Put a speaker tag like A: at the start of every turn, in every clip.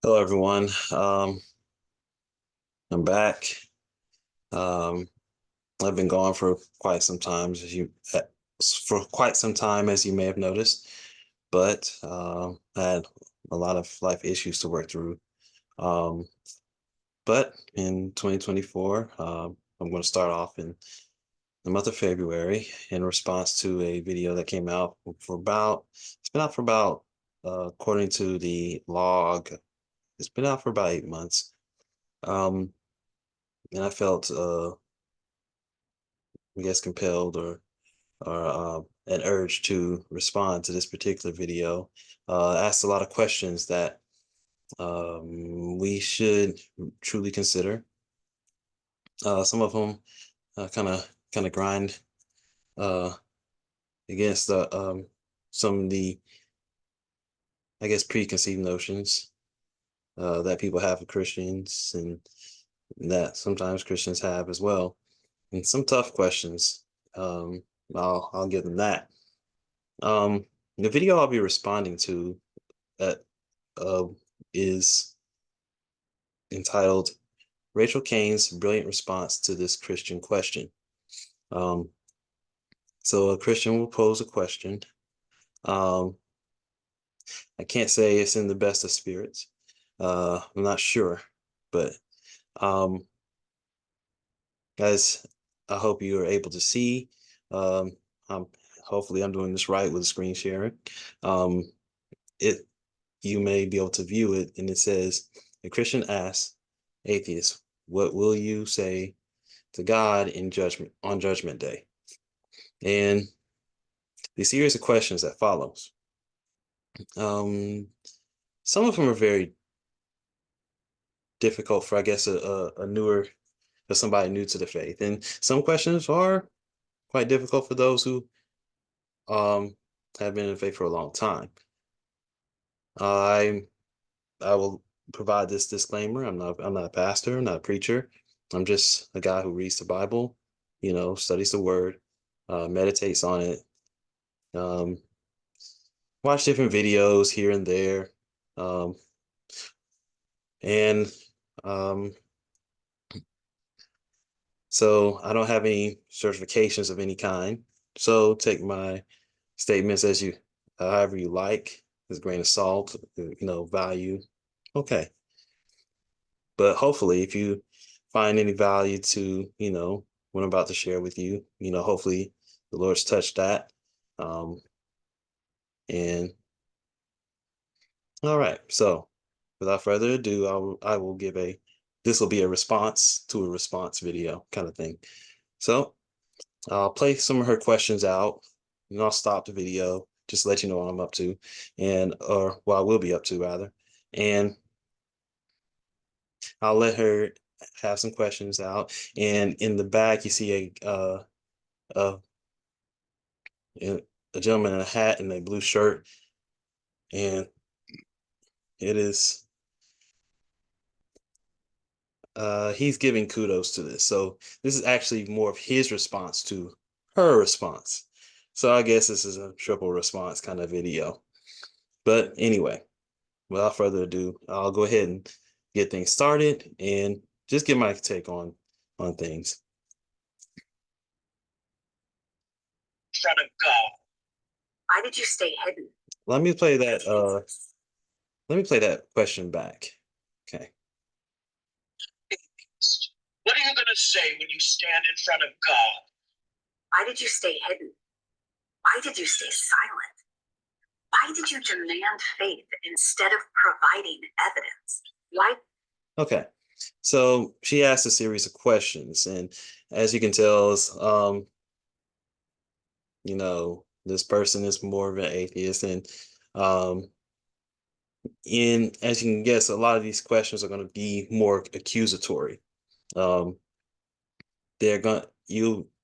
A: Hello, everyone. I'm back. Um, I've been gone for quite some time, as you may have noticed, but I had a lot of life issues to work through. Um, but in 2024, I'm going to start off in the month of February in response to a video that came out it's been out for about, according to the log, it's been out for about 8 months. And I felt, I guess, compelled or an urge to respond to this particular video. Asked a lot of questions that we should truly consider. Some of them kind of grind uh, against some of the, I guess, preconceived notions that people have of Christians, and that sometimes Christians have as well. And some tough questions. Um, I'll give them that. The video I'll be responding to that uh, is entitled Rachel Kane's Brilliant Response to This Christian Question. So a Christian will pose a question. I can't say it's in the best of spirits. I'm not sure, but guys, I hope you are able to see. I'm hopefully I'm doing this right with the screen sharing. You may be able to view it, and it says, a Christian asks atheists, what will you say to God on Judgment Day? And the series of questions that follows. Some of them are very difficult for, I guess, for somebody new to the faith, and some questions are quite difficult for those who have been in the faith for a long time. I will provide this disclaimer. I'm not a pastor, I'm not a preacher. I'm just a guy who reads the Bible, studies the word, meditates on it, watch different videos here and there. And so I don't have any certifications of any kind. So take my statements however you like, with a grain of salt, value. Okay. But hopefully, if you find any value to, what I'm about to share with you, hopefully the Lord's touched that. And all right. So without further ado, this will be a response to a response video kind of thing. So I'll play some of her questions out, and I'll stop the video, just to let you know what I'm up to, or what I will be up to rather. And I'll let her have some questions out. And in the back, you see a gentleman in a hat and a blue shirt, and it is he's giving kudos to this. So this is actually more of his response to her response. So I guess this is a triple response kind of video. But anyway, without further ado, I'll go ahead and get things started and just give my take on things.
B: Front of God. Why did you stay hidden?
A: Let me play that question back. Okay.
B: What are you going to say when you stand in front of God? Why did you stay hidden? Why did you stay silent? Why did you demand faith instead of providing evidence? Why?
A: Okay. So she asked a series of questions, and as you can tell, this person is more of an atheist, and as you can guess, a lot of these questions are going to be more accusatory. You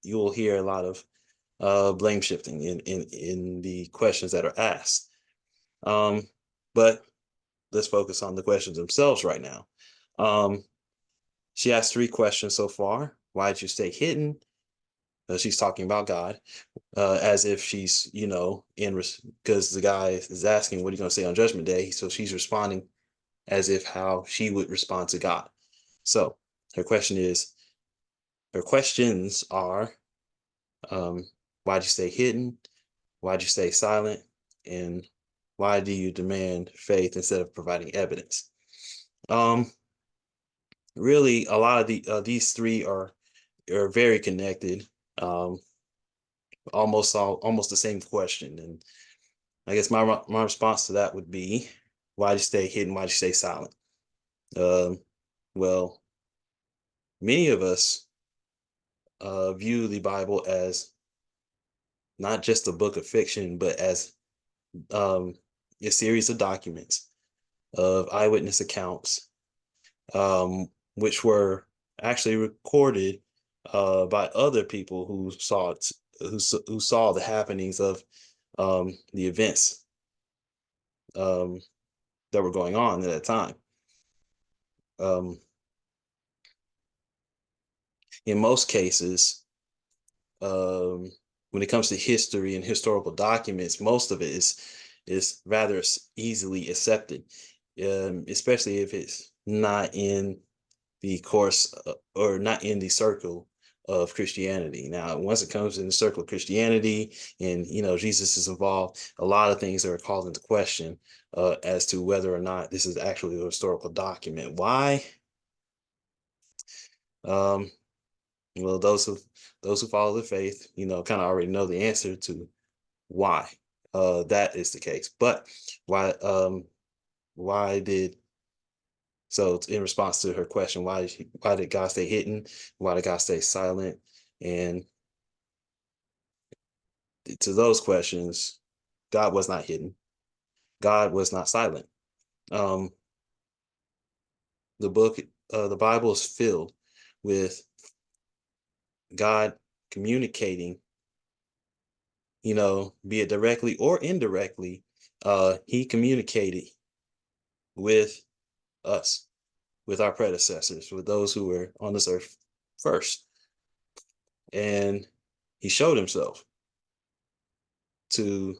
A: will hear a lot of blame shifting in the questions that are asked. But let's focus on the questions themselves right now. She asked 3 questions so far. Why did you stay hidden? She's talking about God, as if she's, because the guy is asking, what are you going to say on Judgment Day? So she's responding as if how she would respond to God. So her questions are, why'd you stay hidden? Why'd you stay silent? And why do you demand faith instead of providing evidence? Really, a lot of these three are very connected. Almost the same question. And I guess my response to that would be, why'd you stay hidden? Why'd you stay silent? Well, many of us view the Bible as not just a book of fiction, but as a series of documents of eyewitness accounts, which were actually recorded by other people who saw it, who saw the happenings of the events that were going on at that time. In most cases, when it comes to history and historical documents, most of it is rather easily accepted, especially if it's not in the course or not in the circle of Christianity. Now, once it comes in the circle of Christianity and, Jesus is involved, a lot of things are called into question as to whether or not this is actually a historical document. Why? Well, those who follow the faith, kind of already know the answer to why that is the case. But why did so in response to her question, why did God stay hidden? Why did God stay silent? And to those questions, God was not hidden. God was not silent. The Bible is filled with God communicating, be it directly or indirectly. He communicated with us, with our predecessors, with those who were on this earth first. And he showed himself to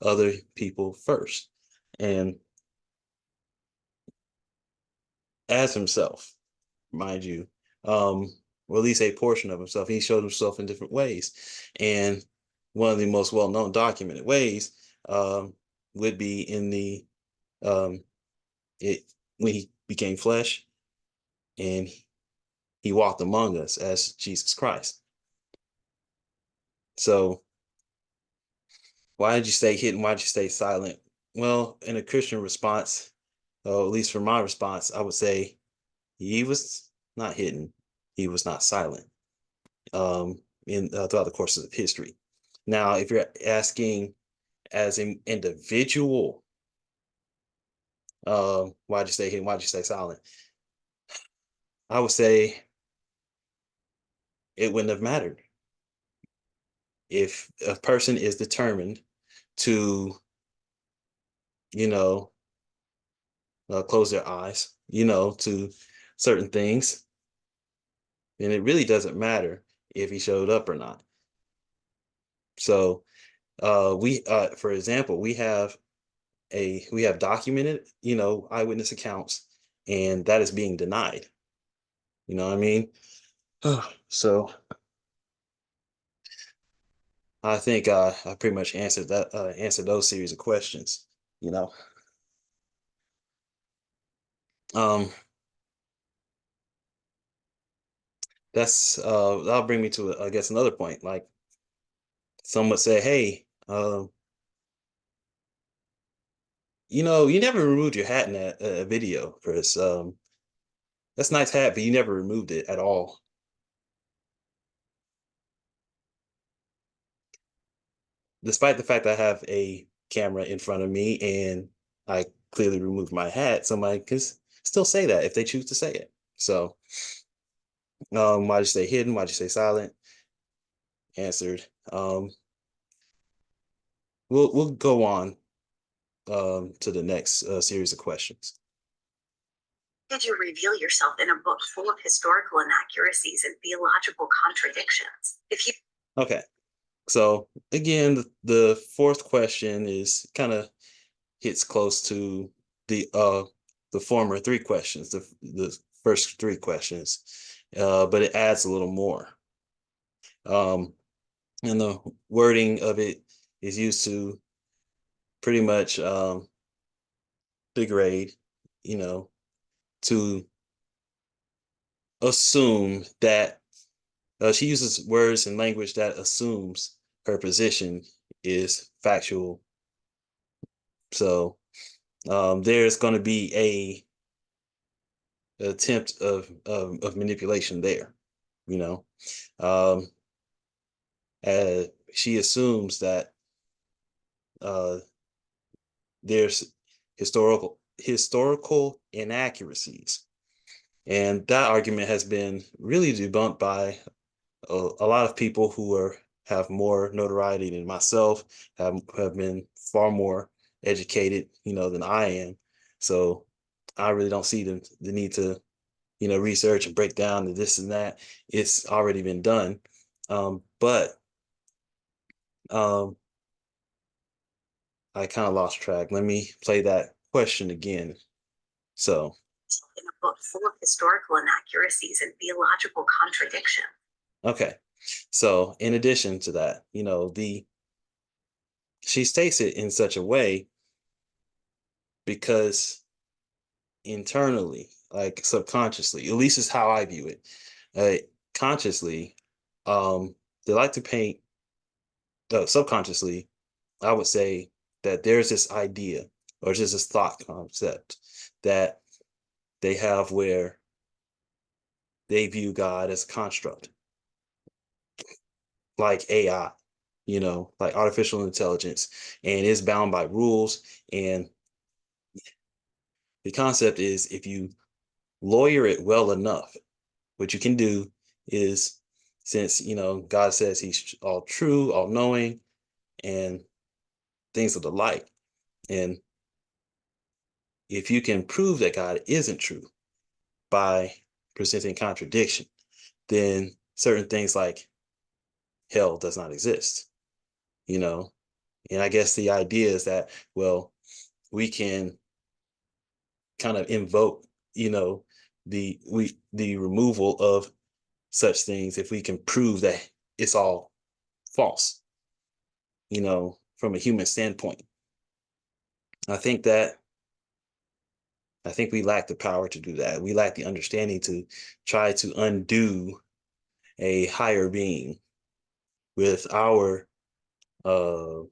A: other people first. And as himself, mind you, or at least a portion of himself, he showed himself in different ways. And one of the most well-known documented ways would be in the when he became flesh and he walked among us as Jesus Christ. So why did you stay hidden? Why did you stay silent? Well, in a Christian response, at least for my response, I would say he was not hidden. He was not silent throughout the course of history. Now, if you're asking as an individual, why'd you stay hidden? Why'd you stay silent? I would say it wouldn't have mattered. If a person is determined to, close their eyes, to certain things, then it really doesn't matter if he showed up or not. So for example, we have documented, eyewitness accounts, and that is being denied. You know what I mean? So I think I pretty much answered those series of questions, you know. That'll bring me to I guess another point. Like some would say, hey, you never removed your hat in that video, Chris. That's a nice hat, but you never removed it at all. Despite the fact I have a camera in front of me and I clearly removed my hat, somebody can still say that if they choose to say it. So, why'd you stay hidden? Why'd you stay silent? Answered. We'll go on to the next series of questions.
B: Did you reveal yourself in a book full of historical inaccuracies and theological contradictions?
A: Okay. So again, the fourth question is kind of hits close to the the former three questions, the first three questions, but it adds a little more. And the wording of it is used to pretty much degrade, to assume that she uses words and language that assumes her position is factual. So there's going to be a attempt of manipulation there, she assumes that there's historical inaccuracies, and that argument has been really debunked by a lot of people who have more notoriety than myself, have been far more educated, than I am. So I really don't see the need to, research and break down the this and that. It's already been done. But I kind of lost track. Let me play that question again. So,
B: in a book full of historical inaccuracies and theological contradiction.
A: Okay. So in addition to that, she states it in such a way because internally, like subconsciously, at least is how I view it. Consciously, they like to paint, subconsciously, I would say that there's this idea or just this thought concept that they have where they view God as a construct, like AI, like artificial intelligence, and it's bound by rules. And the concept is, if you lawyer it well enough, what you can do is, since, God says he's all true, all knowing, and things of the like. And if you can prove that God isn't true by presenting contradiction, then certain things like hell does not exist, And I guess the idea is that, well, we can kind of invoke, the removal of such things if we can prove that it's all false, from a human standpoint. I think we lack the power to do that. We lack the understanding to try to undo a higher being with our level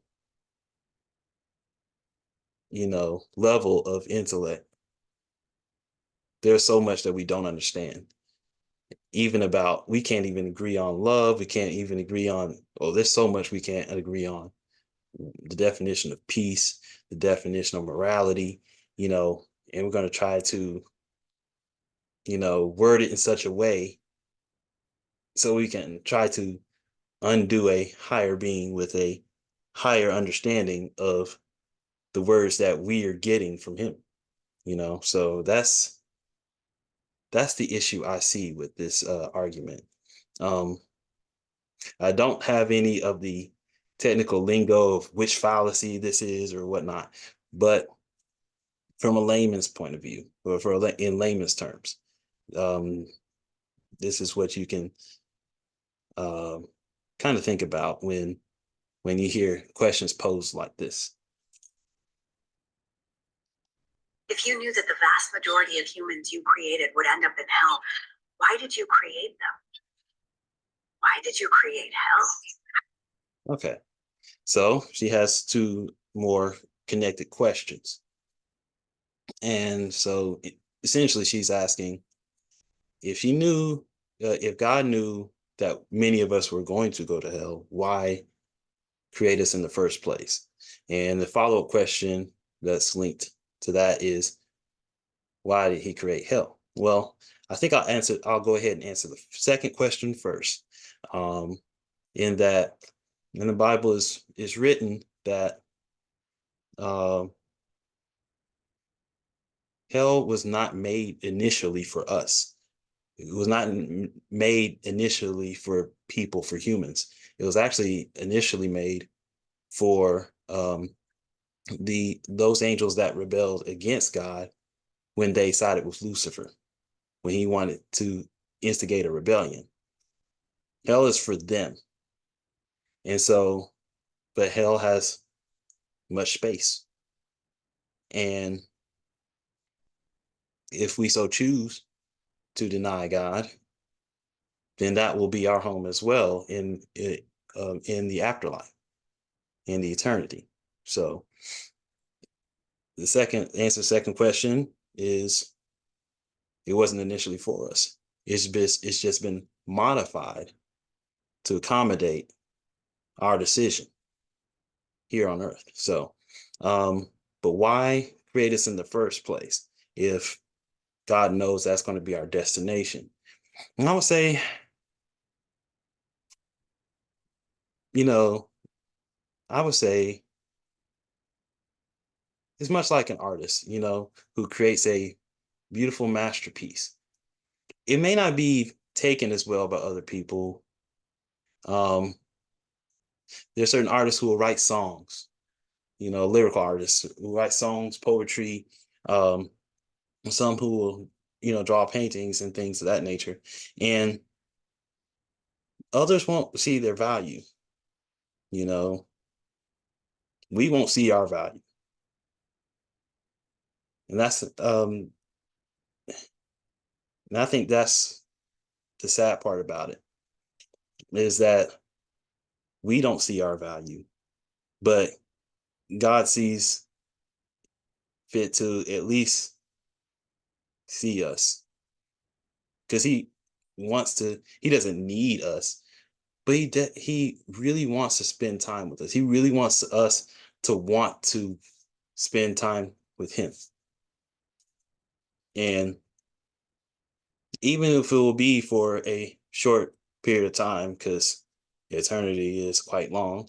A: of intellect. There's so much that we don't understand. Even about, we can't even agree on love. We can't even agree on, there's so much we can't agree on. The definition of peace, the definition of morality, and we're going to try to, word it in such a way so we can try to undo a higher being with a higher understanding of the words that we are getting from him, so that's the issue I see with this argument. I don't have any of the technical lingo of which fallacy this is or whatnot, but from a layman's point of view, or in layman's terms, this is what you can kind of think about when you hear questions posed like this.
B: If you knew that the vast majority of humans you created would end up in hell, why did you create them? Why did you create hell?
A: Okay, so she has two more connected questions. And so essentially she's asking, if God knew that many of us were going to go to hell, why create us in the first place? And the follow-up question that's linked to that is, why did he create hell? Well, I think I'll go ahead and answer the second question first. In that, in the Bible is written that hell was not made initially for us. It was not made initially for people, for humans. It was actually initially made for those angels that rebelled against God, when they sided with Lucifer, when he wanted to instigate a rebellion. Hell is for them. And so, but hell has much space. And if we so choose to deny God, then that will be our home as well in the afterlife, in the eternity. So the second question is, it wasn't initially for us. It's just been modified to accommodate our decision here on earth. So, but why create us in the first place if God knows that's going to be our destination? And I would say, you know, I would say it's much like an artist, who creates a beautiful masterpiece. It may not be taken as well by other people. There's certain artists who will write songs, lyrical artists who write songs, poetry, um, some who will, draw paintings and things of that nature. And others won't see their value. You know, we won't see our value. And I think that's the sad part about it, is that we don't see our value, but God sees fit to at least see us, because he doesn't need us, but he really wants to spend time with us. He really wants us to want to spend time with him. And even if it will be for a short period of time, because eternity is quite long,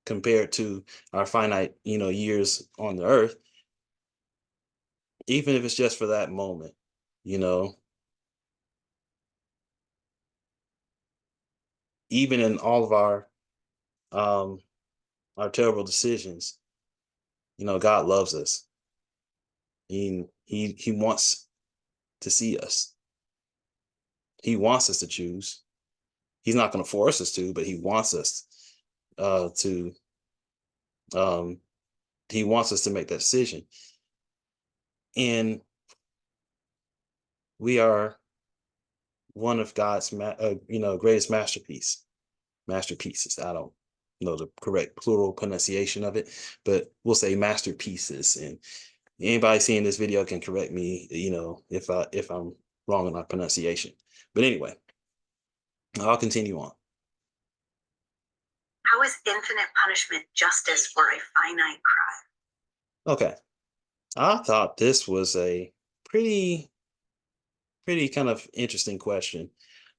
A: compared to our finite, years on the earth, even if it's just for that moment, you know, even in all of our terrible decisions, God loves us. He wants to see us. He wants us to choose. He's not going to force us to, but he wants us to. He wants us to make that decision, and we are one of God's, greatest masterpieces. I don't know the correct plural pronunciation of it, but we'll say masterpieces. And anybody seeing this video can correct me, if I'm wrong in my pronunciation. But anyway, I'll continue on.
B: How is infinite punishment justice for a finite crime?
A: Okay. I thought this was a pretty kind of interesting question.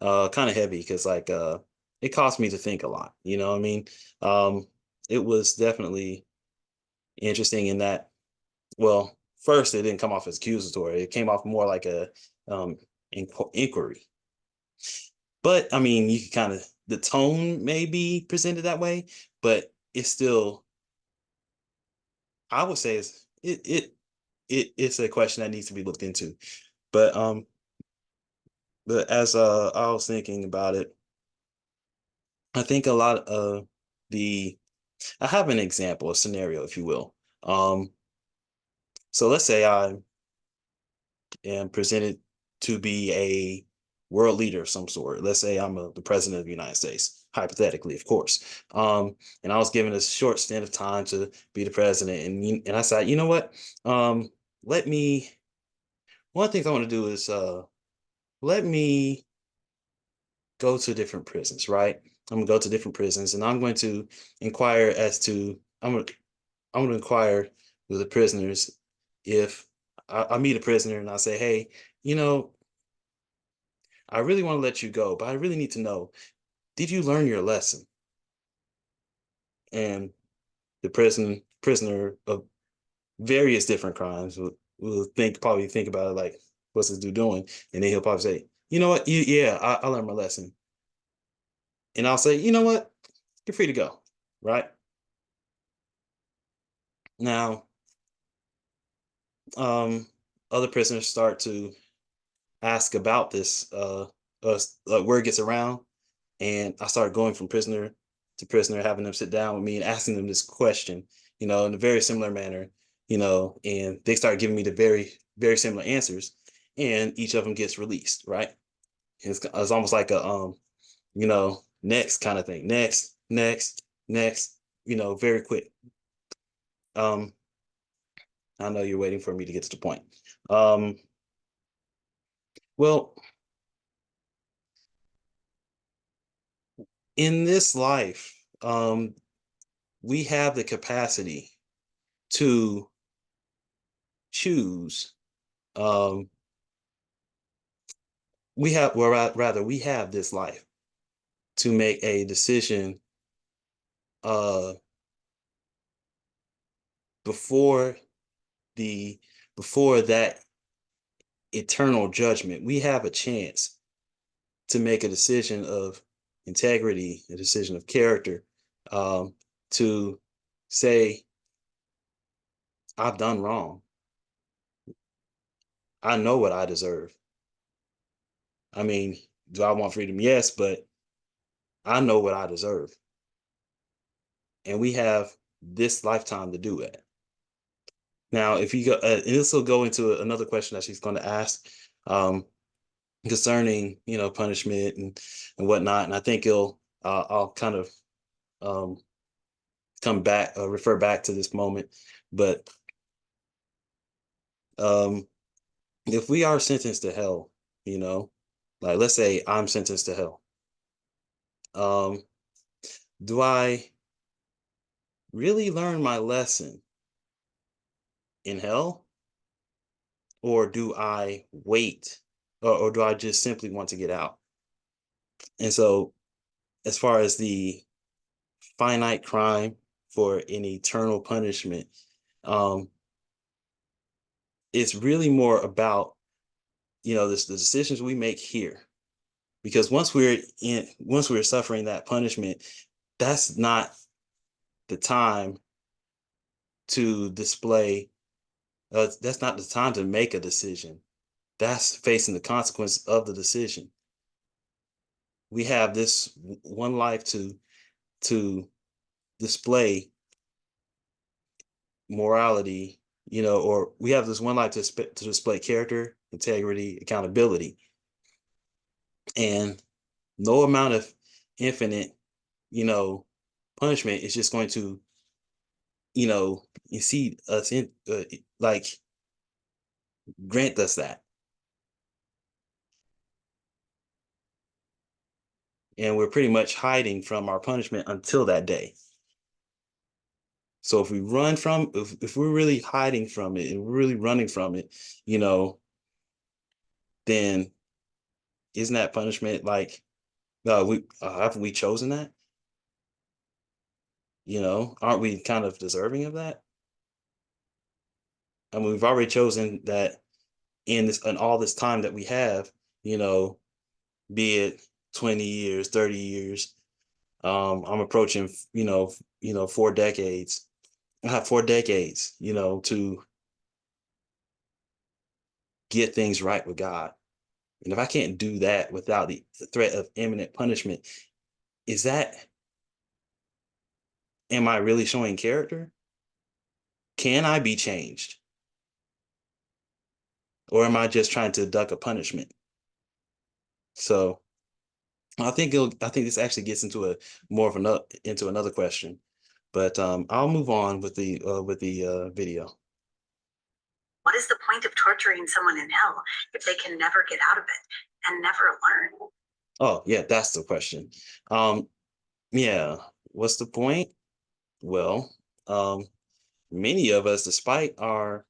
A: Kind of heavy, because it caused me to think a lot. You know what I mean? It was definitely interesting in that, well, first it didn't come off as accusatory. It came off more like a inquiry. But I mean, you can kind of, the tone may be presented that way, but it's still, I would say it's a question that needs to be looked into. But as I was thinking about it, I think a lot of I have an example, a scenario, if you will. So let's say I am presented to be a world leader of some sort. Let's say I'm the president of the United States, hypothetically, of course. And I was given a short stint of time to be the president, and I said, you know what? Let me. One of the things I want to do is let me go to different prisons, right? I'm gonna go to different prisons, and I'm going to inquire as to I'm gonna inquire with the prisoners. If I meet a prisoner and I say, hey, you know, I really want to let you go, but I really need to know, did you learn your lesson? And the prisoner of various different crimes will probably think about it like, what's this dude doing? And then he'll probably say, you know what? Yeah, I learned my lesson. And I'll say, you know what? You're free to go, right? Now, other prisoners start to ask about this, word gets around, and I started going from prisoner to prisoner, having them sit down with me and asking them this question, in a very similar manner, and they start giving me the very, very similar answers, and each of them gets released, right? It's almost like a, next kind of thing, next, next, next, very quick. Um, I know you're waiting for me to get to the point. Um, well, in this life, we have the capacity to choose. Um, rather, we have this life to make a decision uh, before the before that eternal judgment. We have a chance to make a decision of integrity, a decision of character, to say, I've done wrong. I know what I deserve. I mean, do I want freedom? Yes, but I know what I deserve. And we have this lifetime to do it. Now, if you go, and this will go into another question that she's going to ask, concerning, punishment and whatnot. And I think I'll kind of um, come back, refer back to this moment. But um, if we are sentenced to hell, like let's say I'm sentenced to hell, um, do I really learn my lesson in hell, or do I wait, or do I just simply want to get out? And so, as far as the finite crime for an eternal punishment, um, it's really more about, the decisions we make here. Because once we're suffering that punishment, that's not the time to display. That's not the time to make a decision. That's facing the consequence of the decision. We have this one life to display morality, or we have this one life to display character, integrity, accountability, and no amount of infinite, you know, punishment is just going to, you see us in, like, grant us that. And we're pretty much hiding from our punishment until that day. So if we run from, if we're really hiding from it and we're really running from it, you know, then isn't that punishment like, we haven't we chosen that? Aren't we kind of deserving of that? I mean, we've already chosen that in all this time that we have, you know, be it 20 years, 30 years. I'm approaching, 4 decades. I have 4 decades, to get things right with God. And if I can't do that without the threat of imminent punishment, is that, am I really showing character? Can I be changed? Or am I just trying to duck a punishment? So I think this actually gets into a more of another question, but I'll move on with the video.
B: What is the point of torturing someone in hell if they can never get out of it and never learn?
A: Oh yeah, that's the question. Yeah, what's the point? Well, many of us, despite our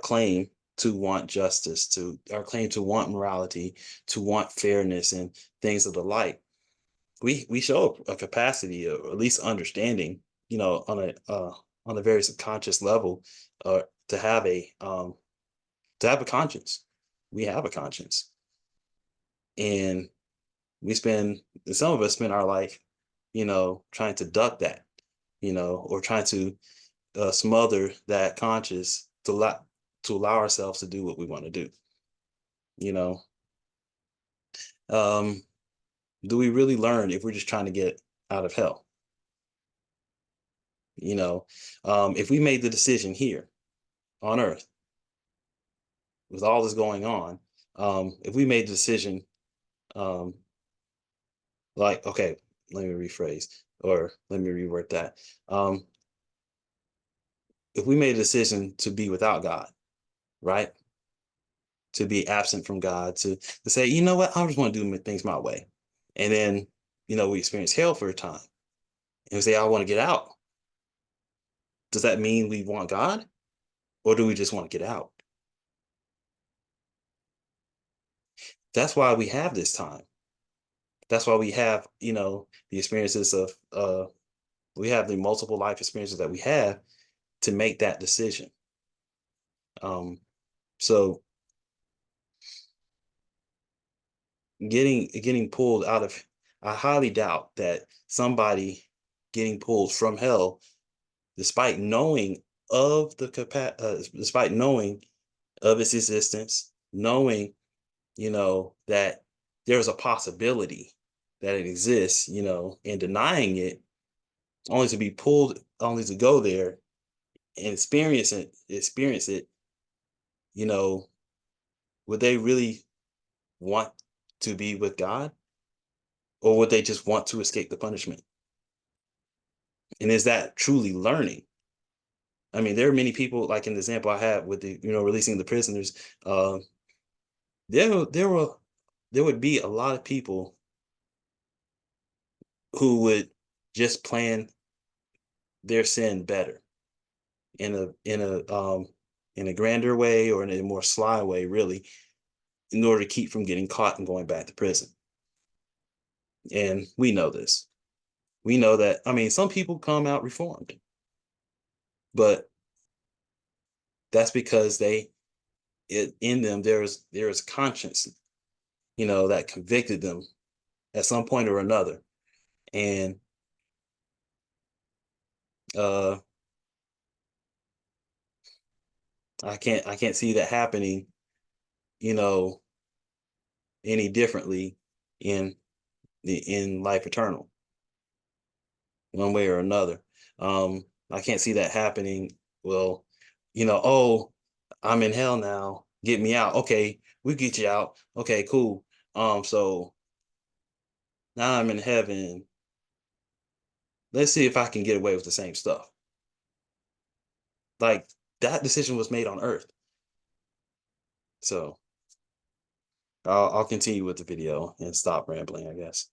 A: claim to want justice, to our claim to want morality, to want fairness and things of the like, we show a capacity, or at least understanding, on a very subconscious level, to have a conscience. We have a conscience, and some of us spend our life, trying to duck that, or trying to smother that conscience to allow ourselves to do what we want to do. Do we really learn if we're just trying to get out of hell? If we made the decision here on earth with all this going on, if we made the decision, okay, let me rephrase, or let me reword that. If we made a decision to be without God, right? To be absent from God, to say, you know what, I just want to do things my way. And then, we experience hell for a time. And we say, I want to get out. Does that mean we want God? Or do we just want to get out? That's why we have this time. That's why we have, the experiences of, we have the multiple life experiences that we have to make that decision. So getting pulled out of, I highly doubt that somebody getting pulled from hell, despite knowing of despite knowing of its existence, knowing, that there's a possibility that it exists, and denying it, only to be pulled, only to go there and experience it, would they really want to be with God? Or would they just want to escape the punishment? And is that truly learning? I mean, there are many people, like in the example I had with the, releasing the prisoners. There would be a lot of people who would just plan their sin better in a grander way, or in a more sly way, really, in order to keep from getting caught and going back to prison. And we know this. We know that, I mean, some people come out reformed, but that's because in them, there's conscience, that convicted them at some point or another. And I can't see that happening, any differently in life eternal, one way or another. I can't see that happening. Well, oh, I'm in hell now, get me out. Okay, we get you out. Okay, cool. So now I'm in heaven. Let's see if I can get away with the same stuff. Like, that decision was made on earth. So I'll continue with the video and stop rambling, I guess.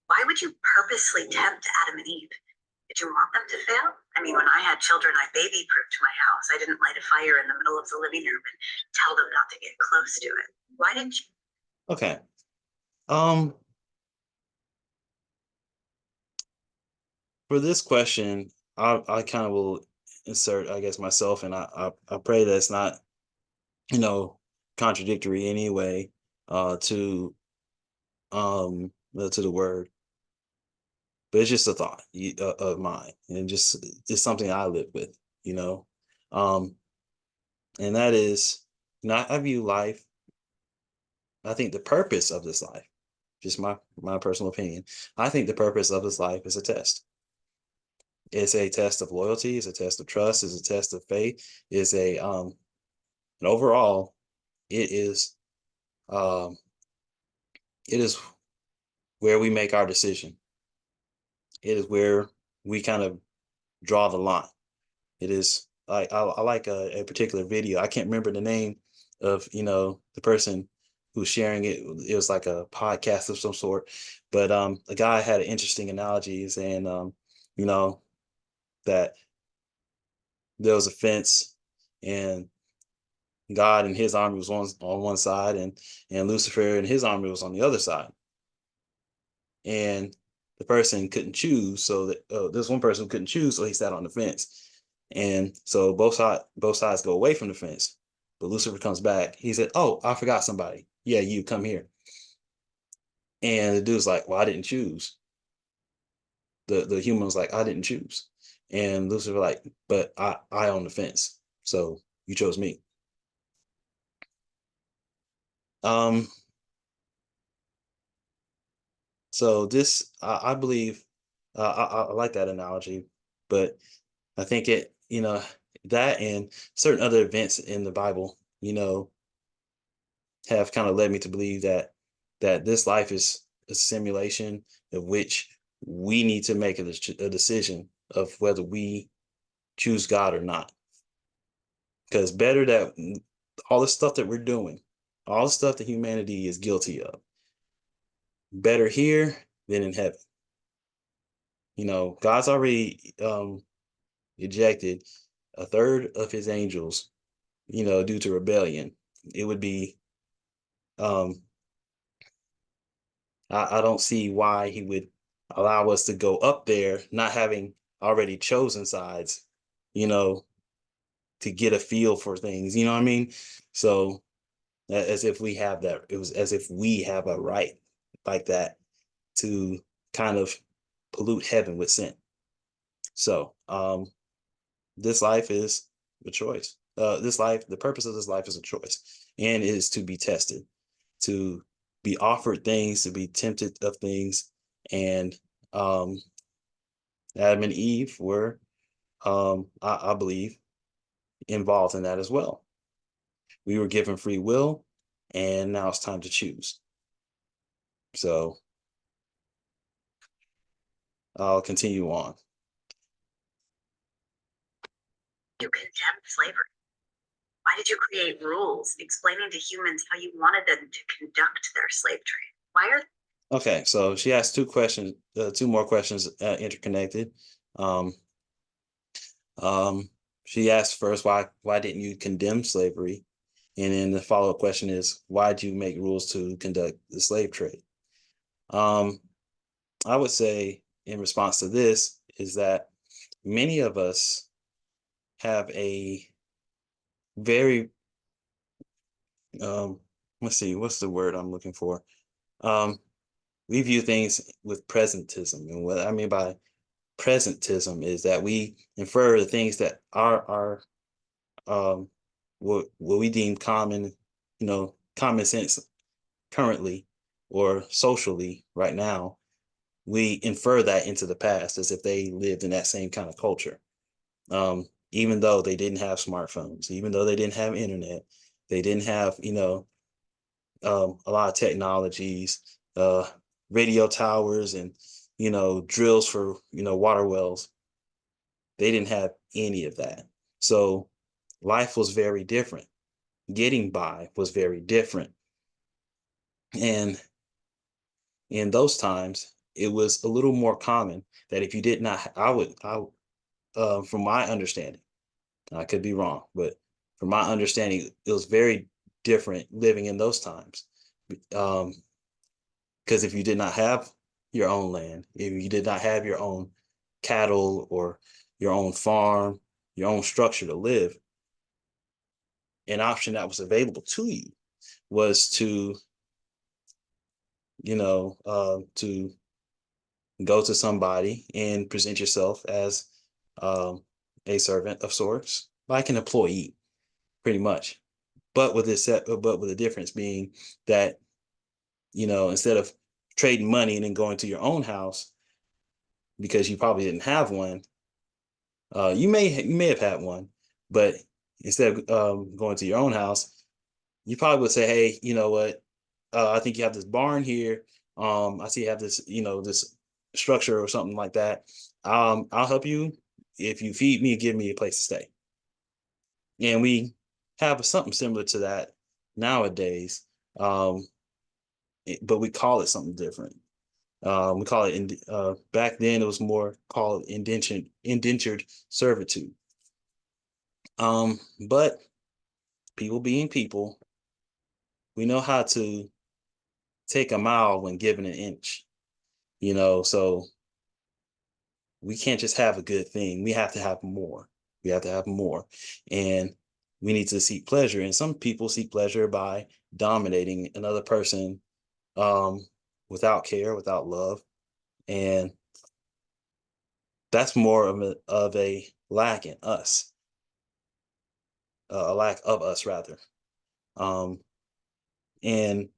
B: Why would you purposely tempt Adam and Eve? Did you want them to fail? I mean, when I had children, I baby-proofed my house. I didn't light a fire in the middle of the living room and tell them not to get close to it. Why didn't you?
A: Okay. For this question, I kind of will insert, I guess, myself, and I pray that it's not, contradictory anyway, to the word, but it's just a thought of mine, and just it's something I live with, and that is, I view life. I think the purpose of this life, just my personal opinion, I think the purpose of this life is a test. It's a test of loyalty. It's a test of trust. It's a test of faith. It's and overall, it is it is where we make our decision. It is where we kind of draw the line. It is like, I like a particular video. I can't remember the name of, the person who's sharing it. It was like a podcast of some sort, but a guy had an interesting analogy, saying, that there was a fence, and God and his army was on one side, and Lucifer and his army was on the other side. And the person couldn't choose, so that this one person couldn't choose, so he sat on the fence. And so both sides go away from the fence. But Lucifer comes back. He said, "Oh, I forgot somebody. Yeah, you come here." And the dude's like, "Well, I didn't choose." the human was like, I didn't choose. And Lucifer like, but I own the fence. So you chose me. So this, I believe, I like that analogy, but I think it, that and certain other events in the Bible, have kind of led me to believe that this life is a simulation of which we need to make a decision of whether we choose God or not. Because better that all the stuff that we're doing, all the stuff that humanity is guilty of, better here than in heaven. God's already ejected a third of his angels, due to rebellion. It would be, um, I don't see why he would allow us to go up there, not having already chosen sides, you know, to get a feel for things. You know what I mean? So as if we have that, it was as if we have a right like that to kind of pollute heaven with sin. So this life is a choice. The purpose of this life is a choice, and it is to be tested, to be offered things, to be tempted of things. And Adam and Eve were, I believe, involved in that as well. We were given free will, and now it's time to choose. So I'll continue on.
B: You condemn slavery. Why did you create rules explaining to humans how you wanted them to conduct their slave trade? Why are
A: Okay, so she asked two more questions, interconnected. Um, she asked first, why didn't you condemn slavery? And then the follow-up question is, why did you make rules to conduct the slave trade? I would say in response to this is that many of us have a very, let's see, what's the word I'm looking for? We view things with presentism. And what I mean by presentism is that we infer the things that are what we deem common, common sense currently or socially right now. We infer that into the past as if they lived in that same kind of culture. Even though they didn't have smartphones, even though they didn't have internet, they didn't have, a lot of technologies, radio towers, and, drills for, water wells. They didn't have any of that. So life was very different. Getting by was very different. And in those times, it was a little more common that if you did not, from my understanding, I could be wrong, but from my understanding, it was very different living in those times. Because if you did not have your own land, if you did not have your own cattle or your own farm, your own structure to live, an option that was available to you was to, to go to somebody and present yourself as a servant of sorts, like an employee, pretty much. But with the difference being that, instead of trading money and then going to your own house because you probably didn't have one, you may have had one, but instead of going to your own house, you probably would say, hey, you know what? I think you have this barn here. I see you have this, this structure or something like that. I'll help you if you feed me and give me a place to stay. And we have something similar to that nowadays, but we call it something different. We call it back then it was more called indentured servitude. But people being people, we know how to take a mile when given an inch. So we can't just have a good thing. We have to have more. We have to have more. And we need to seek pleasure. And some people seek pleasure by dominating another person, without care, without love. And that's more of a lack in us, a lack of us rather, and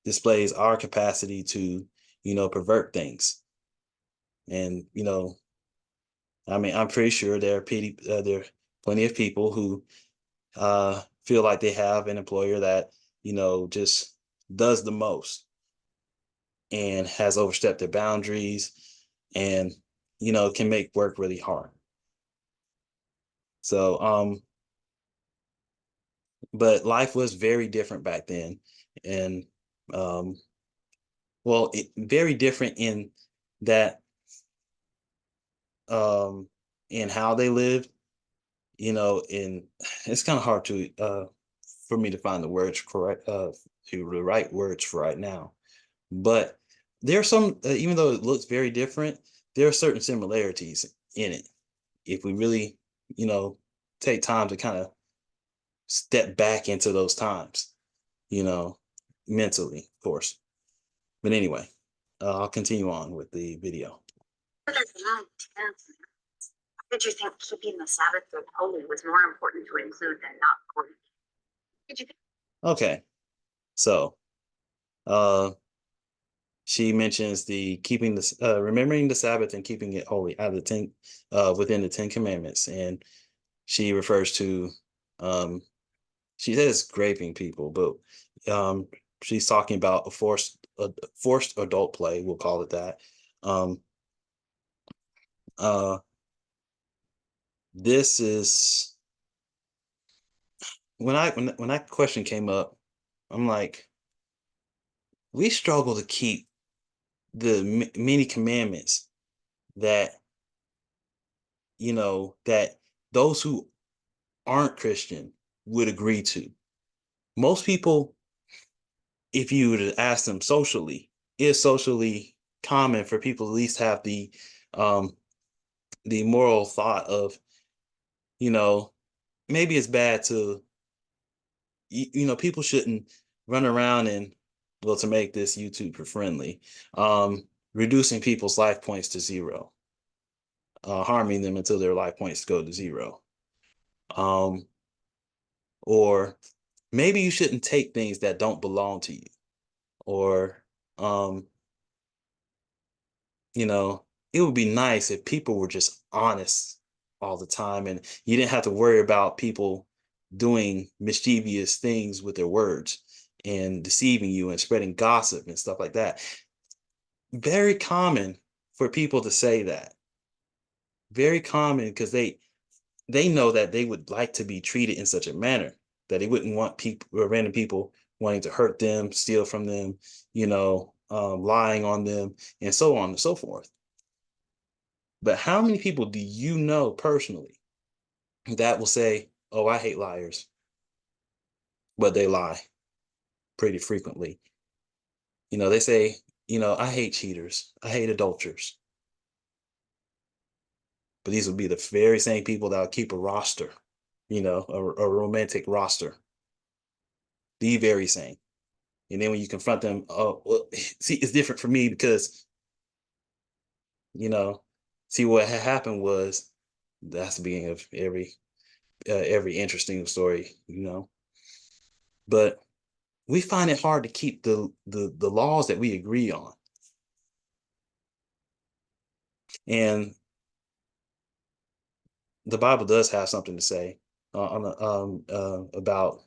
A: displays our capacity to, pervert things. And I mean, I'm pretty sure there are plenty of people who feel like they have an employer that just does the most and has overstepped their boundaries, and can make work really hard. So but life was very different back then, and well, very different in that, in how they lived, in it's kind of hard to for me to find the words correct, the right words for right now. But there are some, even though it looks very different, there are certain similarities in it. If we really, take time to kind of step back into those times, you know, mentally, of course. But anyway, I'll continue on with the video.
B: Why did you think keeping the Sabbath day holy was more important to include than not holy? Did you think?
A: Okay, so she mentions the keeping the remembering the Sabbath and keeping it holy out of the 10 within the 10 commandments, and she refers to she says raping people, but she's talking about a forced adult play, we'll call it that. This is when that question came up, I'm like, we struggle to keep the many commandments that that those who aren't Christian would agree to. Most people, if you were to ask them socially, it's socially common for people to at least have the moral thought of, maybe it's bad to, people shouldn't run around and, well, to make this YouTube friendly, reducing people's life points to 0, harming them until their life points go to 0. Or maybe you shouldn't take things that don't belong to you. Or, it would be nice if people were just honest all the time and you didn't have to worry about people doing mischievous things with their words and deceiving you and spreading gossip and stuff like that. Very common for people to say that. Very common, because they know that they would like to be treated in such a manner that they wouldn't want people or random people wanting to hurt them, steal from them, lying on them, and so on and so forth. But how many people do you know personally that will say, "Oh, I hate liars," but they lie pretty frequently? They say, "I hate cheaters. I hate adulterers." But these would be the very same people that will keep a roster, a romantic roster. The very same. And then when you confront them, oh, well, see, it's different for me because, see, what had happened was, that's the beginning of every interesting story, But we find it hard to keep the laws that we agree on. And the Bible does have something to say about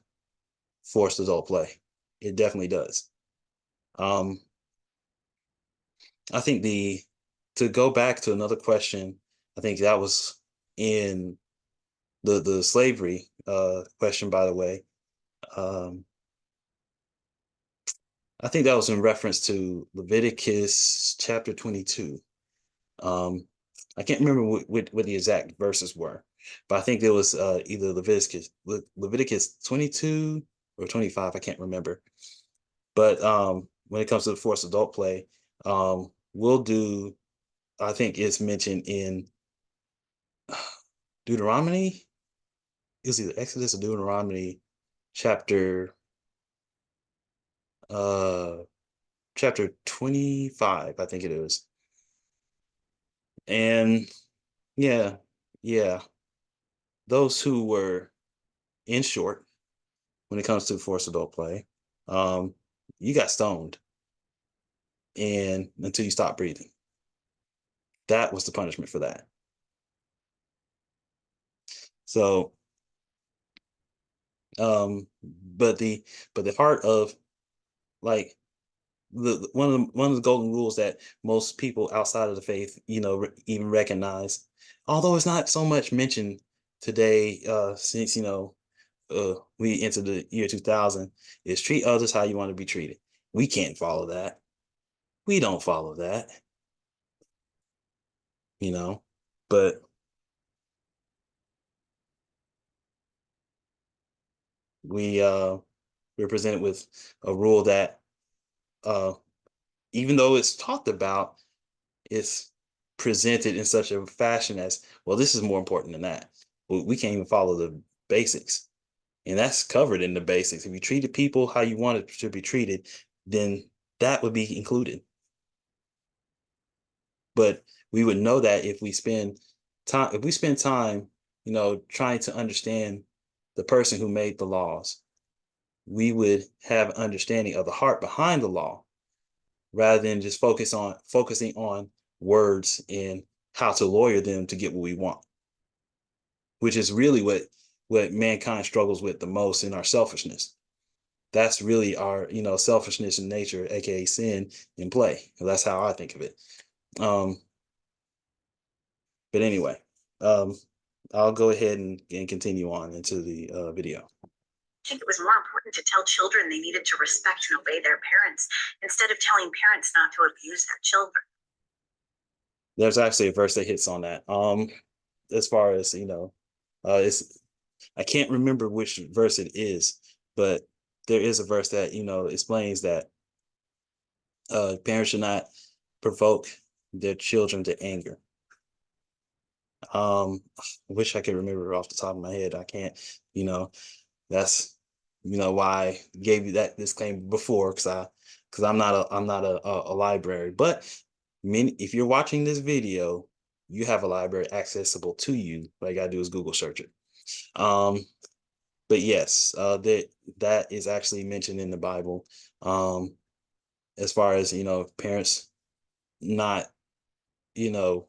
A: forced adult play. It definitely does. I think to go back to another question, I think that was in the slavery question, by the way. I think that was in reference to Leviticus chapter 22. I can't remember what the exact verses were, but I think there was either Leviticus 22 or 25. I can't remember. But when it comes to the forced adult play, we'll do, I think it's mentioned in Deuteronomy. It was either Exodus or Deuteronomy chapter uh chapter 25, I think it is. And Yeah, yeah. Those who were in short when it comes to forced adult play, um, you got stoned and until you stop breathing. That was the punishment for that. So, but the heart of, like, the one of the golden rules that most people outside of the faith, even recognize, although it's not so much mentioned today, since we enter the year 2000, is treat others how you want to be treated. We can't follow that. We don't follow that, you know. But we're presented with a rule that, uh even though it's talked about, it's presented in such a fashion as, well, this is more important than that. We can't even follow the basics. And that's covered in the basics. If you treated people how you wanted to be treated, then that would be included. But we would know that if we spend time, trying to understand the person who made the laws, we would have understanding of the heart behind the law, rather than just focusing on words and how to lawyer them to get what we want, which is really what mankind struggles with the most, in our selfishness. That's really our, selfishness in nature, aka sin, in play. That's how I think of it. Um, but anyway, um, I'll go ahead and continue on into the video.
B: I think it was more important to tell children they needed to respect and obey their parents instead of telling parents not to abuse their children.
A: There's actually a verse that hits on that. As far as it's I can't remember which verse it is, but there is a verse that explains that parents should not provoke their children to anger. I wish I could remember off the top of my head. I can't. You know, that's why I gave you that disclaimer before, because I'm not a library. But if you're watching this video, you have a library accessible to you. All you gotta do is Google search it. But yes, that is actually mentioned in the Bible. As far as parents not you know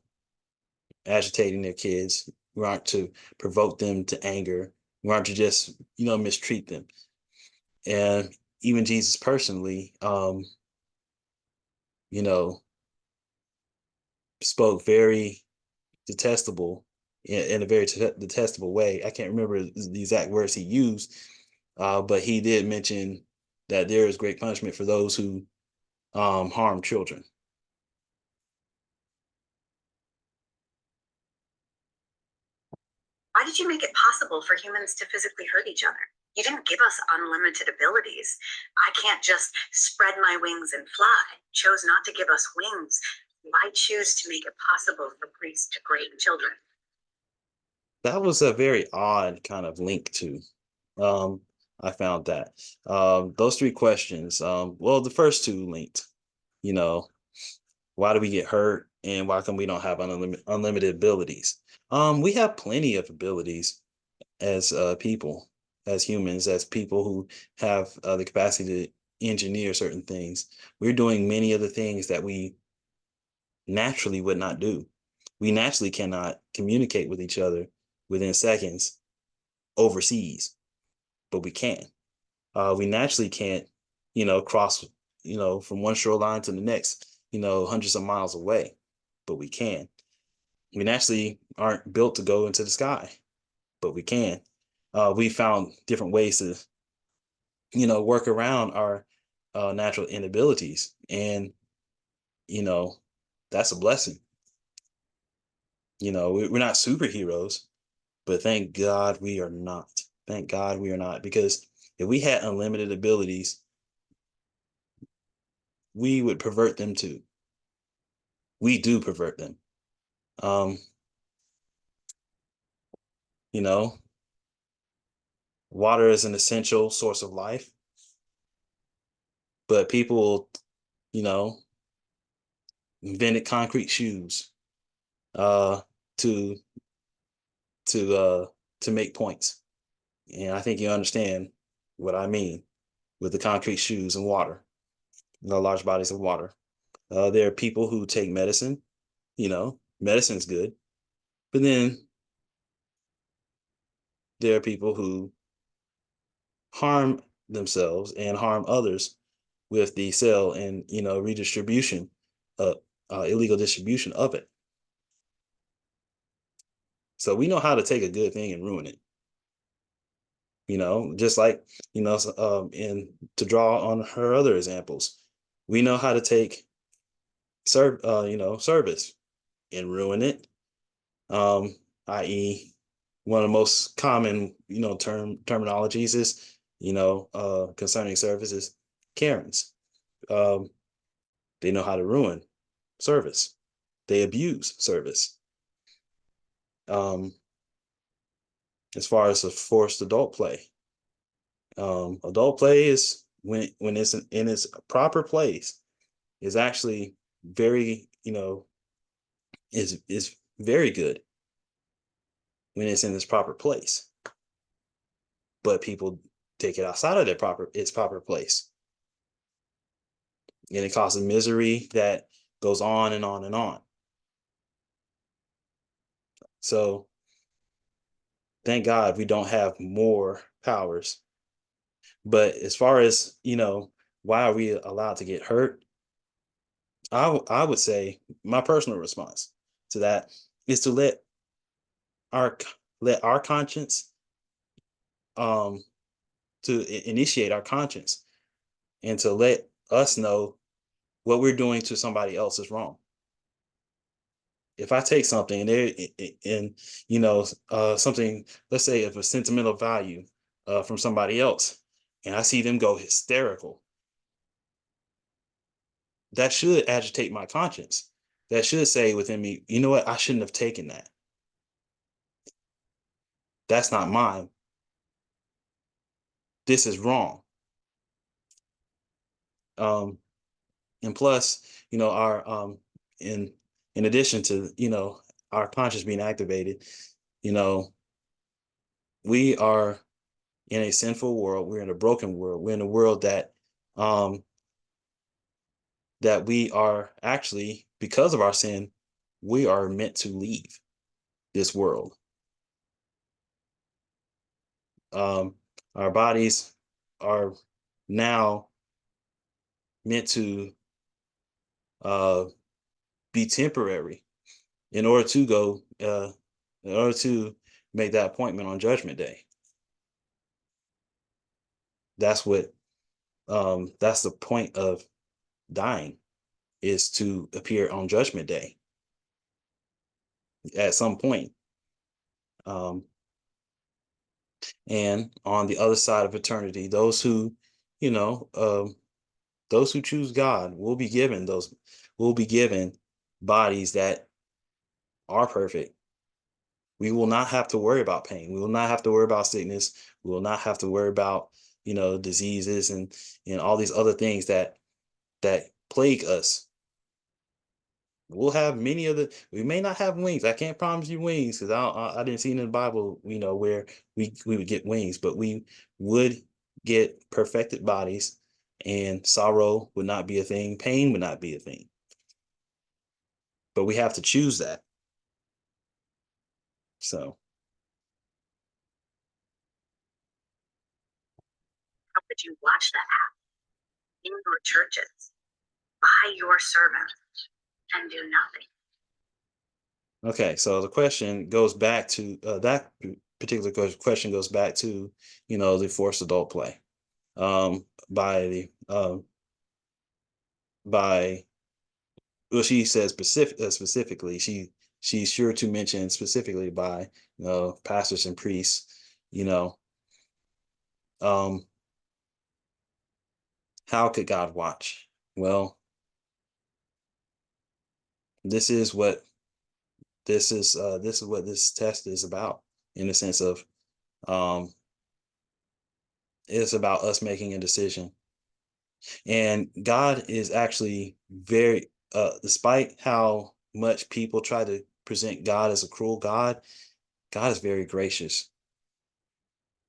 A: agitating their kids. We aren't to provoke them to anger. We aren't to just, mistreat them. And even Jesus personally, you know, spoke very detestable in a very detestable way. I can't remember the exact words he used, but he did mention that there is great punishment for those who harm children.
B: Why did you make it possible for humans to physically hurt each other? You didn't give us unlimited abilities. I can't just spread my wings and fly. Chose not to give us wings. Why choose to make it possible for priests to grade children?
A: That was a very odd kind of link to. Um, I found that those three questions. Well, the first two linked. You know, why do we get hurt, and why come we don't have unlimited abilities? We have plenty of abilities as people, as humans, as people who have the capacity to engineer certain things. We're doing many of the things that we naturally would not do. We naturally cannot communicate with each other within seconds overseas, but we can. We naturally can't, cross, from one shoreline to the next, hundreds of miles away, but we can. We naturally aren't built to go into the sky, but we can. We found different ways to, work around our natural inabilities, and you know, that's a blessing. We're not superheroes, but thank God we are not. Thank God we are not, because if we had unlimited abilities, we would pervert them too. We do pervert them. Um, you know, Water is an essential source of life, but people, you know, invented concrete shoes. to to make points. And I think you understand what I mean with the concrete shoes and water, the large bodies of water. There are people who take medicine, medicine's good. But then there are people who harm themselves and harm others with the sale and, redistribution, illegal distribution of it. So we know how to take a good thing and ruin it. Just like, and to draw on her other examples, we know how to take service and ruin it. I.e., one of the most common, terminologies is, concerning services, Karens. They know how to ruin service. They abuse service. As far as the forced adult play, adult play is when it's in its proper place, is actually very, is very good when it's in its proper place. But people take it outside of its proper place, and it causes misery that goes on and on and on. So thank God we don't have more powers. But as far as, why are we allowed to get hurt? I would say my personal response to that is to let our conscience, to initiate our conscience, and to let us know what we're doing to somebody else is wrong. If I take something and something, let's say of a sentimental value from somebody else, and I see them go hysterical, that should agitate my conscience. That should say within me, you know what? I shouldn't have taken that. That's not mine. This is wrong. And plus, our in addition to, our conscience being activated, we are in a sinful world. We're in a broken world. We're in a world that that we are actually, because of our sin, we are meant to leave this world. Our bodies are now meant to be temporary in order to go, in order to make that appointment on Judgment Day. That's what, that's the point of dying, is to appear on Judgment Day at some point. And on the other side of eternity, those who, those who choose God will be given bodies that are perfect. We will not have to worry about pain. We will not have to worry about sickness. We will not have to worry about, diseases and all these other things that plague us. We'll have we may not have wings. I can't promise you wings, because I didn't see in the Bible, where we would get wings, but we would get perfected bodies, and sorrow would not be a thing. Pain would not be a thing. But we have to choose that. So.
B: How could you watch that happen in your churches by your servants and do nothing?
A: Okay, so the question goes back to that particular question goes back to, the forced adult play, by well, she says specifically, she's sure to mention specifically by, pastors and priests, how could God watch? Well, this is what this test is about, in the sense of, it's about us making a decision. And God is actually very, despite how much people try to present God as a cruel God. God is very gracious,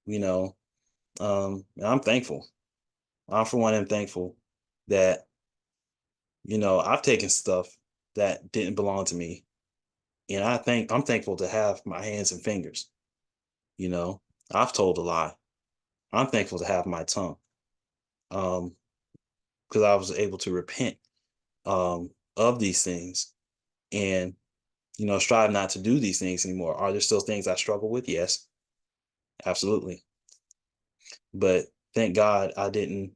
A: you know. And I'm thankful. I, for one, am thankful that, I've taken stuff that didn't belong to me. And I'm thankful to have my hands and fingers. You know, I've told a lie. I'm thankful to have my tongue. Because I was able to repent of these things and, strive not to do these things anymore. Are there still things I struggle with? Yes, absolutely. But thank God I didn't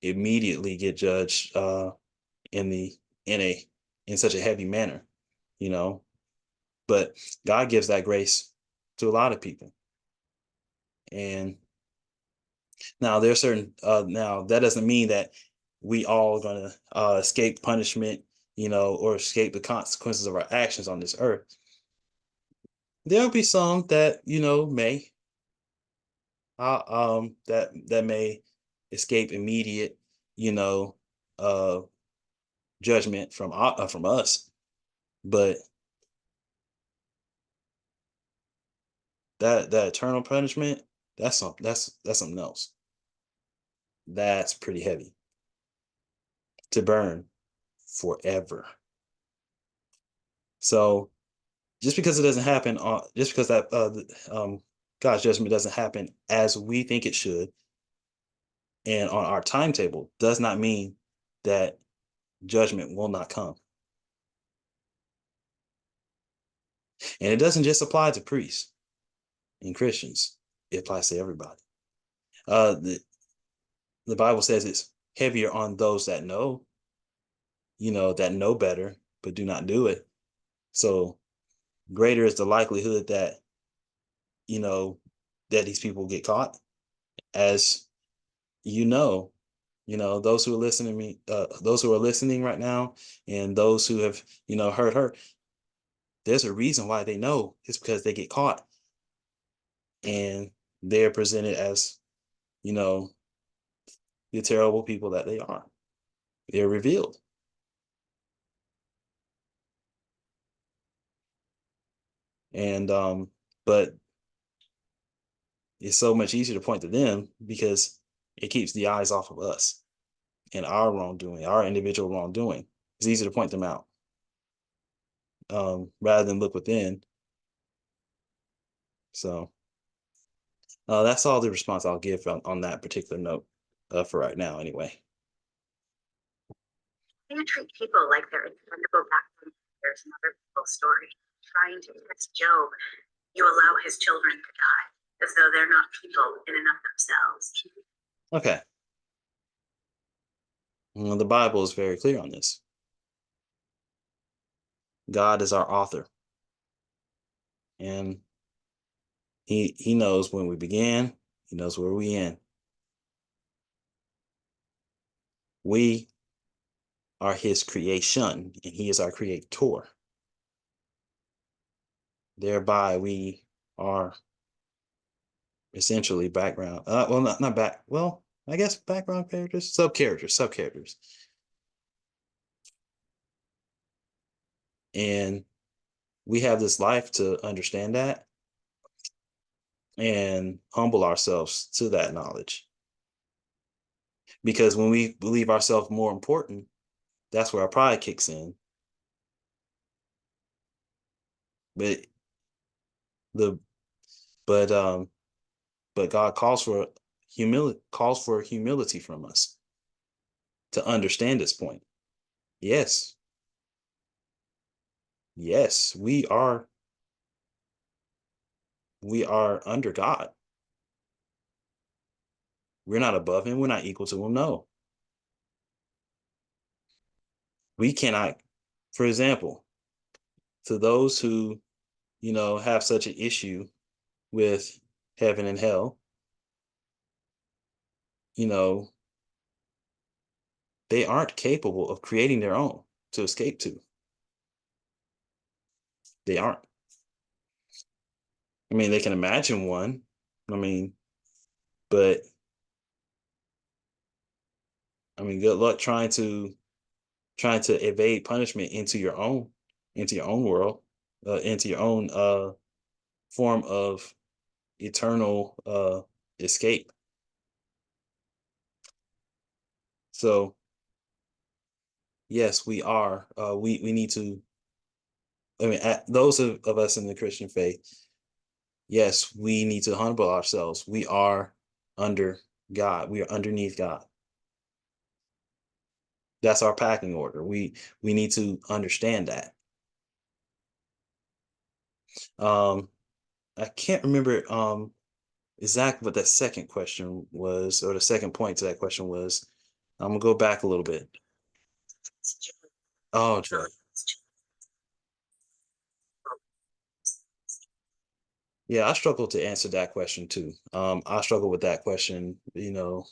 A: immediately get judged in the in a in such a heavy manner, you know. But God gives that grace to a lot of people. And now there's certain now that doesn't mean that we all gonna escape punishment, or escape the consequences of our actions on this earth. There'll be some that, may that may escape immediate, you know, uh judgment from us. But that eternal punishment, that's something else. That's pretty heavy to burn forever. So just because it doesn't happen just because that God's judgment doesn't happen as we think it should and on our timetable does not mean that judgment will not come. And it doesn't just apply to priests and Christians. It applies to everybody. The Bible says it's heavier on those that know, that know better, but do not do it. So greater is the likelihood that, you know, that these people get caught. As those who are listening to me, those who are listening right now, and those who have, heard her, there's a reason why they know. It's because they get caught and they're presented as, you know, the terrible people that they are. They're revealed. And but it's so much easier to point to them because it keeps the eyes off of us and our wrongdoing, our individual wrongdoing. It's easy to point them out rather than look within. So that's all the response I'll give on that particular note for right now, anyway.
B: You treat people like they're expendable backbenchers in other people's story. Trying to test Job, you allow his children to die, as though they're not people in and of themselves.
A: Okay. Well, the Bible is very clear on this. God is our author. And he knows when we began, he knows where we end. We are his creation, and he is our creator. Thereby, we are essentially background. Well, not back. Well, I guess background characters, sub characters. And we have this life to understand that and humble ourselves to that knowledge. Because when we believe ourselves more important, that's where our pride kicks in. But the but God calls for humility from us to understand this point. Yes. Yes, we are under God. We're not above him, we're not equal to him. No. We cannot, for example, to those who, have such an issue with heaven and hell, they aren't capable of creating their own to escape to. They aren't. I mean, they can imagine one. I mean, but good luck trying to evade punishment into your own world. into your own form of eternal escape. So yes, we are. We need to. I mean, those of us in the Christian faith, yes, we need to humble ourselves. We are under God. We are underneath God. That's our packing order. We need to understand that. I can't remember exactly what that second question was, or the second point to that question was. I'm gonna go back a little bit. Oh, Joe. Yeah, I struggled to answer that question too. I struggled with that question,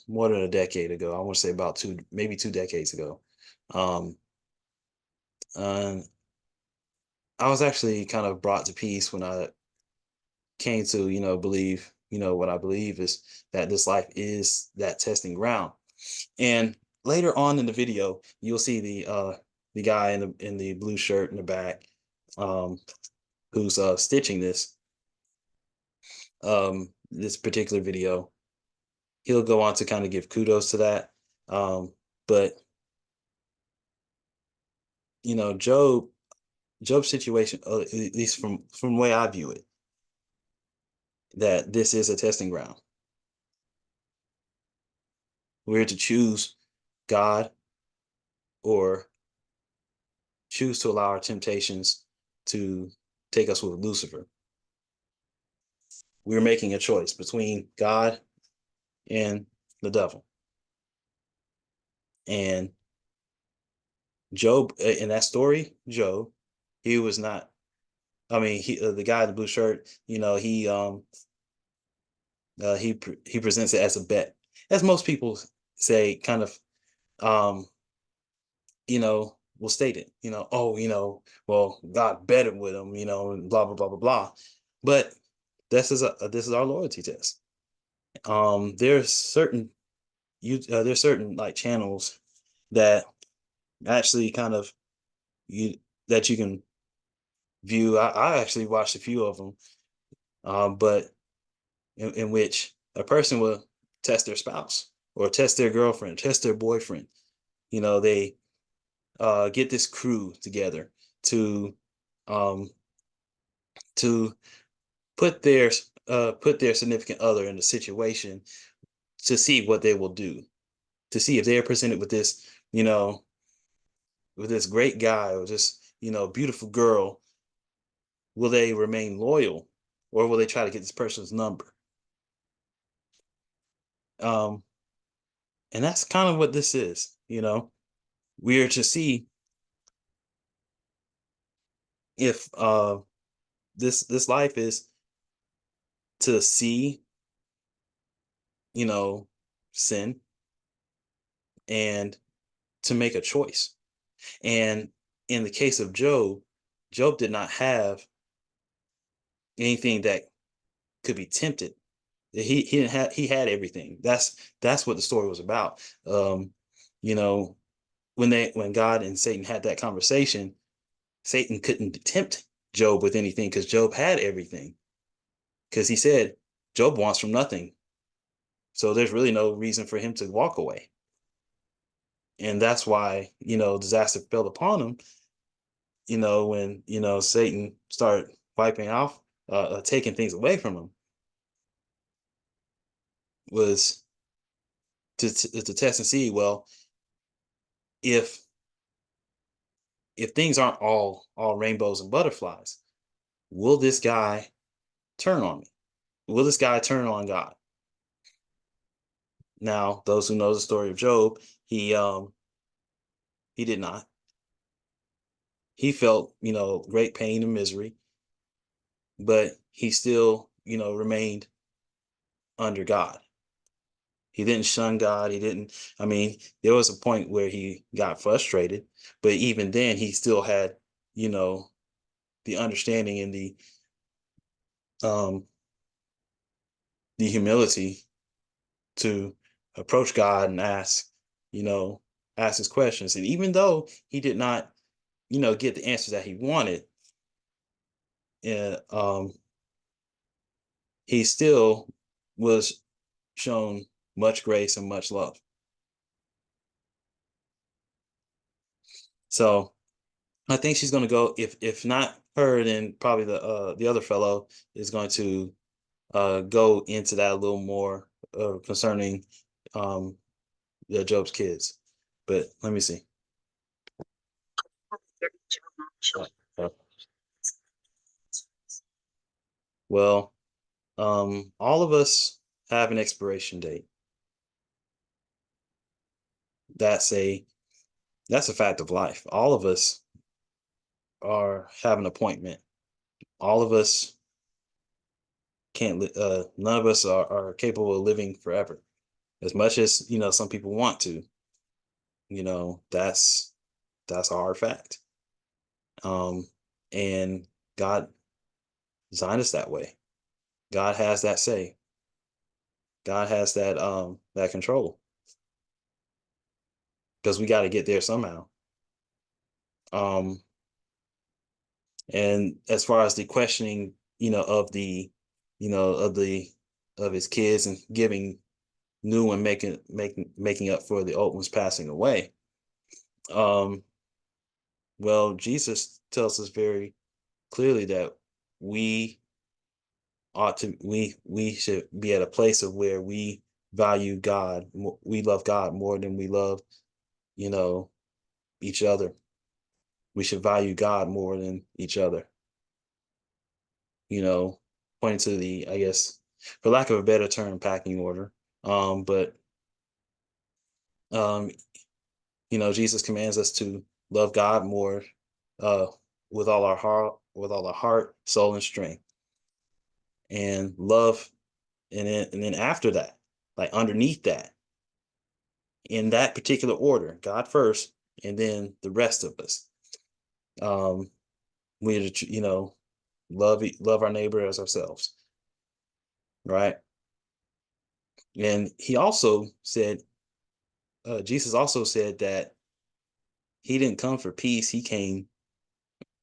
A: more than a decade ago. I want to say about maybe 2 decades ago. Um, and I was actually kind of brought to peace when I came to, believe, what I believe is that this life is that testing ground. And later on in the video, you'll see the guy in the blue shirt in the back, who's stitching this particular video. He'll go on to kind of give kudos to that. But Job's situation, at least from the way I view it, that this is a testing ground. We're to choose God or choose to allow our temptations to take us with Lucifer. We're making a choice between God and the devil. And Job, in that story, Job, he was not. I mean, the guy in the blue shirt, he presents it as a bet, as most people say, kind of, um, will state it, oh, well, God betted with him, and blah blah blah blah blah. But this is our loyalty test. There's certain like channels that actually kind of you that you can view. I actually watched a few of them, but in which a person will test their spouse or test their girlfriend, test their boyfriend. They get this crew together to um, to put their significant other in a situation to see what they will do, to see if they are presented with this great guy or this beautiful girl, will they remain loyal or will they try to get this person's number? Um, and that's kind of what this is. We are to see if this life is to see sin and to make a choice. And in the case of Job did not have anything that could be tempted. He didn't have he had everything. That's what the story was about. You know, when God and Satan had that conversation, Satan couldn't tempt Job with anything because Job had everything. Because he said Job wants from nothing. So there's really no reason for him to walk away. And that's why, disaster fell upon him, when, Satan started wiping off, taking things away from him, was to test and see, well, if things aren't all rainbows and butterflies, will this guy turn on me? Will this guy turn on God? Now, those who know the story of Job, he did not. He felt, great pain and misery, but he still, remained under God. He didn't shun God. He didn't, I mean, there was a point where he got frustrated, but even then he still had, the understanding and um the humility to approach God and ask his questions. And even though he did not, get the answers that he wanted, he still was shown much grace and much love. So I think she's going to go. If not her, then probably the other fellow is going to go into that a little more concerning Job's kids. But let me see. Well, all of us have an expiration date. That's a fact of life. All of us have an appointment. All of us can't. None of us are capable of living forever. As much as some people want to. That's a hard fact. And God designed us that way. God has that say. God has that control. Because we got to get there somehow. And as far as the questioning, of the, of his kids and giving new and making up for the old ones passing away. Well, Jesus tells us very clearly that we should be at a place of where we value God. We love God more than we love, each other. We should value God more than each other. Pointing to the, I guess, for lack of a better term, packing order. But Jesus commands us to love God more with all our heart, soul, and strength. And love, and then after that, like underneath that, in that particular order, God first, and then the rest of us. We, love our neighbor as ourselves, right? And he also said, Jesus also said that he didn't come for peace. He came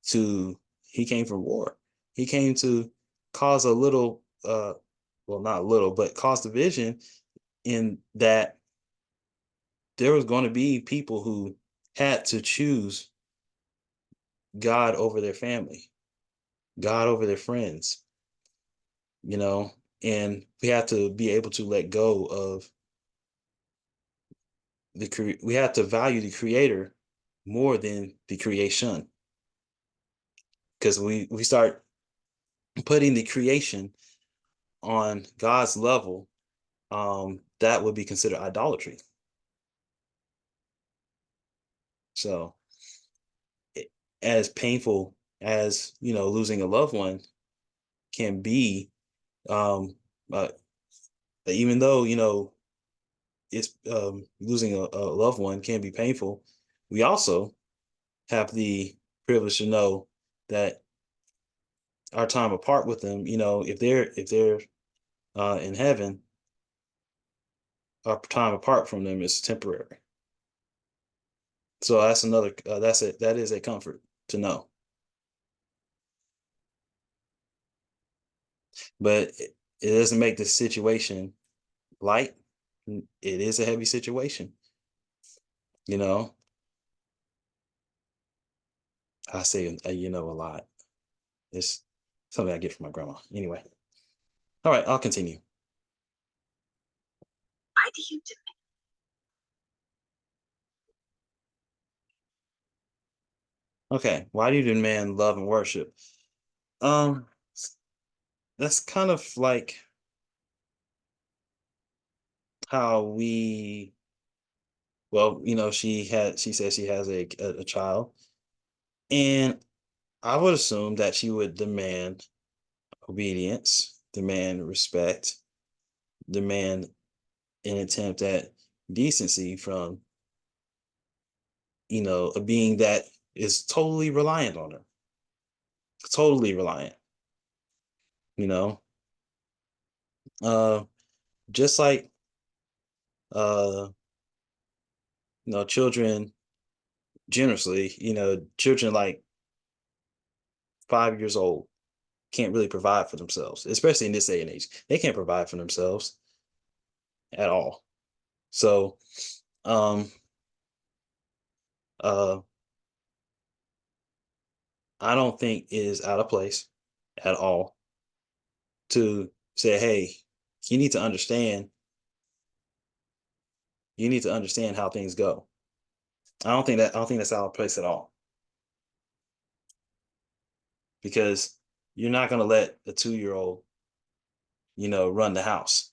A: for war. He came to cause a little, well, not little, but cause division, in that there was going to be people who had to choose God over their family, God over their friends, and we have to be able to let go of we have to value the creator more than the creation. Because we start putting the creation on God's level, that would be considered idolatry. So as painful as, losing a loved one can be, even though, it's losing a loved one can be painful, we also have the privilege to know that our time apart with them, if they're in heaven, our time apart from them is temporary. So that's another, that is a comfort to know. But it doesn't make the situation light. It is a heavy situation. I say, a lot. It's something I get from my grandma. Anyway. All right, I'll continue.
B: Why do you
A: Okay, why do you demand love and worship? That's kind of like how we, well, she says she has a child, and I would assume that she would demand obedience, demand respect, demand an attempt at decency from, a being that is totally reliant on her, totally reliant, you know, uh, just like, uh, children generously, children like 5 years old, can't really provide for themselves, especially in this day and age. They can't provide for themselves at all. So, uh, I don't think it is out of place at all to say, hey, you need to understand, how things go. I don't think that's out of place at all. Because you're not gonna let a 2-year-old, run the house.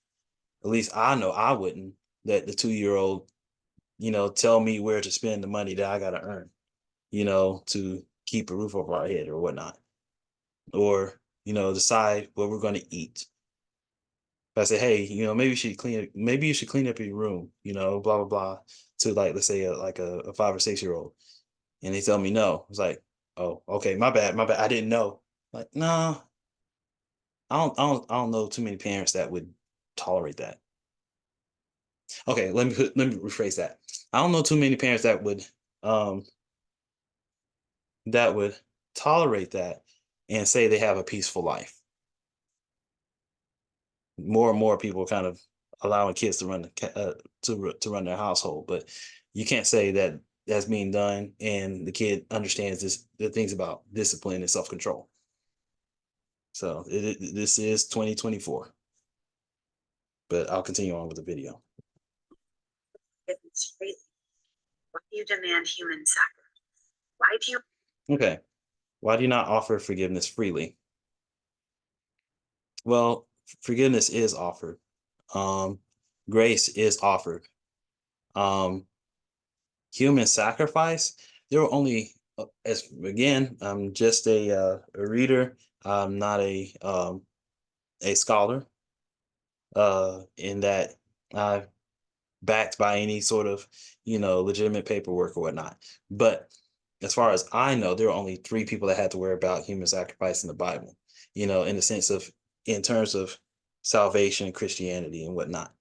A: At least I know I wouldn't let the 2-year-old, tell me where to spend the money that I gotta earn, to keep a roof over our head or whatnot. Or, decide what we're gonna eat. If I say, hey, maybe you should clean up your room, blah blah blah, to like let's say a 5 or 6-year-old, and they tell me no. It's like, oh, okay, my bad, I didn't know. Like, no, I don't know too many parents that would tolerate that. Okay, let me rephrase that. I don't know too many parents um that would tolerate that and say they have a peaceful life. More and more people kind of allowing kids to run to run their household, but you can't say that that's being done and the kid understands the things about discipline and self-control. So this is 2024, but I'll continue on with the video.
B: It's crazy. Why do you demand human sacrifice? Why do you?
A: Okay, why do you not offer forgiveness freely? Well, forgiveness is offered. Grace is offered. Um, Human sacrifice. There were only, as again, I'm just a reader. I'm not a scholar. In that I backed by any sort of legitimate paperwork or whatnot. But as far as I know, there are only 3 people that had to worry about human sacrifice in the Bible. In the sense of in terms of salvation, Christianity, and whatnot,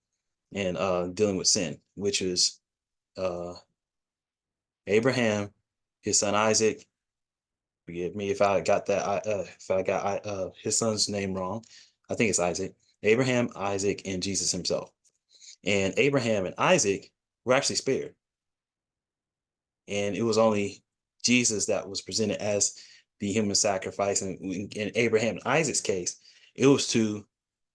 A: and dealing with sin, which is uh, Abraham, his son Isaac. Forgive me if I got that. If I got his son's name wrong. I think it's Isaac. Abraham, Isaac, and Jesus himself. And Abraham and Isaac were actually spared. And it was only Jesus that was presented as the human sacrifice. And in Abraham and Isaac's case, it was to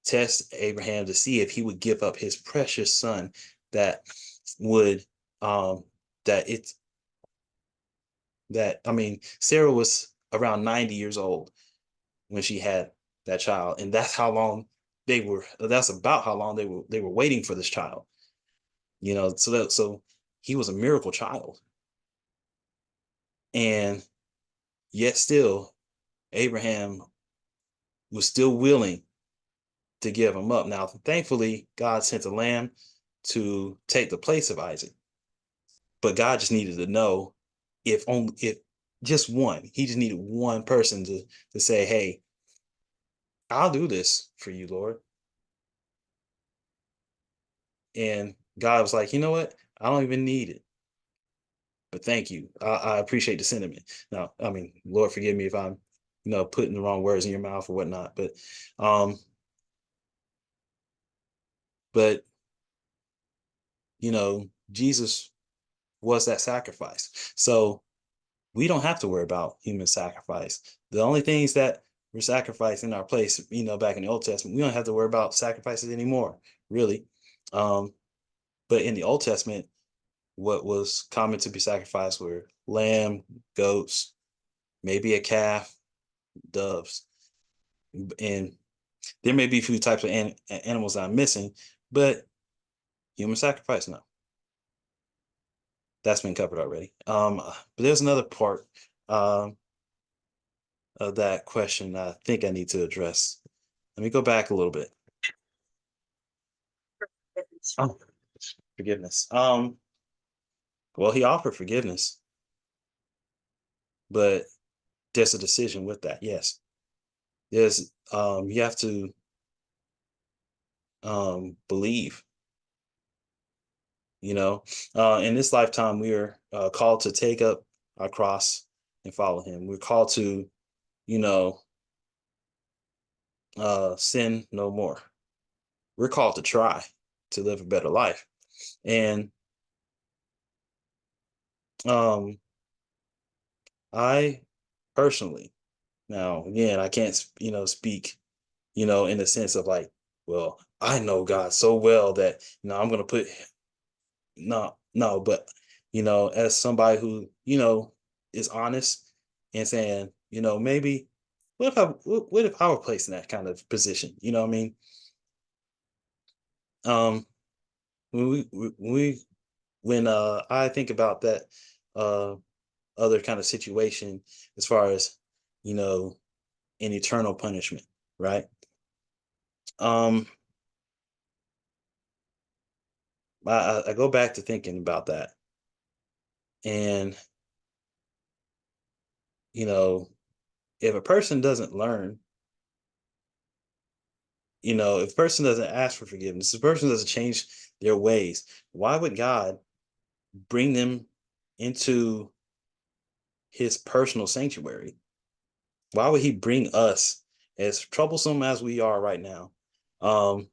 A: test Abraham to see if he would give up his precious son that would that it that I mean Sarah was around 90 years old when she had that child, and that's about how long they were waiting for this child. So he was a miracle child. And yet still Abraham was still willing to give him up. Now, thankfully, God sent a lamb to take the place of Isaac. But God just needed to know if just one, he just needed one person to say, hey, I'll do this for you, Lord. And God was like, you know what? I don't even need it. But thank you. I appreciate the sentiment. Now, I mean, Lord, forgive me if I'm, putting the wrong words in your mouth or whatnot. Um, but Jesus was that sacrifice. So we don't have to worry about human sacrifice. The only things that were sacrificed in our place, back in the Old Testament, we don't have to worry about sacrifices anymore, really. But in the Old Testament, what was common to be sacrificed were lamb, goats, maybe a calf, doves. And there may be a few types of animals I'm missing, but human sacrifice, no. That's been covered already. But there's another part of that question I think I need to address. Let me go back a little bit. Oh, forgiveness. Well, he offered forgiveness, but there's a decision with that. Yes, there's you have to believe. In this lifetime, we are called to take up our cross and follow him. We're called to, you know, sin no more. We're called to try to live a better life. And I personally, now again, I can't, speak, in the sense of like, well, I know God so well that, I'm going to put, no, but, as somebody who, is honest and saying, maybe, what if I were placed in that kind of position? You know what I mean? Um, when I think about that, uh, other kind of situation as far as, you know, an eternal punishment, right? Um, I go back to thinking about that, and you know, if a person doesn't learn, if a person doesn't ask for forgiveness, if a person doesn't change their ways, why would God bring them into His personal sanctuary? Why would He bring us, as troublesome as we are right now, um,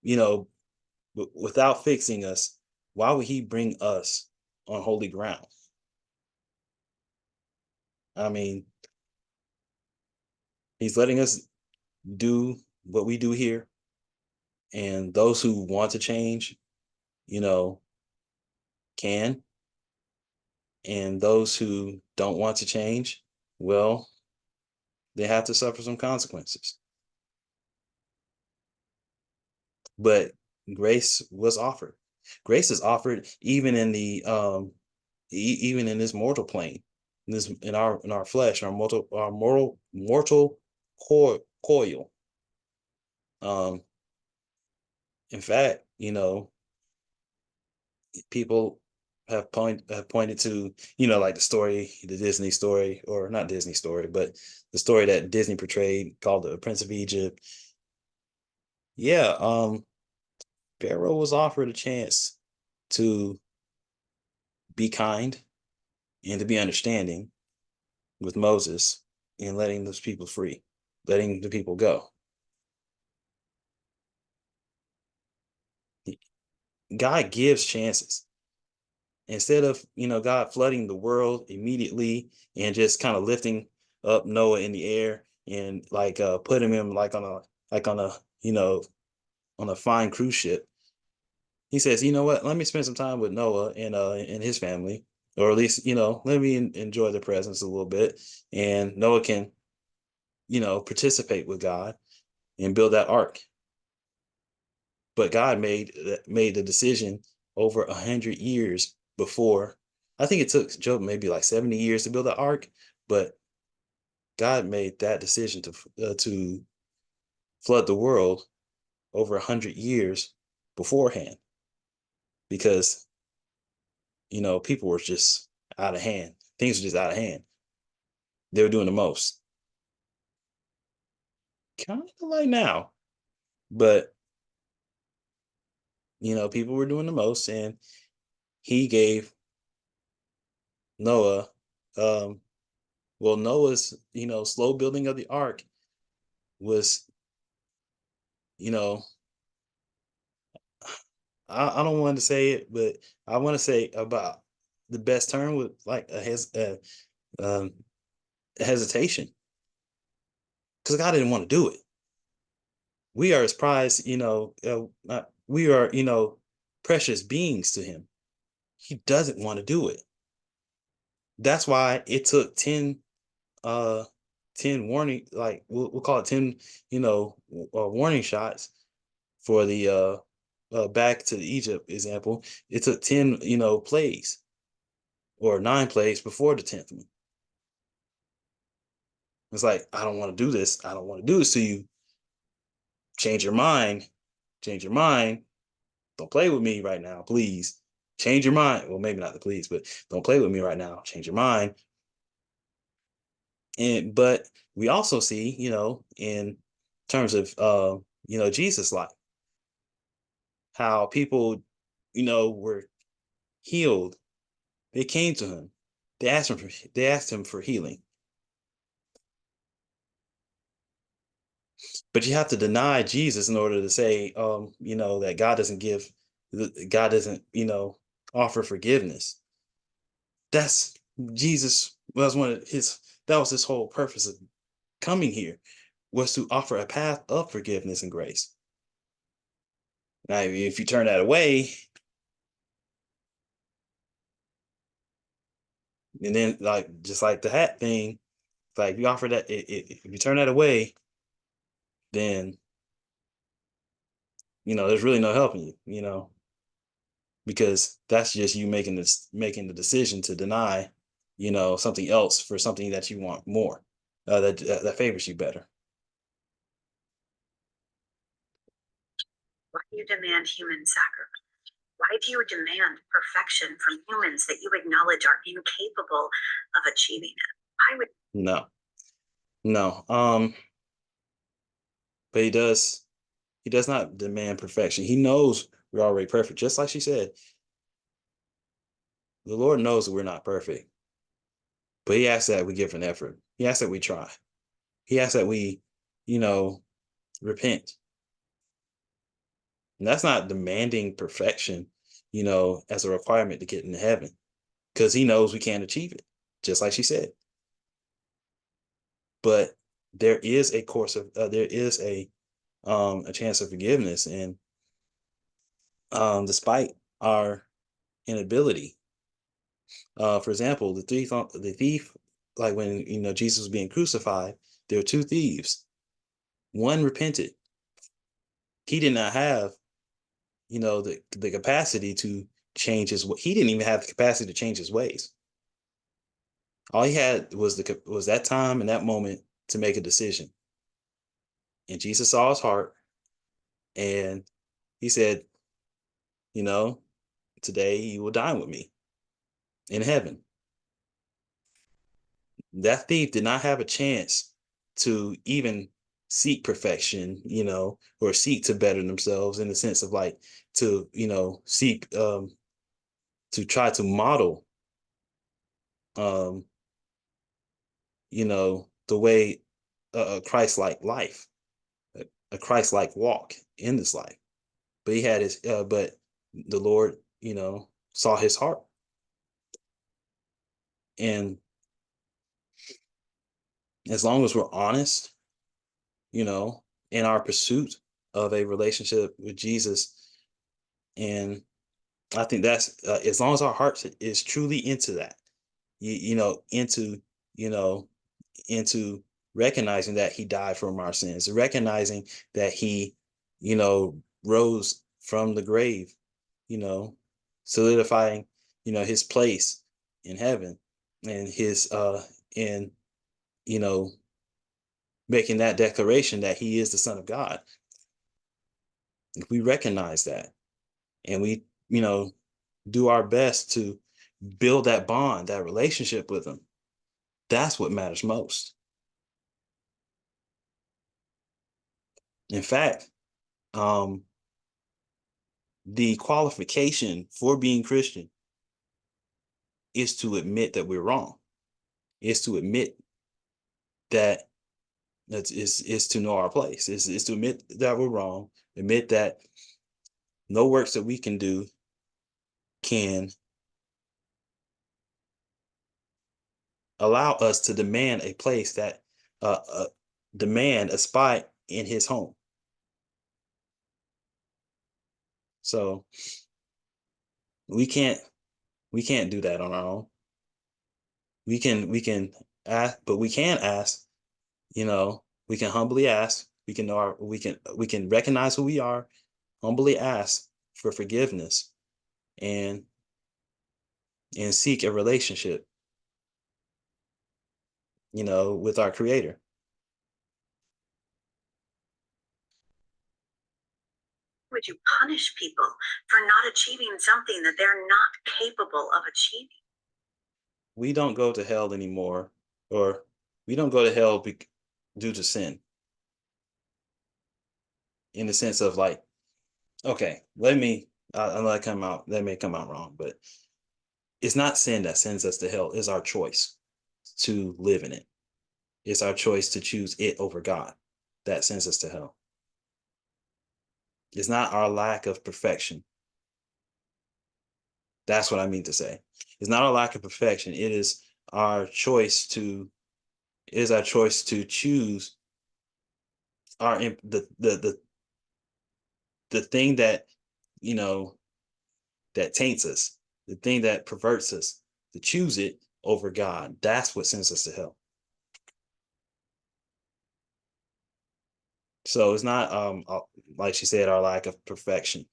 A: you know, without fixing us? Why would He bring us on holy ground? I mean, He's letting us do what we do here, and those who want to change, you know, can, and those who don't want to change, well, they have to suffer some consequences. But grace was offered. Grace is offered even in the even in this mortal plane, in our flesh, our mortal coil. Um, in fact, people have pointed to, like the Disney story, or not Disney story, but the story that Disney portrayed called the Prince of Egypt. Yeah, Pharaoh was offered a chance to be kind and to be understanding with Moses and letting those people free, letting the people go. God gives chances. Instead of, God flooding the world immediately and just kind of lifting up Noah in the air and like putting him like on a on a fine cruise ship. He says, you know what, let me spend some time with Noah and his family, or at least, let me enjoy the presence a little bit, and Noah can, participate with God and build that ark. But God made the decision over 100 years before. I think it took Job maybe like 70 years to build the ark, but God made that decision to flood the world over 100 years beforehand, because people were just out of hand. Things were just out of hand. They were doing the most, kind of like now, but people were doing the most, and He gave Noah, um, well, Noah's, slow building of the ark was, you know, I don't want to say it, but I want to say about the best term with like um, a hesitation, because God didn't want to do it. We are His prize, we are, precious beings to Him. He doesn't want to do it. That's why it took uh 10 warning, like we'll call it 10, warning shots for the back to the Egypt example. It took 10, plagues, or 9 plagues before the 10th one. It's like, I don't want to do this. I don't want to do this to you. Change your mind. Change your mind. Don't play with me right now, please. Change your mind. Well, maybe not the please, but don't play with me right now. Change your mind. And but we also see, in terms of Jesus' life, how people, were healed. They came to Him. They asked Him for healing. But you have to deny Jesus in order to say, that God doesn't, offer forgiveness. That's Jesus was that was his whole purpose of coming here, was to offer a path of forgiveness and grace. Now, if you turn that away, and then just like the hat thing, like you offer that, if you turn that away, then there's really no helping you, because that's just you making the decision to deny, something else for something that you want more, that favors you better.
B: Why do you demand human sacrifice? Why do you demand perfection from humans that you acknowledge are incapable of achieving it? I would.
A: No. But he does not demand perfection. He knows we're already perfect. Just like she said, the Lord knows that we're not perfect, but he asks that we give an effort. He asks that we try. He asks that we, repent. And that's not demanding perfection, as a requirement to get into heaven, because he knows we can't achieve it, just like she said. But there is a chance of forgiveness, and despite our inability. For example, the thief, like when Jesus was being crucified, there were two thieves. One repented. He did not have, the capacity to change his. He didn't even have the capacity to change his ways. All he had was that time and that moment to make a decision. And Jesus saw his heart, and he said, you know, today you will dine with me in heaven. That thief did not have a chance to even seek perfection, or seek to better themselves in the sense of like to, seek to try to model um, the way a Christ-like life, a Christ-like walk in this life. But he had but the Lord, saw his heart. And as long as we're honest, in our pursuit of a relationship with Jesus, and I think that's as long as our heart is truly into that, you know, you know, into recognizing that he died for our sins, recognizing that he, rose from the grave, you know, solidifying, his place in heaven, and in, you know, making that declaration that he is the Son of God. If we recognize that, and we, do our best to build that bond, that relationship with him, that's what matters most. In fact, um, the qualification for being Christian is to admit that we're wrong. Is to admit that is to know our place. Is to admit that we're wrong. Admit that no works that we can do can allow us to demand a place that demand a spot in his home. So we can't do that on our own. We can ask, but we can ask, we can humbly ask, we can recognize who we are, humbly ask for forgiveness, and seek a relationship, with our creator.
B: Would you punish people for not achieving something that they're not capable of achieving?
A: We don't go to hell anymore, or we don't go to hell due to sin, in the sense of like, okay, that may come out wrong, but it's not sin that sends us to hell. It's our choice to live in it. It's our choice to choose it over God. that sends us to hell. It's not our lack of perfection. That's what I mean to say. It's not our lack of perfection. It is our choice to choose the thing that, that taints us, the thing that perverts us, to choose it over God. That's what sends us to hell. So it's not like she said, our lack of perfection.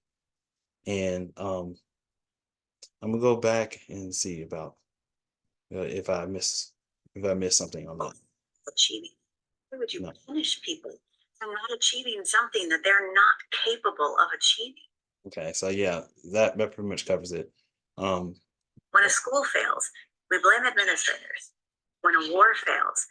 A: And I'm gonna go back and see about if I miss something on that.
B: Achieving. Why would you punish people for not achieving something that they're not capable of achieving?
A: Okay, so yeah, that pretty much covers it.
B: When a school fails, we blame administrators. When a war fails,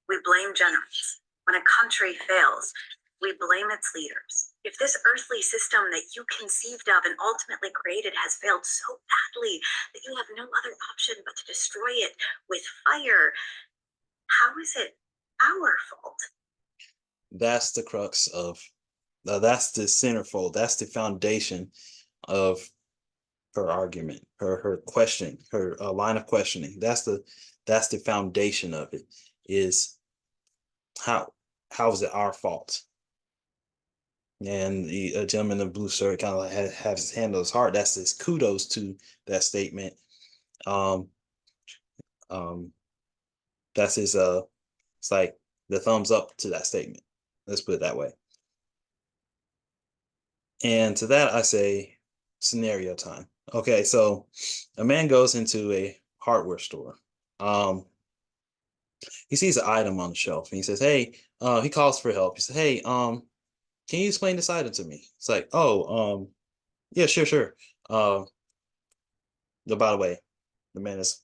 B: we blame generals. When a country fails, we blame its leaders. If this earthly system that you conceived of and ultimately created has failed so badly that you have no other option but to destroy it with fire, how is it our fault?
A: That's the crux of, that's the centerfold, that's the foundation of her argument, her question, her line of questioning. That's the foundation of it. Is how is it our fault? And the gentleman in the blue shirt kind of like has his hand on his heart. That's his kudos to that statement. Um, that's his it's like the thumbs up to that statement. Let's put it that way. And to that I say scenario time. Okay, so a man goes into a hardware store. He sees an item on the shelf and he says, "Hey," he calls for help. He says, "Hey, can you explain this item to me?" It's like, "Oh, yeah, sure. Uh, by the way, the man is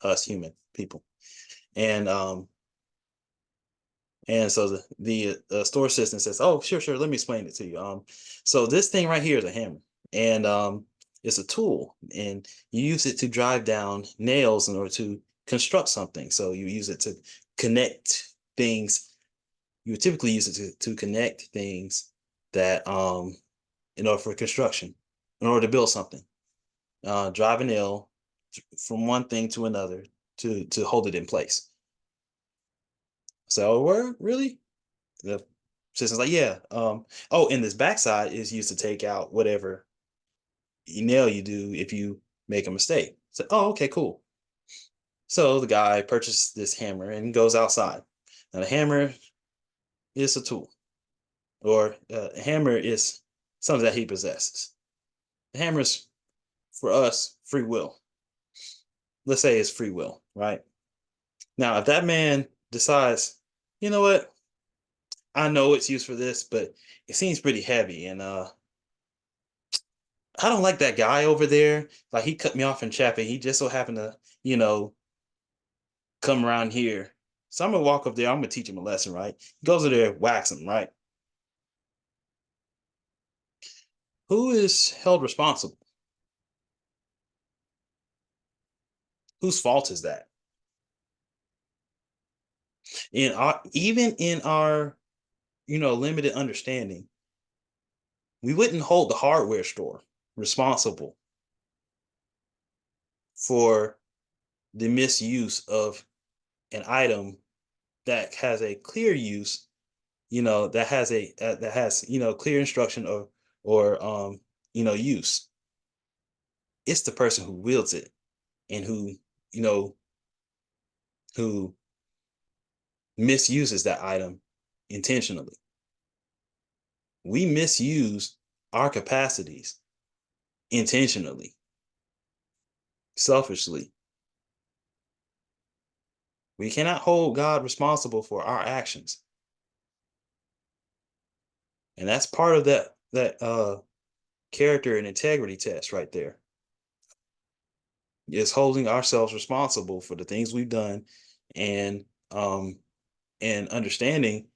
A: us human people." And so the store assistant says, "Oh, sure, let me explain it to you. So this thing right here is a hammer, and it's a tool, and you use it to drive down nails in order to construct something. So you use it to connect things. You would typically use it to connect things that in order for construction, in order to build something, drive a nail from one thing to another to hold it in place." So, word, really? The system's like, "Yeah. Oh, and this backside is used to take out whatever nail you do if you make a mistake." So, "Oh, okay, cool." So the guy purchases this hammer and goes outside. Now the hammer is a tool, or a hammer is something that he possesses. The hammer is, for us, free will. Let's say it's free will, right? Now, if that man decides, "You know what? I know it's used for this, but it seems pretty heavy, and I don't like that guy over there. Like, he cut me off in traffic. He just so happened to, you know, come around here. So I'm gonna walk up there. I'm gonna teach him a lesson, right?" He goes over there, whacks him, right? Who is held responsible? Whose fault is that? Even in our, limited understanding, we wouldn't hold the hardware store responsible for the misuse of an item that has a clear use, that has clear instruction or use. It's the person who wields it and you know who misuses that item intentionally. We misuse our capacities intentionally, selfishly. We cannot hold God responsible for our actions. And that's part of that character and integrity test right there. Is holding ourselves responsible for the things we've done, and understanding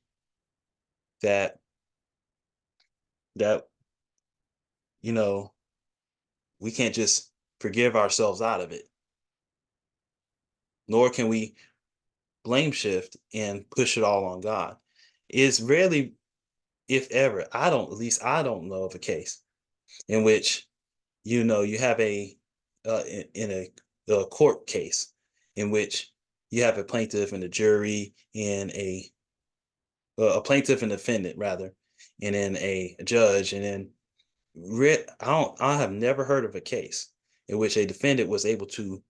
A: that that you know we can't just forgive ourselves out of it, nor can we blame shift and push it all on God. It's rarely, if ever, at least I don't know of a case in which, you have in a court case in which you have a plaintiff and a jury and a plaintiff and defendant rather, and then a judge, and then I have never heard of a case in which a defendant was able to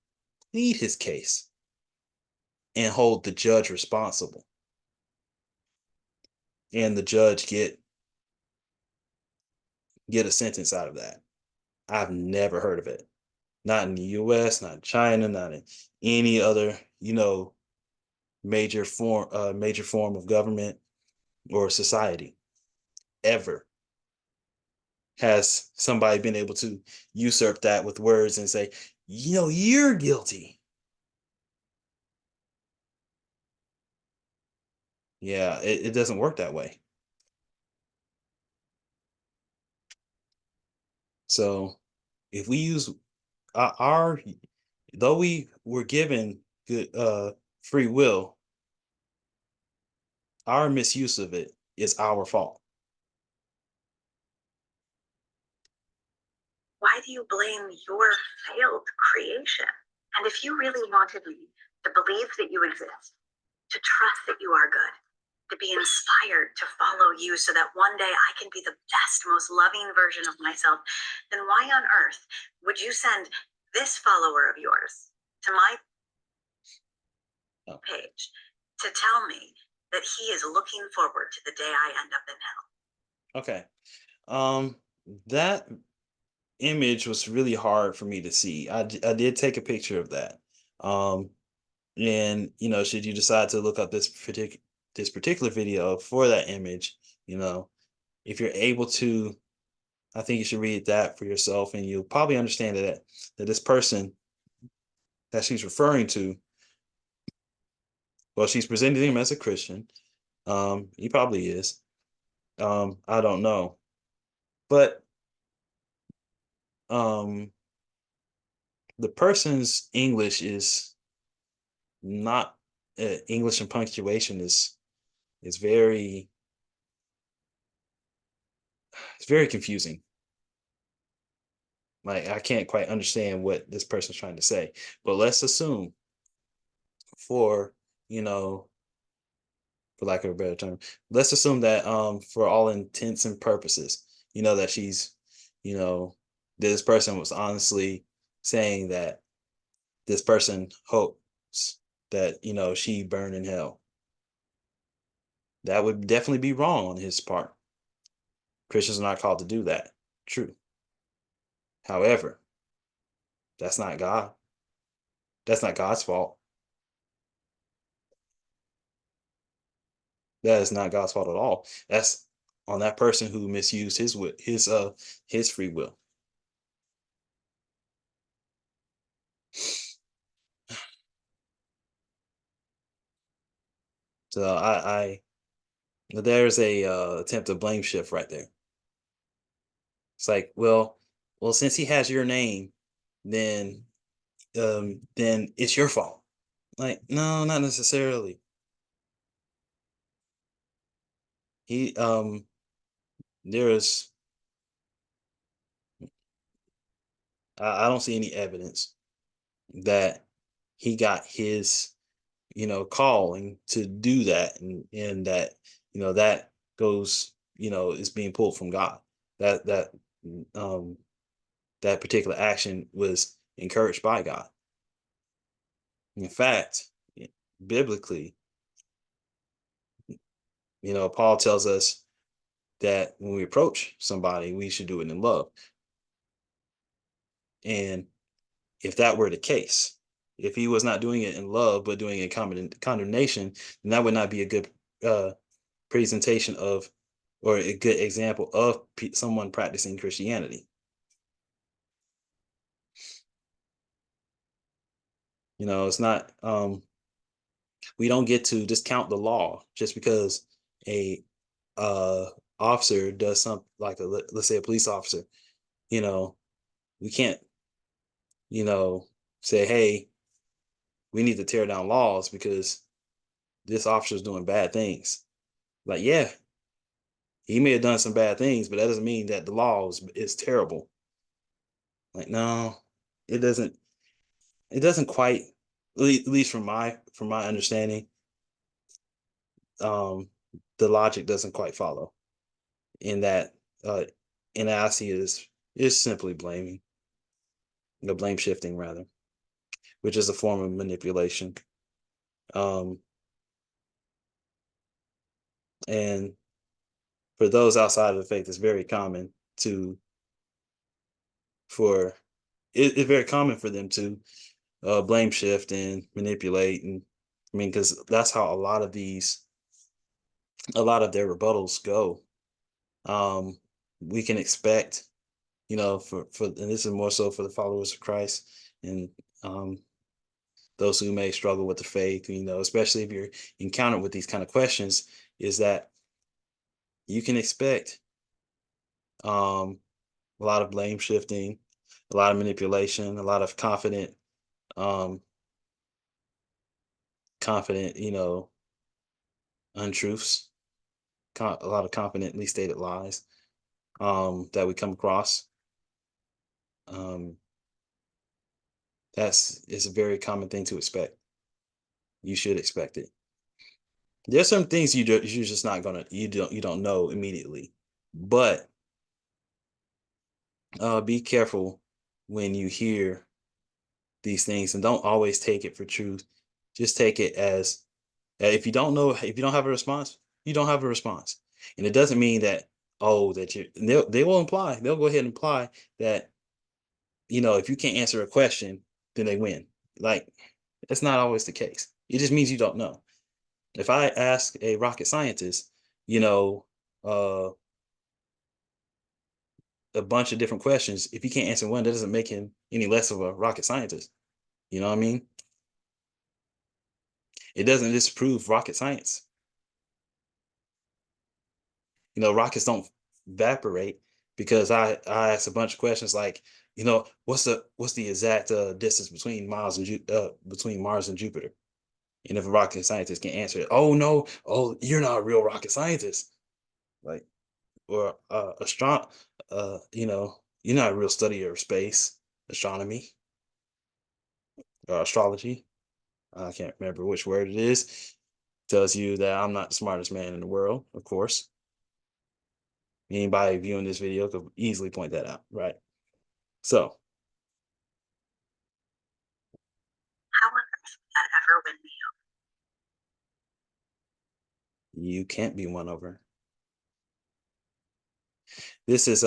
A: plead his case and hold the judge responsible, and the judge get a sentence out of that. I've never heard of it. Not in the US, not in China, not in any other, major form of government or society ever has somebody been able to usurp that with words and say, you're guilty. Yeah, it doesn't work that way. So if we use our though we were given good free will, our misuse of it is our fault.
B: Why do you blame your failed creation? And if you really wanted me to believe that you exist, to trust that you are good, to be inspired to follow you so that one day I can be the best, most loving version of myself, then why on earth would you send this follower of yours to my page to tell me that he is looking forward to the day I end up in hell?
A: Okay. That image was really hard for me to see. I did take a picture of that. And should you decide to look up this particular video for that image, if you're able to, I think you should read that for yourself, and you'll probably understand that this person that she's referring to, well, she's presenting him as a Christian. He probably is. I don't know, but um, the person's English is not English, and punctuation is very it's very confusing. Like, I can't quite understand what this person's trying to say. But let's assume, for you know for lack of a better term, let's assume that for all intents and purposes, that she's you know this person was honestly saying that this person hopes that she burn in hell. That would definitely be wrong on his part. Christians are not called to do that. True. However, that's not God. That's not God's fault. That is not God's fault at all. That's on that person who misused his free will. So I there's a attempt to blame shift right there. It's like, well, since he has your name, then then it's your fault. Like, no, not necessarily. He there is I don't see any evidence that he got his calling to do that, and that that goes is being pulled from God. That that particular action was encouraged by God. In fact, biblically, Paul tells us that when we approach somebody, we should do it in love. And if that were the case, if he was not doing it in love but doing it in condemnation, then that would not be a good presentation of, or a good example of someone practicing Christianity. It's not we don't get to discount the law just because a officer does something, like let's say a police officer. We can't say, hey, we need to tear down laws because this officer is doing bad things. Like, yeah, he may have done some bad things, but that doesn't mean that the law is terrible. Like, no, it doesn't. It doesn't quite, at least from my understanding, um, the logic doesn't quite follow. In that, uh, in that I see it as is simply blaming, the blame shifting rather, which is a form of manipulation. Um, and for those outside of the faith, it's very common to for it's very common for them to blame shift and manipulate, and I mean, because that's how a lot of their rebuttals go. Um, we can expect, and this is more so for the followers of Christ and um, those who may struggle with the faith, especially if you're encountered with these kind of questions, is that you can expect um, a lot of blame shifting, a lot of manipulation, a lot of um, confident, untruths, a lot of confidently stated lies that we come across. Um, it's a very common thing to expect. You should expect it. There's some things you're just not gonna you don't know immediately, but be careful when you hear these things and don't always take it for truth. Just take it as if you don't know, if you don't have a response, you don't have a response, and it doesn't mean that that they will imply, they'll go ahead and imply that if you can't answer a question, then they win. Like, that's not always the case. It just means you don't know. If I ask a rocket scientist, you know, uh, a bunch of different questions, if he can't answer one, that doesn't make him any less of a rocket scientist. You know what I mean? It doesn't disprove rocket science. Rockets don't evaporate because I asked a bunch of questions like, what's the exact distance between between Mars and Jupiter? And if a rocket scientist can answer it, oh no, oh, you're not a real rocket scientist. Like, or you're not a real studier of space, astronomy, or astrology. I can't remember which word it is. Tells you that I'm not the smartest man in the world, of course. Anybody viewing this video could easily point that out, right? So
B: How on earth would that ever win me
A: you can't be won over. This is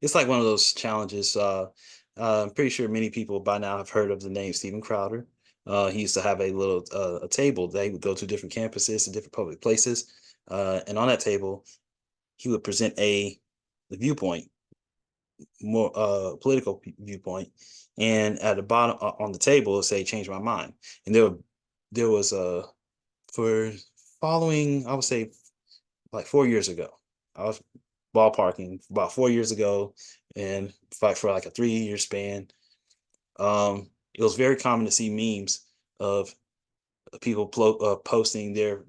A: it's like one of those challenges. I'm pretty sure many people by now have heard of the name Steven Crowder. He used to have a little a table that he would go to different campuses and different public places, and on that table, he would present the viewpoint, more political viewpoint, and at the bottom on the table, it say "Change my mind." And there was for following, I would say, like 4 years ago. I was ballparking about 4 years ago, and fight for like a 3 year span. It was very common to see memes of people posting their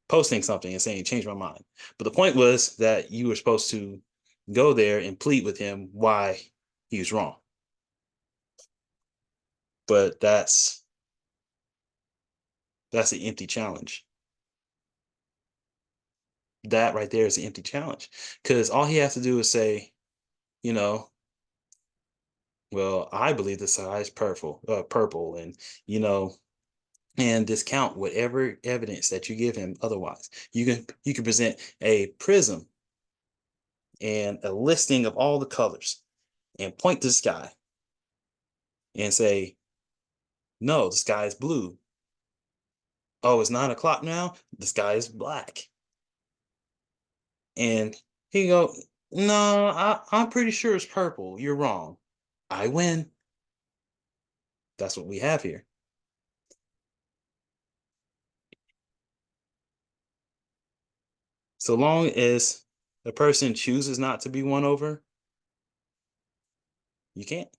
A: posting something and saying "change my mind." But the point was that you were supposed to go there and plead with him why he was wrong. But that's an empty challenge. That right there is an empty challenge because all he has to do is say, you know, well, I believe the sky is purple, and you know, and discount whatever evidence that you give him. Otherwise, you can present a prism and a listing of all the colors, and point to the sky and say, no, the sky is blue. Oh, it's 9 o'clock now. The sky is black. And he go, no, I'm pretty sure it's purple. You're wrong. I win. That's what we have here. So long as the person chooses not to be won over, you can't.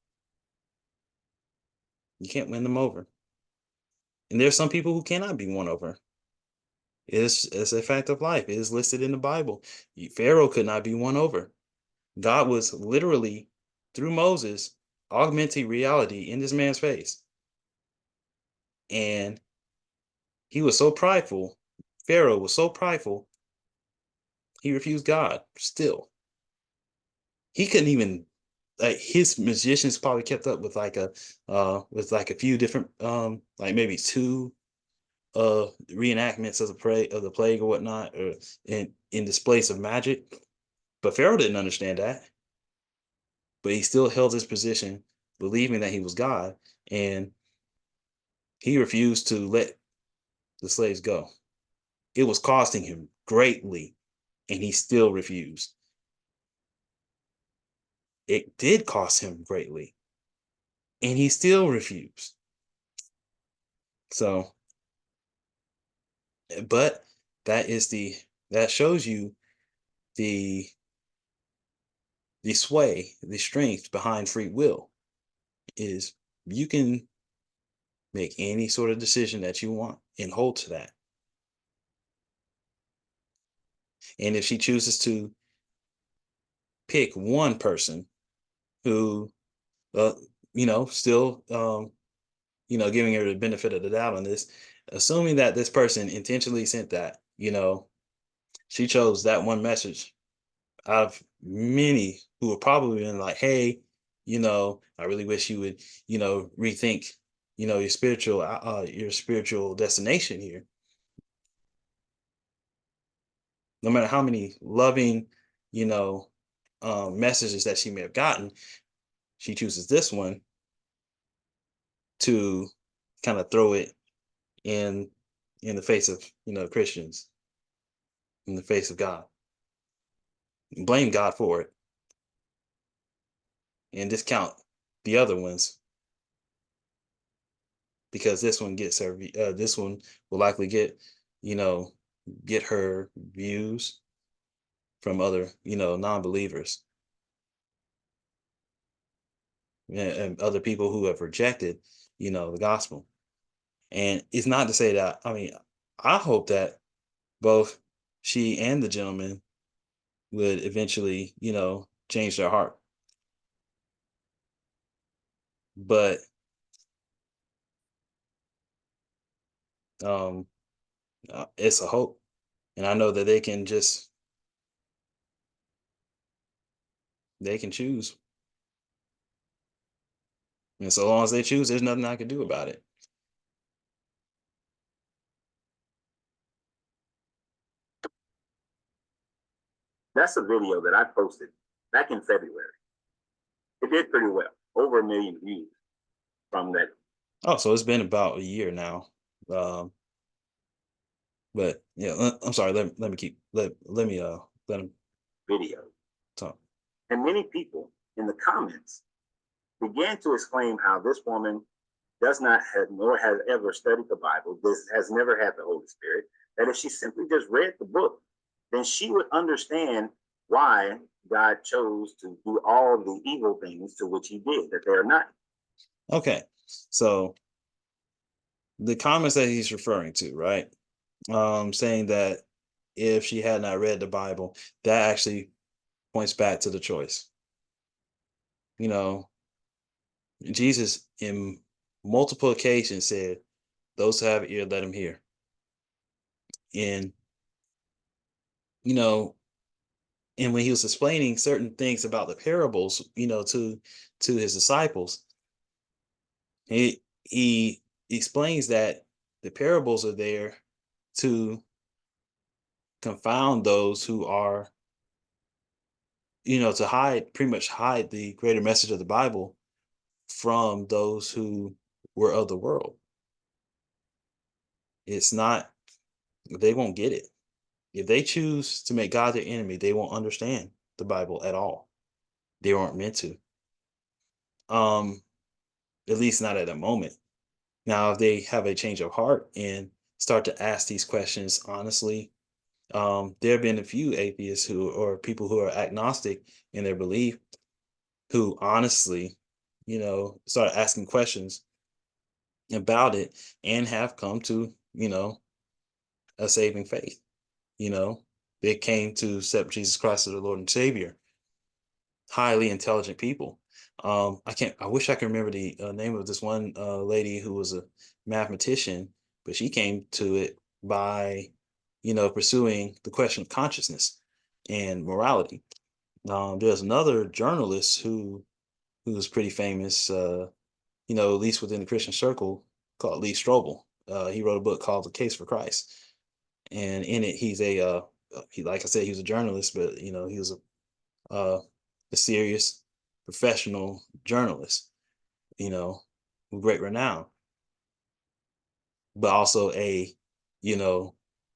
A: You can't win them over. And there's some people who cannot be won over. It's a fact of life. It is listed in the Bible. Pharaoh could not be won over. God was literally, through Moses, augmenting reality in this man's face. And he was so prideful. Pharaoh was so prideful. He refused God still. He couldn't even, like, his magicians probably kept up with like a few different like maybe two reenactments of the plague or whatnot, or in displays of magic. But Pharaoh didn't understand that. But he still held his position, believing that he was God, and he refused to let the slaves go. It was costing him greatly, and he still refused. It did cost him greatly, and he still refused. So, but that shows you the sway, the strength behind free will is you can make any sort of decision that you want and hold to that. And if she chooses to pick one person who, uh, still, giving her the benefit of the doubt on this, assuming that this person intentionally sent that, she chose that one message out of many who were probably been like, hey, I really wish you would, rethink, your spiritual destination here. No matter how many loving, messages that she may have gotten, she chooses this one to kind of throw it in the face of Christians, in the face of God, blame God for it, and discount the other ones because this one gets her. This one will likely get get her views from other non-believers and other people who have rejected the gospel. And it's not to say that, I mean, I hope that both she and the gentleman would eventually, change their heart. But um, it's a hope. And I know that they can choose. And so long as they choose, there's nothing I can do about it.
C: That's a video that I posted back in February. It did pretty well, over 1 million views from that.
A: Oh, so it's been about a year now. But yeah, I'm sorry. Let me let him
C: video
A: talk.
C: And many people in the comments began to exclaim how this woman does not have nor has ever studied the Bible, this has never had the Holy Spirit, that if she simply just read the book, then she would understand why God chose to do all the evil things to which he did, that they are not.
A: Okay, so the comments that he's referring to, right? Saying that if she had not read the Bible, that actually points back to the choice. Jesus in multiple occasions said, those who have ear, let them hear. And, and when he was explaining certain things about the parables, to his disciples, he explains that the parables are there to confound those who are, to pretty much hide the greater message of the Bible from those who were of the world. It's not, they won't get it. If they choose to make God their enemy, they won't understand the Bible at all. They weren't meant to. At least not at the moment. Now, if they have a change of heart and start to ask these questions honestly, there have been a few atheists or people who are agnostic in their belief who honestly, start asking questions about it and have come to, a saving faith. They came to accept Jesus Christ as their Lord and Savior. Highly intelligent people. I wish I could remember the name of this one lady who was a mathematician, but she came to it by, pursuing the question of consciousness and morality. There's another journalist who's pretty famous, at least within the Christian circle, called Lee Strobel. He wrote a book called The Case for Christ, and in it, he's like I said, he was a journalist, but he was a serious professional journalist, with great renown, but also you know,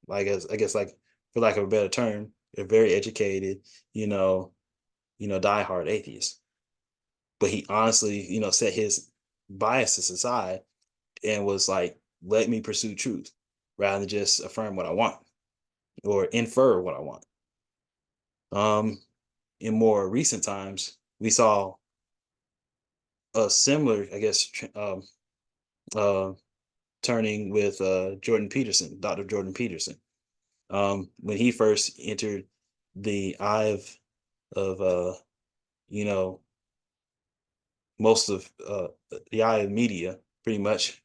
A: I guess like for lack of a better term, a very educated, diehard atheist. But he honestly, set his biases aside and was like, let me pursue truth rather than just affirm what I want or infer what I want. In more recent times, we saw a similar, I guess, uh, turning with Jordan Peterson, Dr. Jordan Peterson. When he first entered the eye of most of the eye of media, pretty much,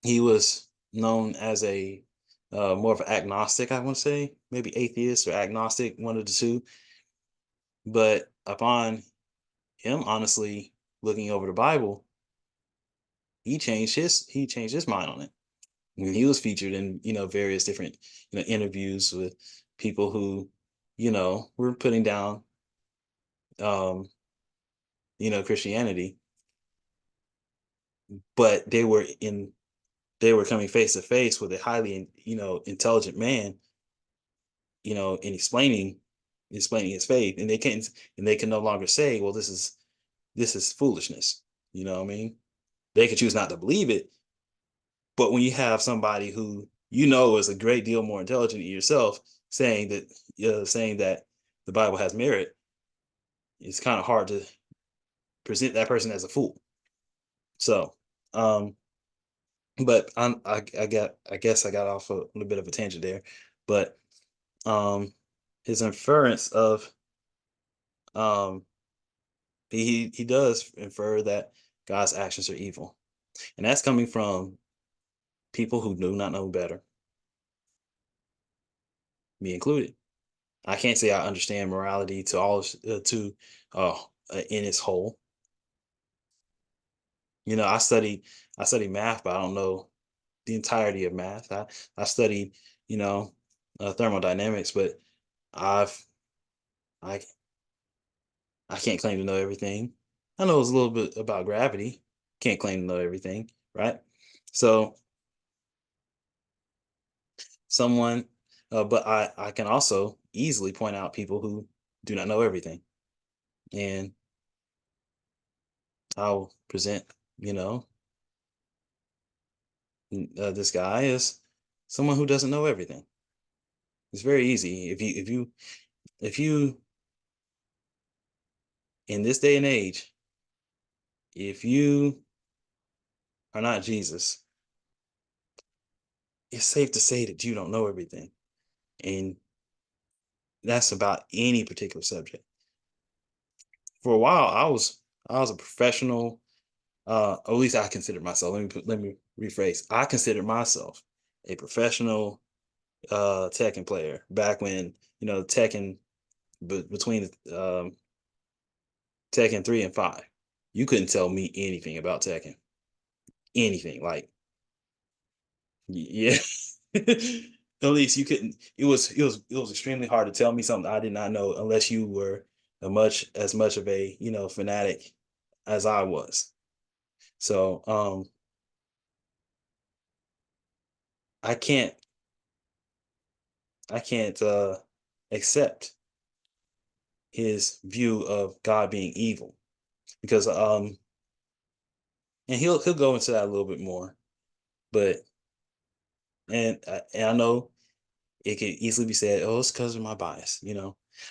A: he was known as a more of an agnostic, I want to say, maybe atheist or agnostic, one of the two. But upon him honestly looking over the Bible, he changed his mind on it. When he was featured in various different interviews with people who were putting down Christianity, but they were coming face to face with a highly intelligent man, and explaining his faith, and they can no longer say, well, this is foolishness. You know what I mean? They could choose not to believe it, but when you have somebody who is a great deal more intelligent than yourself saying that the Bible has merit, it's kind of hard to present that person as a fool. So, but I guess I got off a little bit of a tangent there, but his inference of he does infer that God's actions are evil, and that's coming from people who do not know better, me included. I can't say I understand morality to all in its whole. I study math, but I don't know the entirety of math. I studied thermodynamics, but I've I I can't claim to know everything. I know a little bit about gravity. Can't claim to know everything, right? So someone, but I can also easily point out people who do not know everything, and I'll present, this guy as someone who doesn't know everything. It's very easy if you in this day and age, if you are not Jesus, it's safe to say that you don't know everything, and that's about any particular subject. For a while, I was a professional. Or at least I considered myself. Let me rephrase. I considered myself a professional Tekken player back when Tekken between Tekken 3 and 5. You couldn't tell me anything about Tekken. Anything. Like, yeah. At least you couldn't. It was extremely hard to tell me something I did not know unless you were as much of a fanatic as I was. So I can't accept his view of God being evil because and he'll go into that a little bit more, but and I know it can easily be said, oh, it's because of my bias,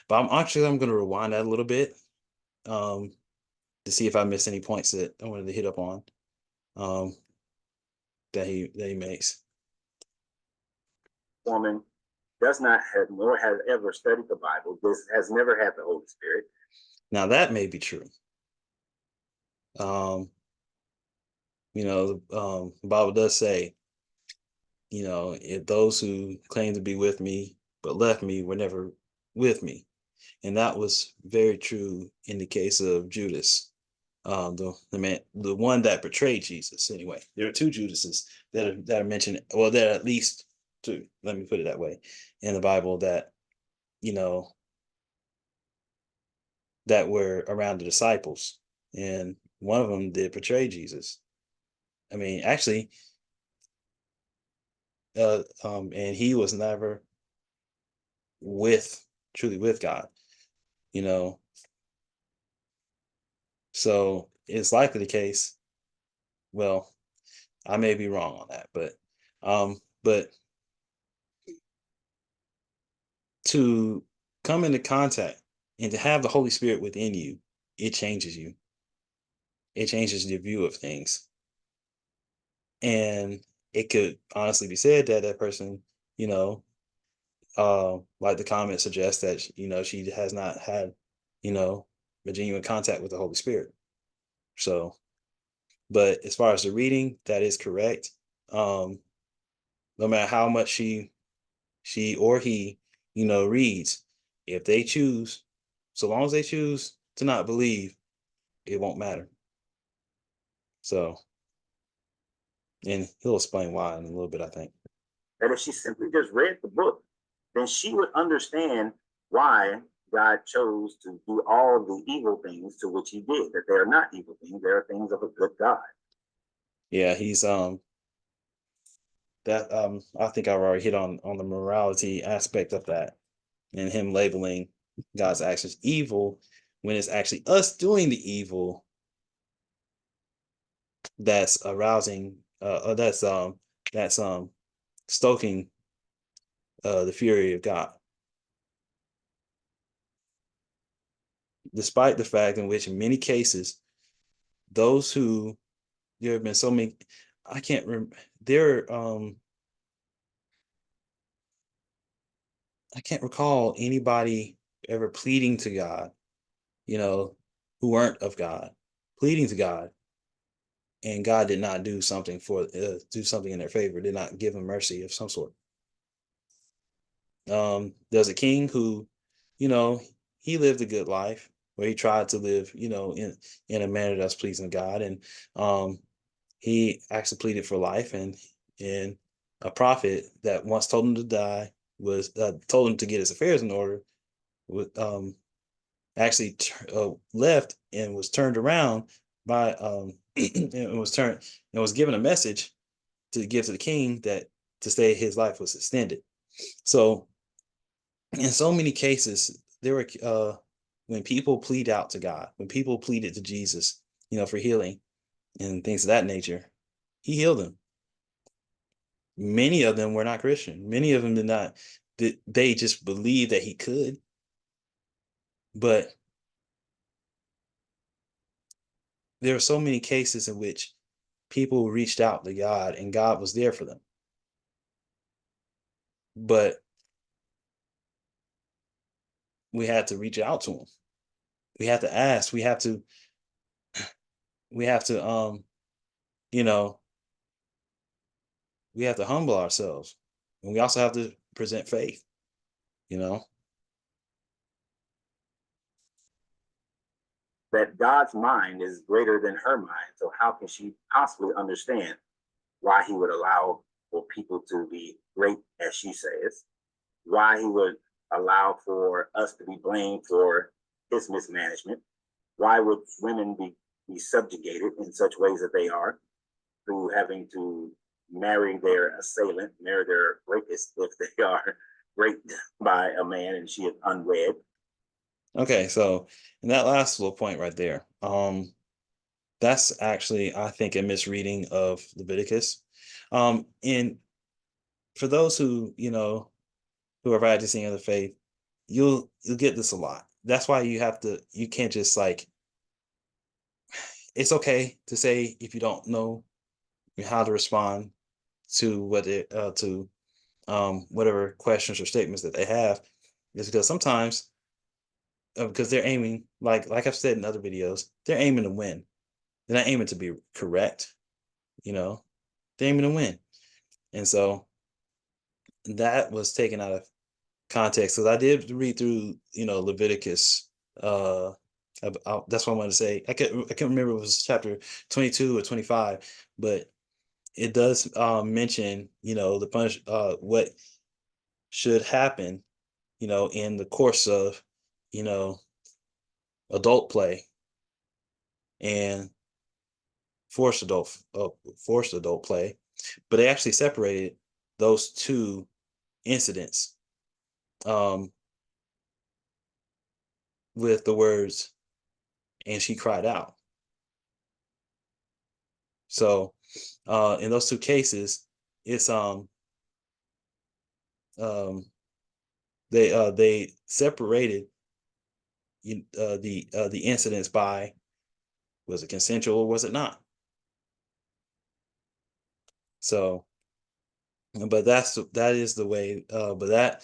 A: but I'm going to rewind that a little bit to see if I missed any points that I wanted to hit up on. that he makes.
C: Woman does not have nor has ever studied the Bible. This has never had the Holy Spirit.
A: Now that may be true. The Bible does say, if those who claim to be with me but left me were never with me. And that was very true in the case of Judas, the one that betrayed Jesus. Anyway, there are two Judases that are mentioned. Well, there are at least two. Let me put it that way in the Bible that that were around the disciples, and one of them did betray Jesus. I mean, actually, and he was never truly with God. So it's likely the case. Well, I may be wrong on that, but to come into contact and to have the Holy Spirit within you, it changes you. It changes your view of things. And it could honestly be said that that person, like the comment suggests, that she has not had, a genuine contact with the Holy Spirit. So, but as far as the reading, that is correct. No matter how much she or he, reads, if they choose, so long as they choose to not believe, it won't matter. So, and he'll explain why in a little bit, I think.
C: That if she simply just read the book, then she would understand why God chose to do all the evil things to which he did, that they are not evil things, they are things of a good God.
A: Yeah, he's I think I've already hit on the morality aspect of that, and him labeling God's actions evil when it's actually us doing the evil that's arousing that's stoking the fury of God. Despite the fact in which in many cases, those who there have been so many, I can't remember, I can't recall anybody ever pleading to God, who weren't of God, pleading to God, and God did not do something in their favor, did not give them mercy of some sort. There's a king who, he lived a good life where he tried to live, in a manner that's pleasing to God, and he actually pleaded for life, and a prophet that once told him to die was told him to get his affairs in order, actually left and was turned around by and was given a message to give to the king that to say his life was extended. So in so many cases, there were when people plead out to God, when people pleaded to Jesus, for healing and things of that nature, he healed them. Many of them were not Christian. Many of them did not. They just believed that he could. But there are so many cases in which people reached out to God and God was there for them. But we had to reach out to him. We have to ask. We have to we have to humble ourselves. And we also have to present faith,
C: That God's mind is greater than her mind. So how can she possibly understand why he would allow for people to be great, as she says, why he would allow for us to be blamed for his mismanagement? Why would women be subjugated in such ways that they are, through having to marry their assailant, marry their rapist if they are raped by a man and she is unwed?
A: Okay, so in that last little point right there, that's actually, I think, a misreading of Leviticus. And for those who are practicing in the faith, you'll get this a lot. That's why you can't just it's okay to say if you don't know how to respond to whatever questions or statements that they have, is because sometimes because they're aiming, like I've said in other videos, they're aiming to win. They're not aiming to be correct. They're aiming to win. And so that was taken out of context, because I did read through Leviticus. That's what I wanted to say. I can't remember if it was chapter 22 or 25, but it does mention the punish what should happen in the course of adult play and forced adult play, but they actually separated those two incidents with the words, and she cried out. So in those two cases, it's they separated the incidents by, was it consensual or was it not? So, but that is the way. But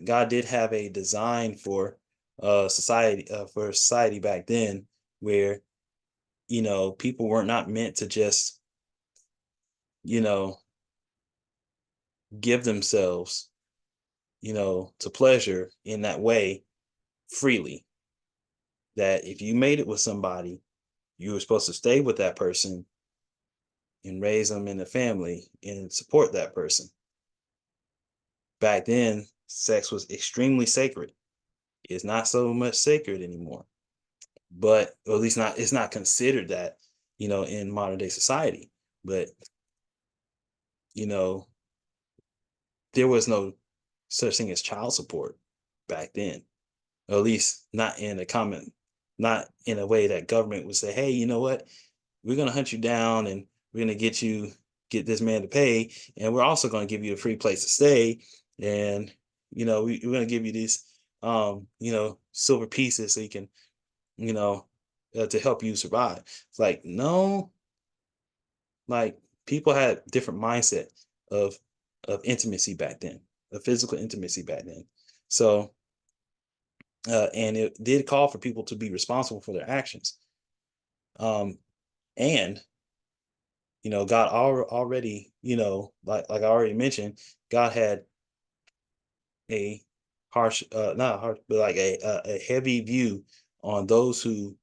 A: God did have a design for society back then, where people were not meant to just give themselves to pleasure in that way freely. That if you made it with somebody, you were supposed to stay with that person and raise them in the family and support that person. Back then, sex was extremely sacred. It's not so much sacred anymore, but or at least it's not considered that, in modern day society. But there was no such thing as child support back then, or at least not in a way that government would say, hey, you know what, we're going to hunt you down and we're going to get this man to pay, and we're also going to give you a free place to stay, and we're going to give you these silver pieces so you can to help you survive. It's like, no, like people had different mindset of intimacy back then, of physical intimacy back then. So and it did call for people to be responsible for their actions. And God already, like I already mentioned, God had a harsh, not harsh, but like a heavy view on those who,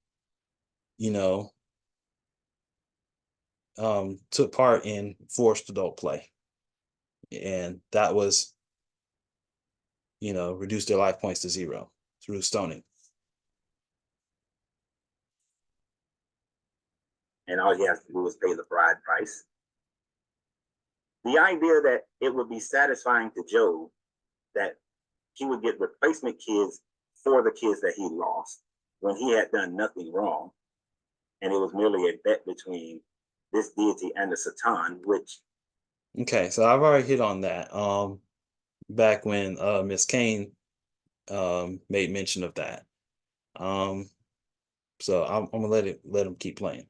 A: took part in forced adult play, and that was, reduce their life points to 0 through stoning.
C: And all he has to do is pay the bride price. The idea that it would be satisfying to Job that he would get replacement kids for the kids that he lost when he had done nothing wrong, and it was merely a bet between this deity and the Satan, which...
A: Okay, so I've already hit on that back when Miss Kane made mention of that. So I'm gonna let him keep playing.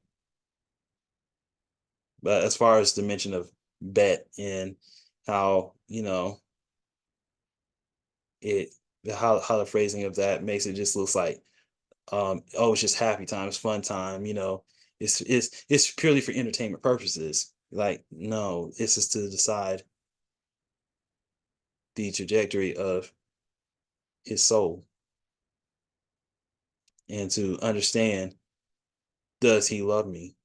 A: But as far as the mention of bet and how how the phrasing of that makes it just looks like oh, it's just happy time, it's fun time, it's purely for entertainment purposes. Like, no, this is to decide the trajectory of his soul and to understand, does he love me?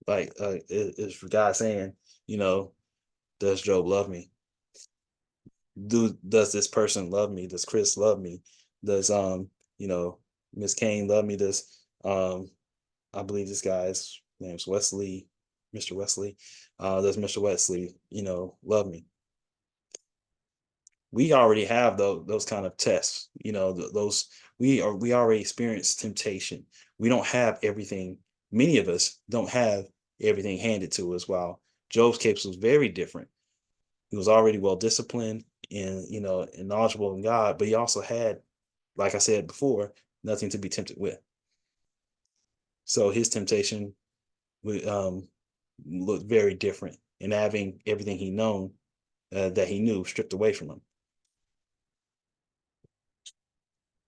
A: Like it's God saying, does Job love me? Does this person love me? Does Chris love me? Does Miss Kane love me? Does I believe this guy's name's Wesley, Mr. Wesley. Does Mr. Wesley, love me? We already have those kind of tests. Those we already experienced temptation. We don't have everything. Many of us don't have everything handed to us. While Job's case was very different. He was already well disciplined and and knowledgeable in God, but he also had, like I said before, nothing to be tempted with. So his temptation look very different and having everything he that he knew stripped away from him.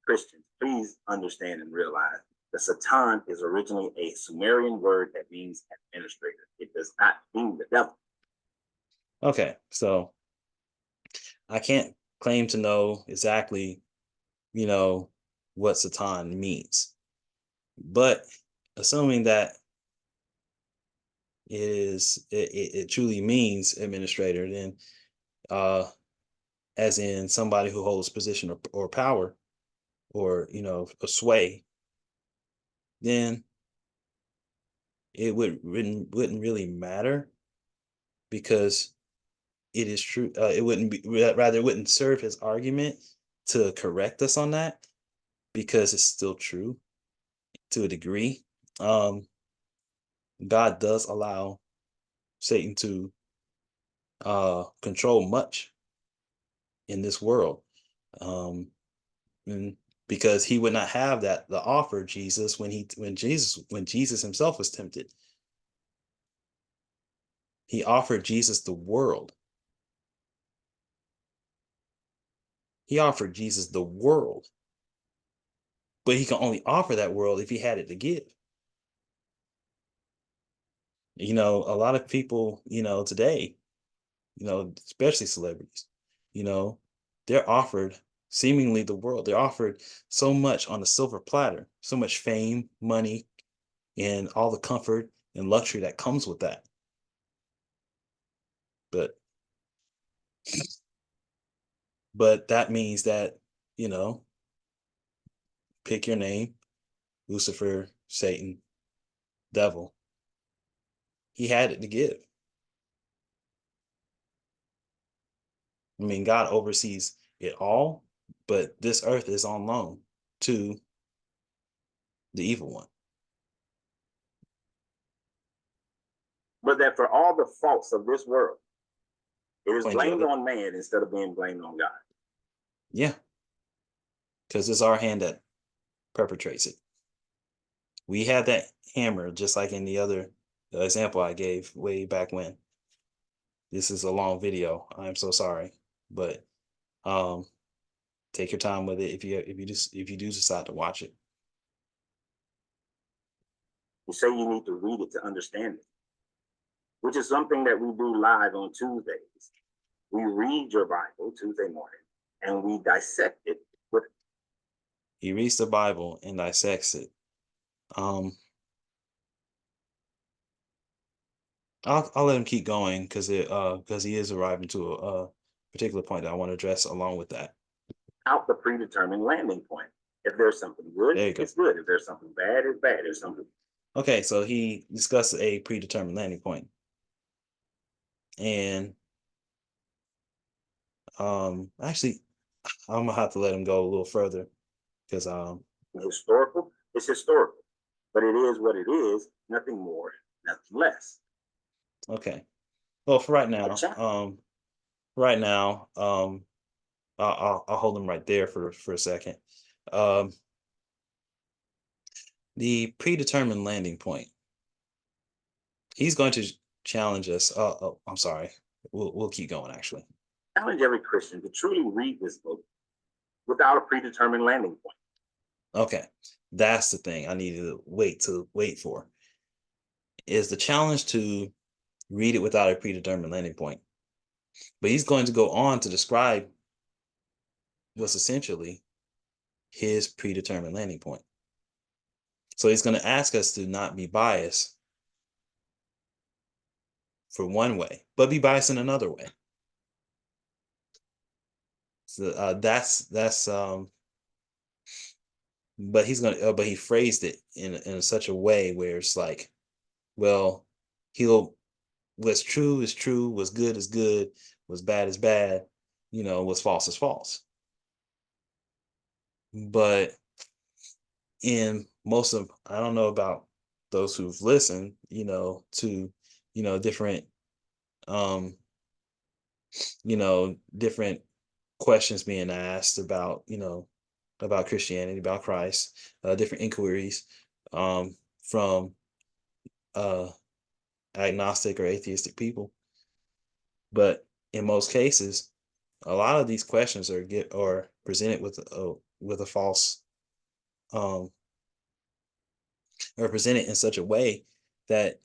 C: Christians, please understand and realize that Satan is originally a Sumerian word that means administrator. It does not mean the devil.
A: Okay, so I can't claim to know exactly, what Satan means, but assuming that it truly means administrator, then as in somebody who holds position or power, or a sway, then it wouldn't really matter, because it is true. It wouldn't be, rather, it wouldn't serve his argument to correct us on that, because it's still true to a degree. God does allow Satan to control much in this world, and because he would not have the offer Jesus when Jesus himself was tempted. He offered Jesus the world. He offered Jesus the world, but he can only offer that world if he had it to give. A lot of people, today, especially celebrities, they're offered seemingly the world. They're offered so much on a silver platter, so much fame, money, and all the comfort and luxury that comes with that. But that means that, pick your name, Lucifer, Satan, devil. He had it to give. I mean, God oversees it all, but this earth is on loan to the evil one.
C: But that for all the faults of this world, it is
A: Plenty of
C: blamed
A: it.
C: on man instead of being blamed on God.
A: Yeah, because it's our hand that perpetrates it. We have that hammer, just like in the other example I gave way back when. This is a long video. I'm so sorry, but take your time with it if you do decide to watch it.
C: You say you need to read it to understand it, which is something that we do live on Tuesdays. We read your Bible Tuesday morning and we dissect it with it.
A: He reads the Bible and dissects it. I'll let him keep going because he is arriving to a particular point that I want to address along with that.
C: Out the predetermined landing point. If there's something good, it's good. If there's something bad, it's bad. There's something.
A: Okay, so he discussed a predetermined landing point. And actually, I'm gonna have to let him go a little further because
C: historical, it's historical, but it is what it is, nothing more, nothing less.
A: Okay. Well, for right now, I'll hold him right there for a second. The predetermined landing point. He's going to challenge us. Oh, I'm sorry. We'll keep going. Actually,
C: Challenge every Christian to truly read this book without a predetermined landing point.
A: Okay, that's the thing I needed to wait for. Is the challenge to read it without a predetermined landing point. But he's going to go on to describe what's essentially his predetermined landing point. So he's going to ask us to not be biased for one way, but be biased in another way. So that's but he's gonna but he phrased it in such a way where it's like, well, what's true is true, what's good is good, what's bad is bad, what's false is false. But in most of, I don't know about those who've listened, to, different, different questions being asked about, about Christianity, about Christ, different inquiries from agnostic or atheistic people. But in most cases, a lot of these questions are presented with a false, or presented in such a way that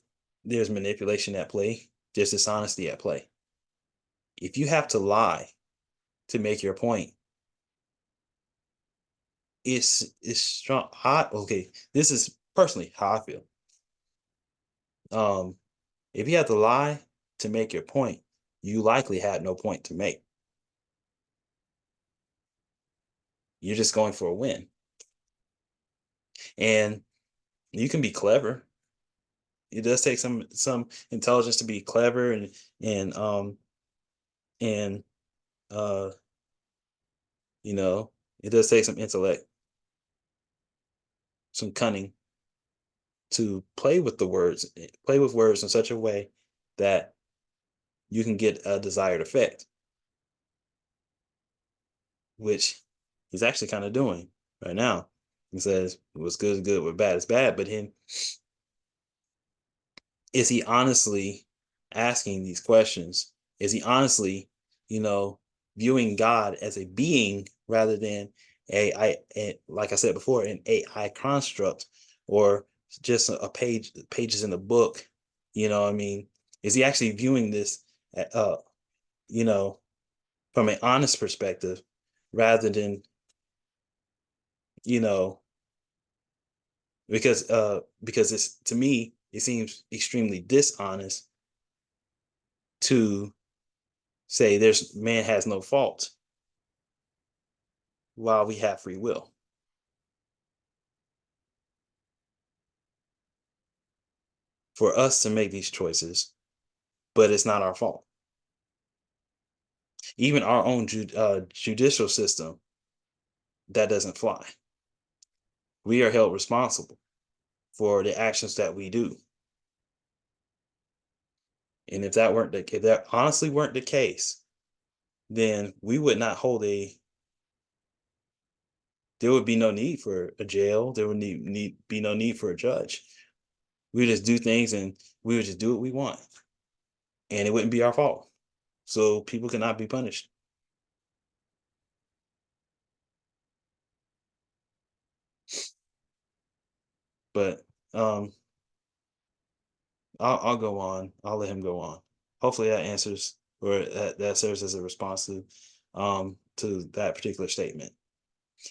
A: there's manipulation at play, there's dishonesty at play. If you have to lie to make your point, it's strong. Okay, this is personally how I feel. If you have to lie to make your point, you likely had no point to make. You're just going for a win. And you can be clever. It does take some intelligence to be clever and and you know, it does take some intellect, some cunning to play with words in such a way that you can get a desired effect, which he's actually kind of doing right now. He says what's good is good, what bad is bad, but is he honestly asking these questions? Is he honestly, viewing God as a being rather than like I said before, an AI construct or just pages in a book? I mean, is he actually viewing this, you know, from an honest perspective rather than, you know, because it's, to me, it seems extremely dishonest to say man has no fault while we have free will. For us to make these choices, but it's not our fault. Even our own judicial system, that doesn't fly. We are held responsible for the actions that we do. And if that honestly weren't the case, then we would not there would be no need for a jail. There would be no need for a judge. We would just do things and we would just do what we want. And it wouldn't be our fault. So people cannot be punished. But I'll go on. I'll let him go on. Hopefully that answers, or that serves as a response to that particular statement.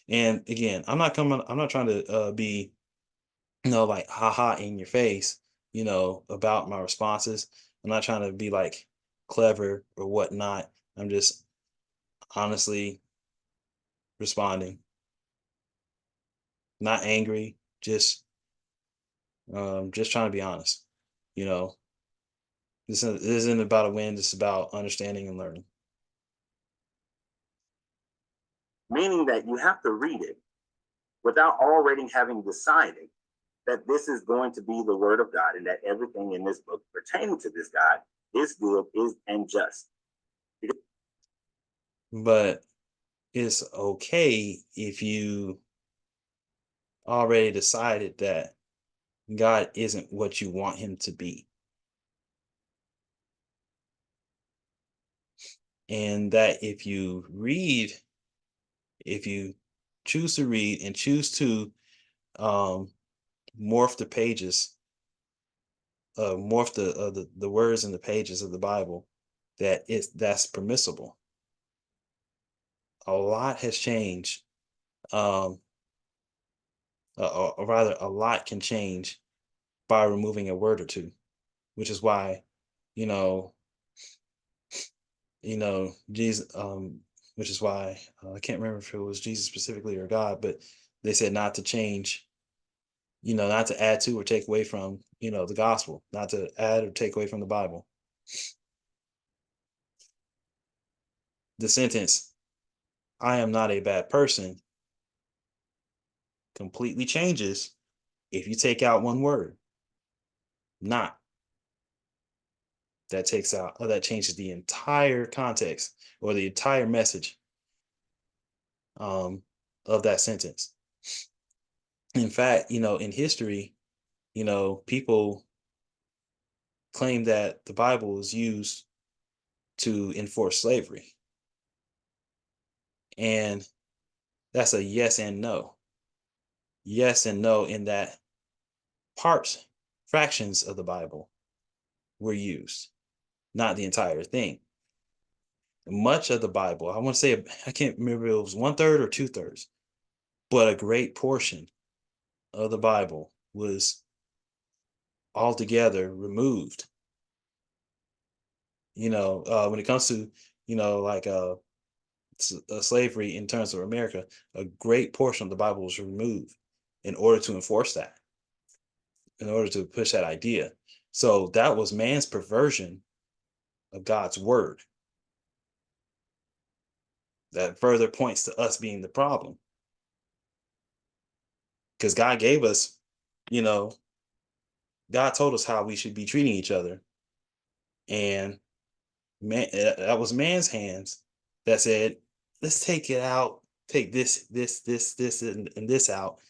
A: And again, I'm not trying to be, like haha in your face, about my responses. I'm not trying to be like clever or whatnot. I'm just honestly responding. Not angry, just trying to be honest. This isn't about a win, this is about understanding and learning.
C: Meaning that you have to read it without already having decided that this is going to be the word of God and that everything in this book pertaining to this God is good, and just.
A: But it's okay if you already decided that God isn't what you want him to be. And that if you choose to read and choose to morph the pages, morph the words in the pages of the Bible, that's permissible. A lot has changed. Or rather, a lot can change by removing a word or two, which is why, Jesus, which is why I can't remember if it was Jesus specifically or God, but they said not to change, not to add to or take away from, the gospel, not to add or take away from the Bible. The sentence, I am not a bad person, completely changes if you take out one word. Not. That changes the entire context or the entire message of that sentence. In fact, in history, people claim that the Bible is used to enforce slavery. And that's a yes and no. Yes and no, in that fractions of the Bible were used, not the entire thing. Much of the Bible, I want to say, I can't remember if it was 1/3 or 2/3, but a great portion of the Bible was altogether removed. When it comes to, like slavery in terms of America, a great portion of the Bible was removed in order to enforce that, in order to push that idea. So that was man's perversion of God's word. That further points to us being the problem. Because God gave us, God told us how we should be treating each other. And man, that was man's hands that said, let's take it out, take this, and this out,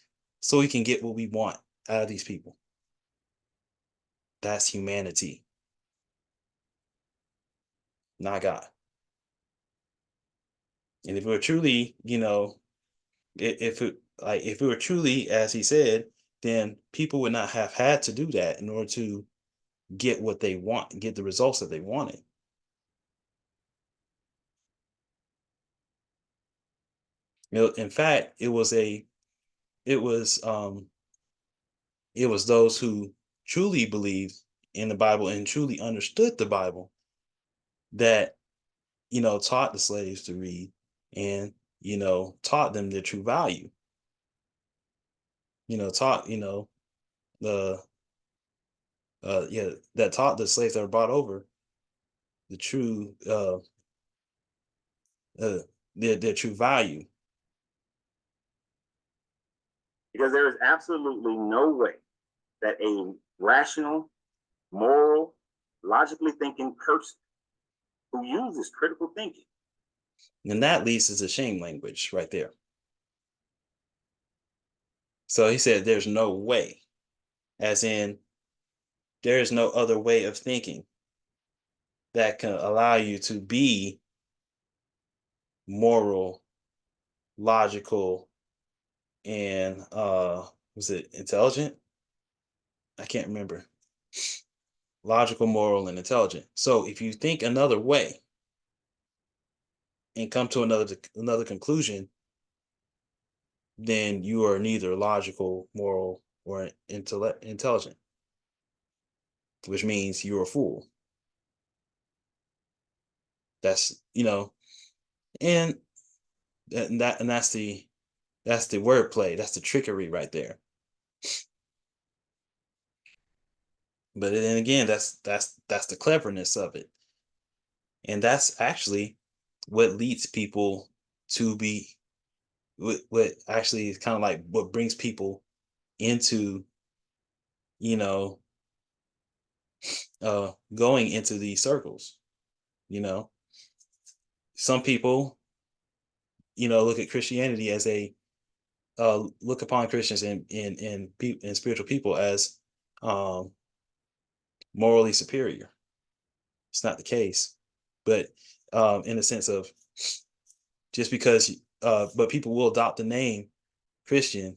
A: so we can get what we want out of these people. That's humanity, not God. And if we were truly, if it were truly as he said, then people would not have had to do that in order to get what they want, get the results that they wanted. In fact, it was those who truly believed in the Bible and truly understood the Bible that, taught the slaves to read and, taught them their true value. Taught, the that taught the slaves that were brought over the true their true value.
C: Because there is absolutely no way that a rational, moral, logically thinking person who uses critical thinking.
A: And that leads to the shame language right there. So he said, there's no way, as in, there is no other way of thinking that can allow you to be moral, logical, and was it intelligent? I can't remember. Logical, moral, and intelligent. So if you think another way and come to another conclusion, then you are neither logical, moral, or intelligent, which means you're a fool. That's and that's the wordplay. That's the trickery right there. But then again, that's the cleverness of it, and that's actually what leads people to be what actually is kind of like what brings people into going into these circles. Some people look at Christianity as a look upon Christians and spiritual people as morally superior. It's not the case, but in the sense of just because but people will adopt the name Christian,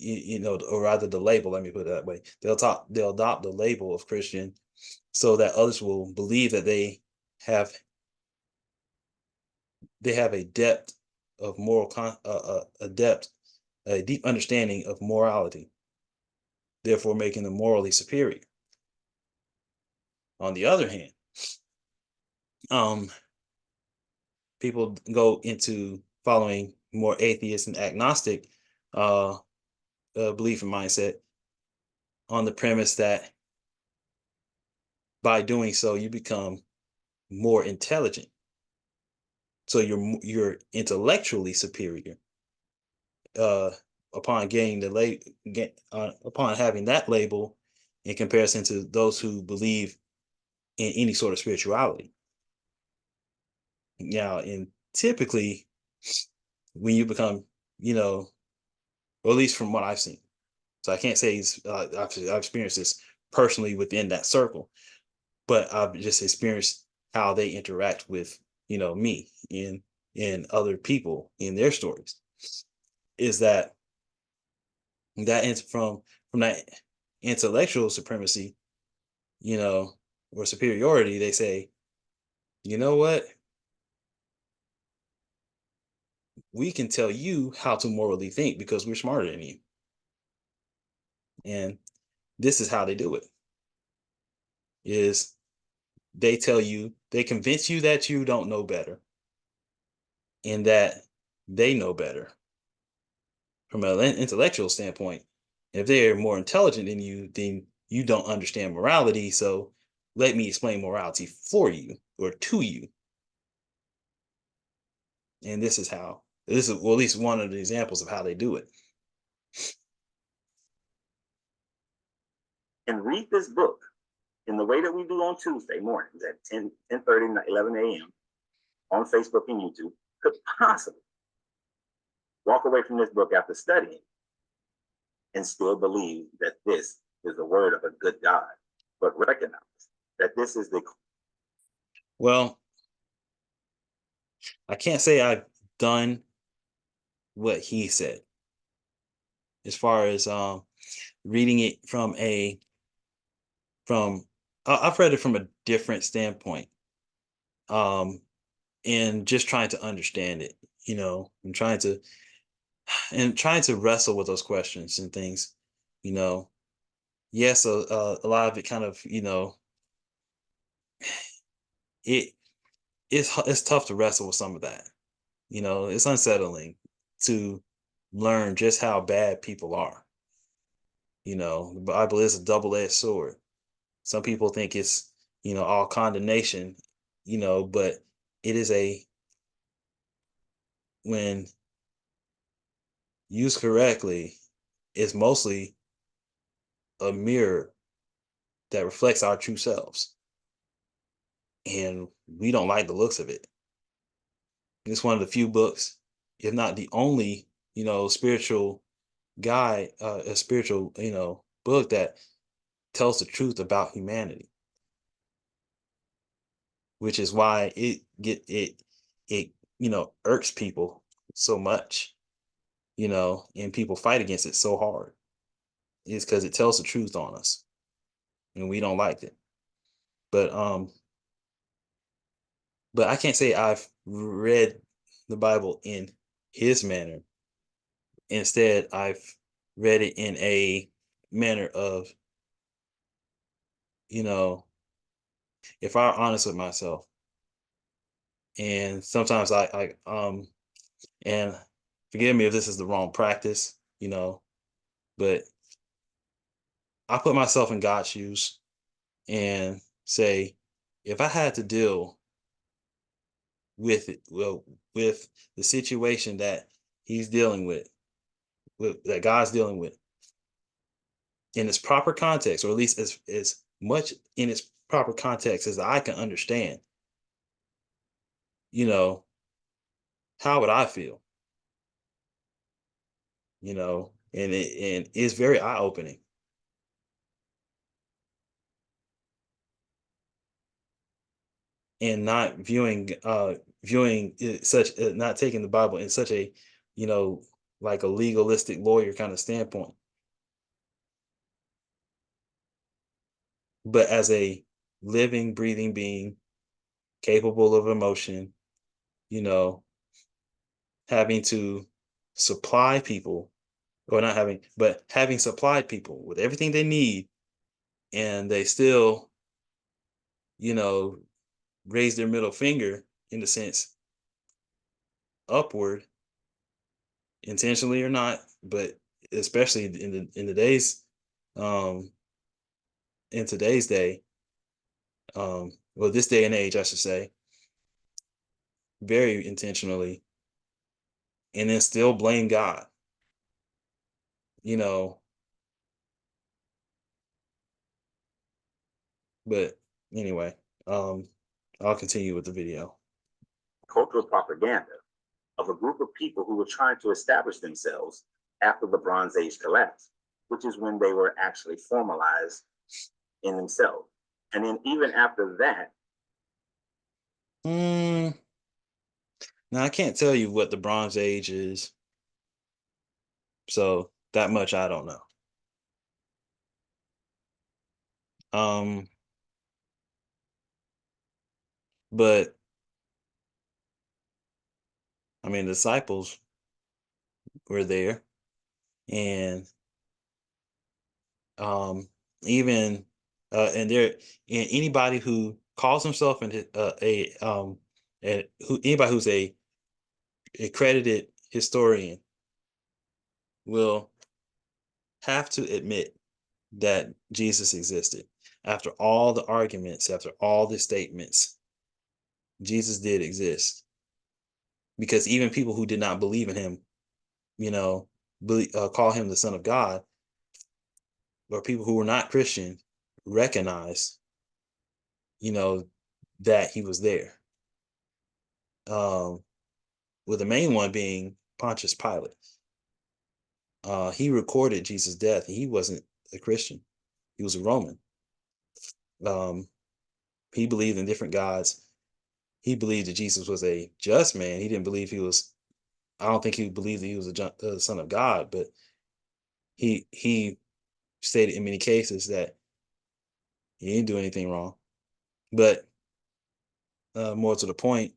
A: or rather the label, let me put it that way. They'll adopt the label of Christian so that others will believe that they have a depth of moral a deep understanding of morality, therefore making them morally superior. On the other hand, people go into following more atheist and agnostic belief and mindset on the premise that by doing so you become more intelligent, so you're intellectually superior upon getting upon having that label in comparison to those who believe in any sort of spirituality. Now, and typically when you become, or at least from what I've seen, so I can't say I've experienced this personally within that circle, but I've just experienced how they interact with, me and other people in their stories. Is that from that intellectual supremacy, or superiority, they say, you know what? We can tell you how to morally think because we're smarter than you. And this is how they do it. Is they convince you that you don't know better and that they know better. From an intellectual standpoint, if they're more intelligent than you, then you don't understand morality. So let me explain morality for you or to you. And this is well, at least one of the examples of how they do it.
C: And read this book in the way that we do on Tuesday mornings at 10:30, 11 a.m. on Facebook and YouTube, could possibly walk away from this book after studying and still believe that this is the word of a good God, but recognize that this is the...
A: Well, I can't say I've done what he said as far as reading it I've read it from a different standpoint, and just trying to understand it, and trying to wrestle with those questions and things, yes, a lot of it kind of, it's tough to wrestle with some of that. It's unsettling to learn just how bad people are. The Bible is a double-edged sword. Some people think it's, all condemnation, but it is when used correctly, it's mostly a mirror that reflects our true selves. And we don't like the looks of it. It's one of the few books, if not the only, spiritual guide, a spiritual, book that tells the truth about humanity. Which is why it irks people so much, and people fight against it so hard. It's because it tells the truth on us, and we don't like it. But I can't say I've read the Bible in his manner. Instead, I've read it in a manner of, if I'm honest with myself, and sometimes and forgive me if this is the wrong practice, but I put myself in God's shoes and say, if I had to deal with it, with the situation that he's dealing with that God's dealing with in its proper context, or at least as much in its proper context as I can understand, how would I feel? And it's very eye-opening. And not viewing it such not taking the Bible in such a, like a legalistic lawyer kind of standpoint, but as a living, breathing being capable of emotion, having to supply people, or not having, but having supplied people with everything they need, and they still, raise their middle finger, in a sense, upward, intentionally or not, but especially in today's day, well, this day and age, I should say, very intentionally, and then still blame God, but anyway, I'll continue with the video.
C: Cultural propaganda of a group of people who were trying to establish themselves after the Bronze Age collapse, which is when they were actually formalized in themselves. And then even after that,
A: now I can't tell you what the Bronze Age is, so that much I don't know. But I mean, the disciples were there, and even and there, and anybody who calls himself anybody who's a accredited historian will have to admit that Jesus existed. After all the arguments, after all the statements, Jesus did exist. Because even people who did not believe in him, call him the Son of God, or people who were not Christian, recognized, that he was there. With the main one being Pontius Pilate. He recorded Jesus' death. He wasn't a Christian. He was a Roman. He believed in different gods. He believed that Jesus was a just man. He didn't believe he was, I don't think he believed that he was the Son of God, but he stated in many cases that he didn't do anything wrong. But more to the point,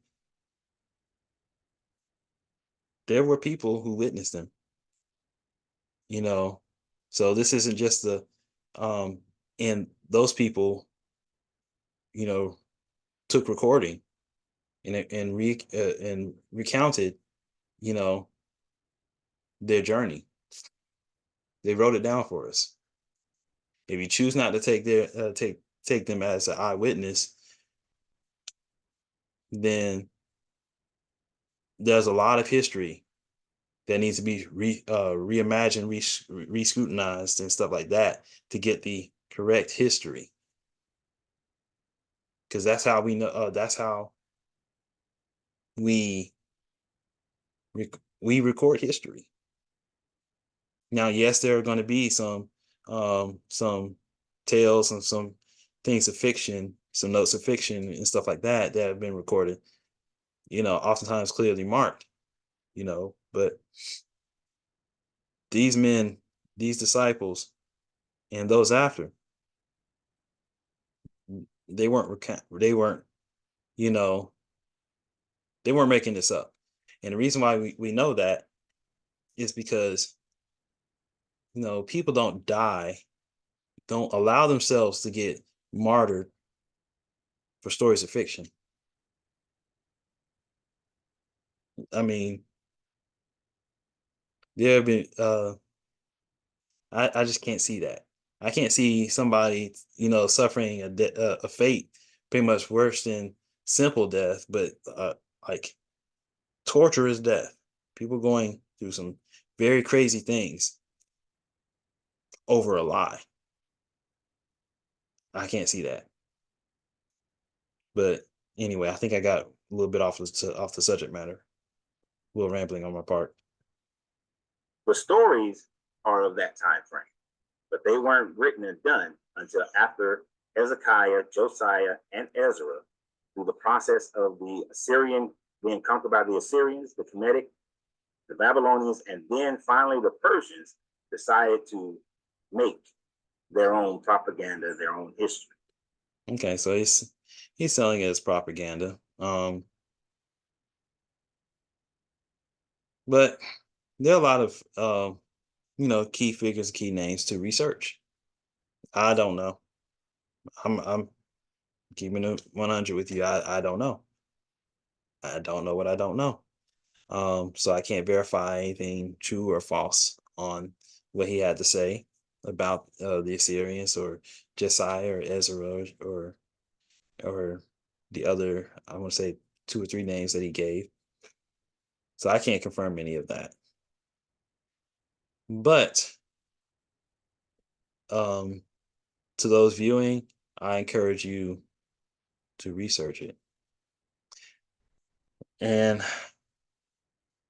A: there were people who witnessed him. So this isn't just and those people, took recording and recounted, their journey. They wrote it down for us. If you choose not to take them as an eyewitness, then there's a lot of history that needs to be reimagined, re-scrutinized, and stuff like that to get the correct history. Because that's how we know. That's how we record history. Now, yes, there are going to be some tales and some things of fiction, some notes of fiction and stuff like that have been recorded. Oftentimes clearly marked. But these men, these disciples, and those after, they weren't they weren't making this up. And the reason why we know that is because people don't allow themselves to get martyred for stories of fiction. I mean, there have been I just can't see that. I can't see somebody, suffering a fate pretty much worse than simple death, but like torturous death. People going through some very crazy things over a lie. I can't see that. But anyway, I think I got a little bit off the subject matter. A little rambling on my part.
C: the stories are of that time frame, but they weren't written and done until after Hezekiah, Josiah, and Ezra, through the process of the Assyrian being conquered by the Assyrians, the Kemetic, the Babylonians, and then finally the Persians decided to make their own propaganda, their own history.
A: Okay, so he's selling it as propaganda. But there are a lot of key figures, key names to research. I don't know. I'm keeping it 100 with you. I don't know. I don't know what I don't know. So I can't verify anything true or false on what he had to say about the Assyrians or Josiah or Ezra or the other, I want to say 2 or 3 names that he gave. So I can't confirm any of that. But to those viewing, I encourage you to research it. And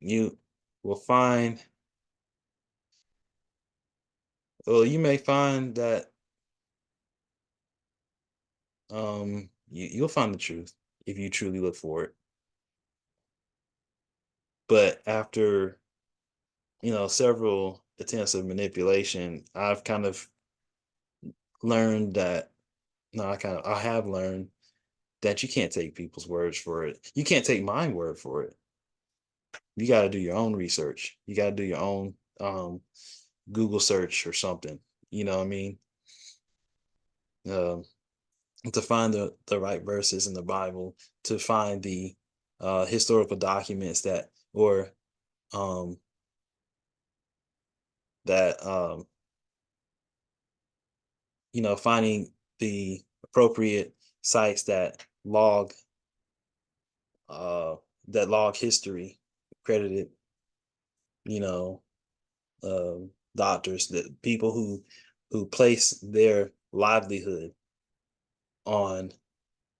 A: you will find, well, you may find that you'll find the truth if you truly look for it. But after, several attempts of manipulation, I've kind of learned that, no, I have learned that you can't take people's words for it. You can't take my word for it. You got to do your own research. You got to do your own Google search or something. You know what I mean? Um, to find the right verses in the Bible, to find the historical documents that, or um, that finding the appropriate sites that log history, credited, you know, doctors, that people who place their livelihood on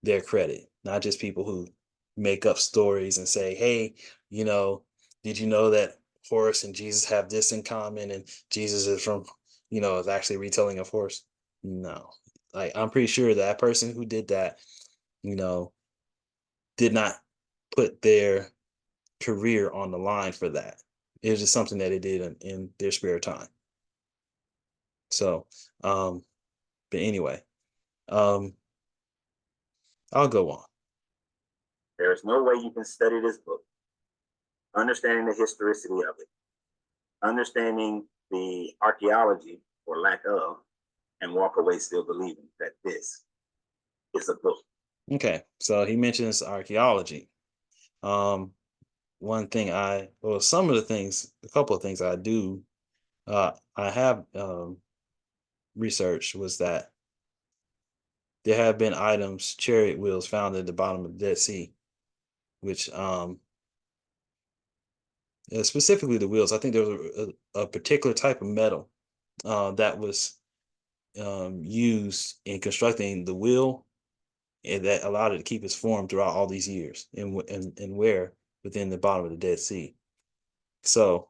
A: their credit, not just people who make up stories and say, hey, you know, did you know that Horus and Jesus have this in common, and Jesus is from, is actually retelling of Horus? No. Like, I'm pretty sure that person who did that, you know, did not put their career on the line for that. It was just something that they did in their spare time. So, but anyway, um, I'll go on.
C: There is no way you can study this book, understanding the historicity of it, understanding the archaeology or lack of, and walk away still believing that this is a book.
A: Okay, so he mentions archaeology. One thing a couple of things I do, I have researched, was that there have been chariot wheels found at the bottom of the Dead Sea, which specifically the wheels. I think there was a particular type of metal that was used in constructing the wheel, and that allowed it to keep its form throughout all these years, and where within the bottom of the Dead Sea. So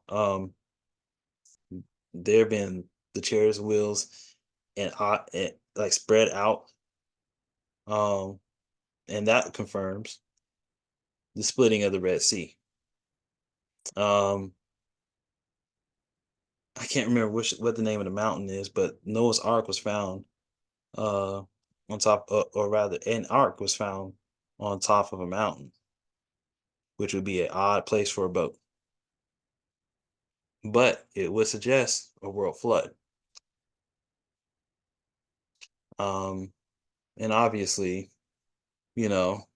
A: there have been the chariot wheels and like spread out, and that confirms the splitting of the Red Sea. I can't remember what the name of the mountain is, but Noah's Ark was found on top, or rather, an ark was found on top of a mountain, which would be an odd place for a boat. But it would suggest a world flood. And obviously, you know,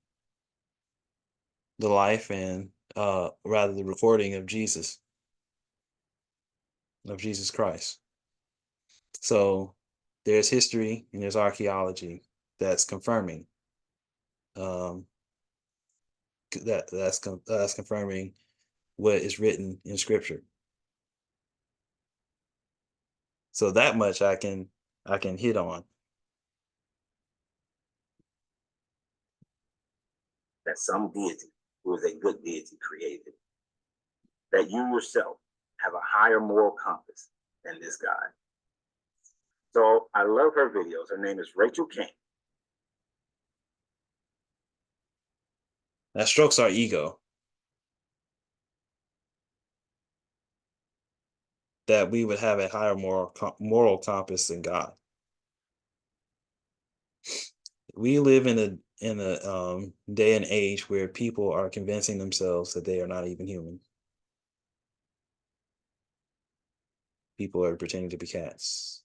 A: the life and rather the recording of Jesus Christ. So there's history and there's archaeology that's confirming that's confirming what is written in Scripture. So that much I can hit on.
C: That some deity, who is a good deity, created. That you yourself have a higher moral compass than this God. So I love her videos. Her name is Rachel King.
A: That strokes our ego. That we would have a higher moral compass than God. We live in a day and age where people are convincing themselves that they are not even human. People are pretending to be cats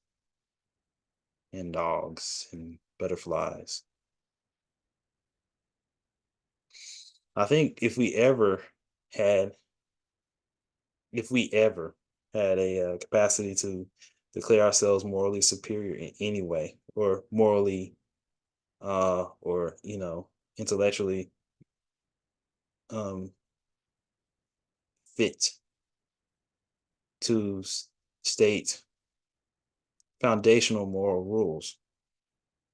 A: and dogs and butterflies. I think if we ever had a capacity to declare ourselves morally superior in any way, or morally or intellectually fit to state foundational moral rules,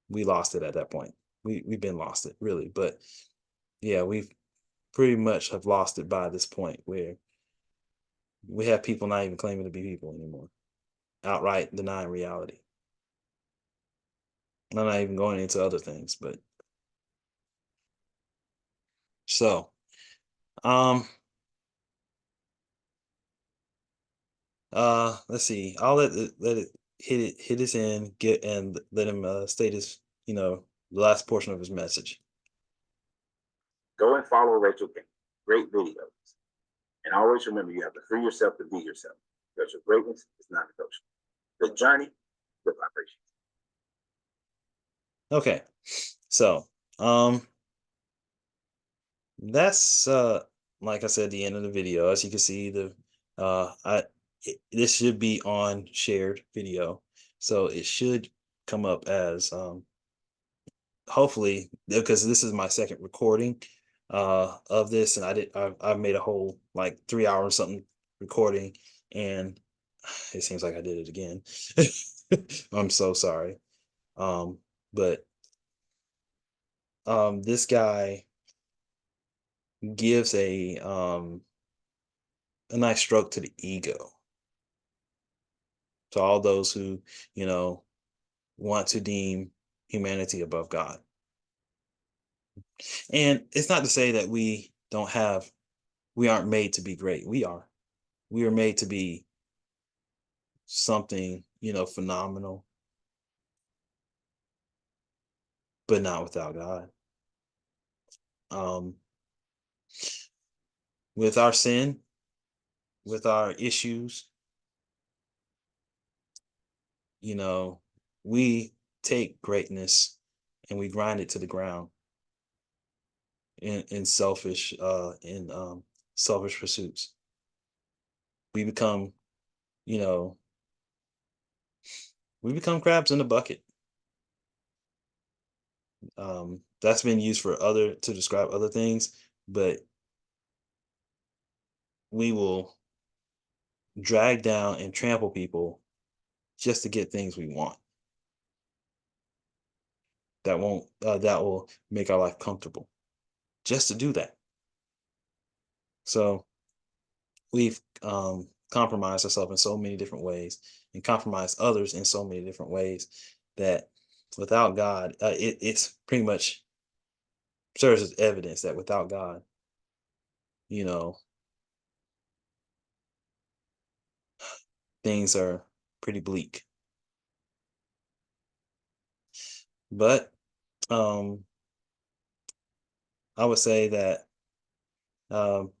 A: we lost it at that point. We've been lost it, really. But yeah, we've pretty much have lost it by this point, where we have people not even claiming to be people anymore, outright denying reality. I'm not even going into other things, but so let's see. I'll let it hit his end, get and let him state his, the last portion of his message.
C: Go and follow Rachel King. Great videos. And always remember, you have to free yourself to be yourself, because your greatness is not negotiable. The journey, the vibration.
A: Okay. So that's like I said, the end of the video. As you can see, this should be on shared video, so it should come up as hopefully, because this is my second recording of this, and I've made a whole like 3 hour or something recording, and it seems like I did it again. I'm so sorry. But this guy gives a nice stroke to the ego, to all those who, want to deem humanity above God. And it's not to say that we aren't made to be great. We are. We are made to be something, phenomenal, but not without God. With our sin, with our issues, we take greatness and we grind it to the ground in selfish selfish pursuits. We become, you know, we become crabs in a bucket. That's been used to describe other things, but we will drag down and trample people just to get things we want. That will make our life comfortable, just to do that. So we've compromised ourselves in so many different ways, and compromised others in so many different ways, that without God, it's pretty much serves as evidence that without God, you know, things are pretty bleak. But I would say that um,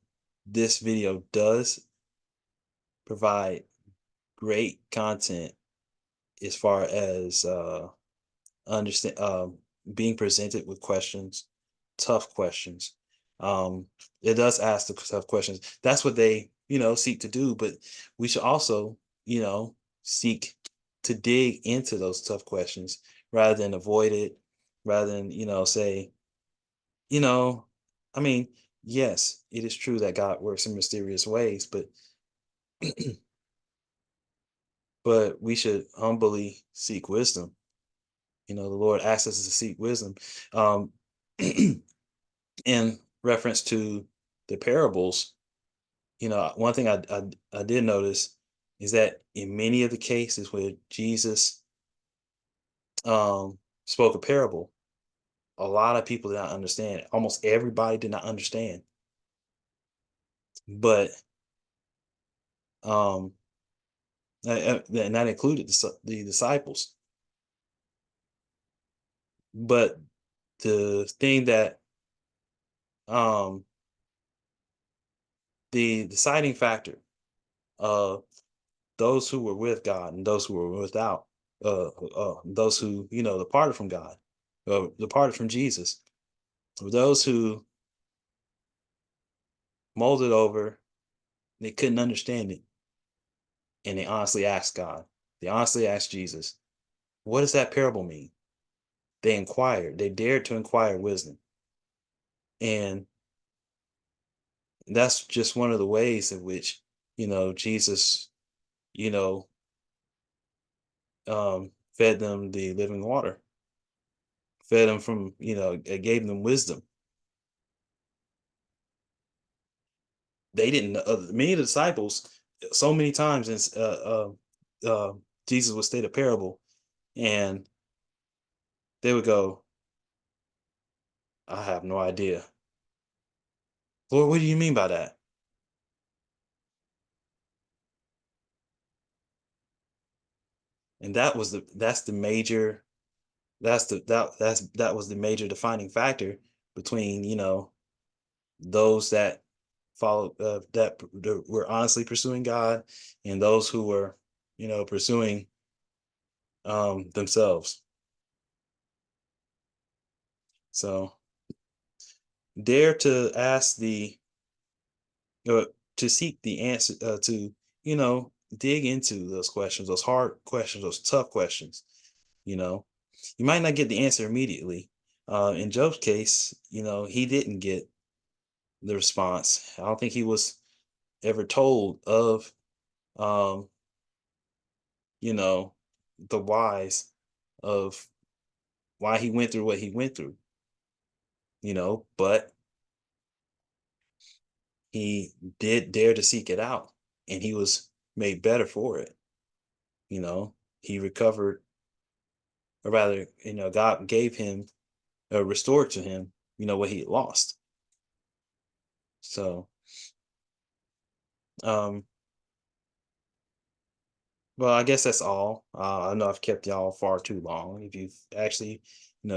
A: this video does provide great content as far as being presented with questions, tough questions. It does ask the tough questions. That's what they, seek to do. But we should also, seek to dig into those tough questions rather than avoid it, rather than, say, you know, I mean, yes, it is true that God works in mysterious ways, but but we should humbly seek wisdom. The Lord asks us to seek wisdom. Um, in reference to the parables, one thing I did notice is that in many of the cases where Jesus spoke a parable, a lot of people did not understand. Almost everybody did not understand. But and that included the disciples. But the thing that the deciding factor of those who were with God and those who were without, those who departed from God, departed from Jesus, those who molded over, they couldn't understand it, and they honestly asked God. They honestly asked Jesus, "What does that parable mean?" They inquired. They dared to inquire wisdom, and that's just one of the ways in which Jesus, you know, fed them the living water, fed them from, it gave them wisdom. They didn't know, many of the disciples, so many times in Jesus would state a parable, and they would go, I have no idea. Lord, what do you mean by that? And that was the major that was the major defining factor between, those that follow that were honestly pursuing God and those who were, pursuing themselves. So dare to ask uh, to seek the answer, to dig into those questions, those hard questions, those tough questions. You know, you might not get the answer immediately. In Job's case, he didn't get the response. I don't think he was ever told of, um, you know, the whys of why he went through what he went through. But he did dare to seek it out, and he was made better for it. He recovered, or rather, God gave him, restored to him, what he had lost. So, um, well, I guess that's all. I know I've kept y'all far too long. If you've actually,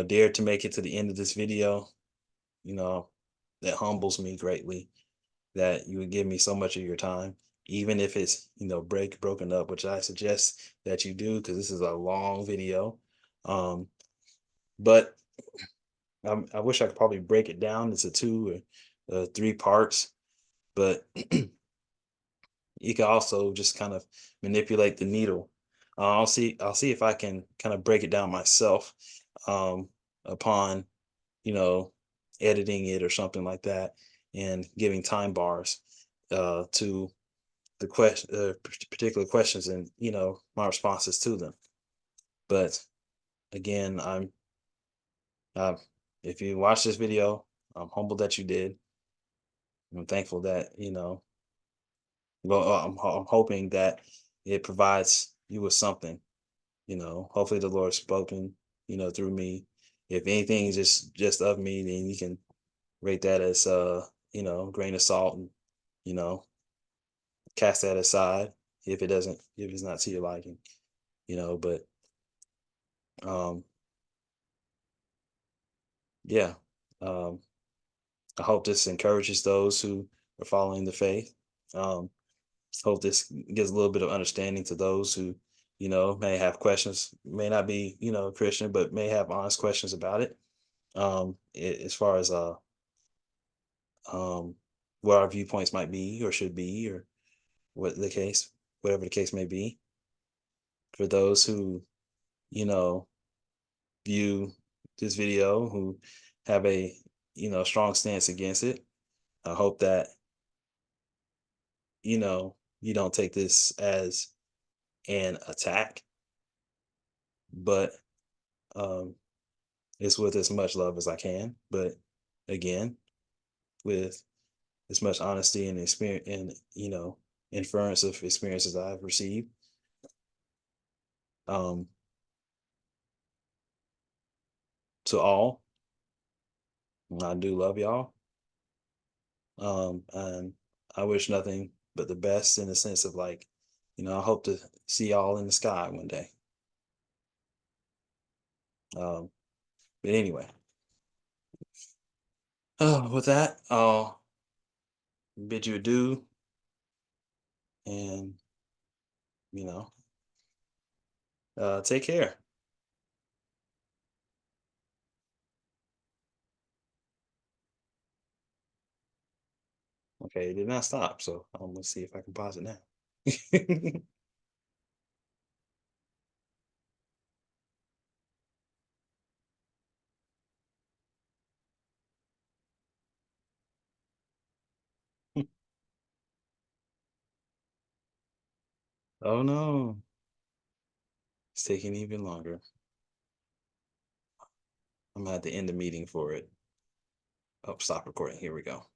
A: dared to make it to the end of this video, you know, that humbles me greatly that you would give me so much of your time, even if it's, broken up, which I suggest that you do because this is a long video. Um, but I wish I could probably break it down into 2 or 3 parts, but you can also just kind of manipulate the needle. I'll see if I can kind of break it down myself, upon, you know, editing it or something like that, and giving time bars to the particular questions, and my responses to them. But again, uh, if you watch this video, I'm humbled that you did. I'm thankful that well, I'm hoping that it provides you with something. Hopefully the Lord's spoken, through me. If anything is just of me, then you can rate that as grain of salt, and you know, cast that aside if it's not to your liking. But um yeah. Um I hope this encourages those who are following the faith. Um Hope this gives a little bit of understanding to those who, may have questions, may not be, Christian, but may have honest questions about it. As far as um, what our viewpoints might be or should be, or whatever the case may be. For those who, you know, view this video, who have a, strong stance against it, I hope that, you don't take this as an attack, but um, it's with as much love as I can. But again, with as much honesty and experience and, inference of experiences I've received. Um, to all, I do love y'all. And I wish nothing but the best, in the sense of, like, I hope to see y'all in the sky one day. Um, but anyway, with that, I'll bid you adieu, and, you know, take care. Okay, it did not stop, so I'm gonna see if I can pause it now. Oh no, it's taking even longer. I'm gonna have to end the meeting for it. Oh, stop recording. Here we go.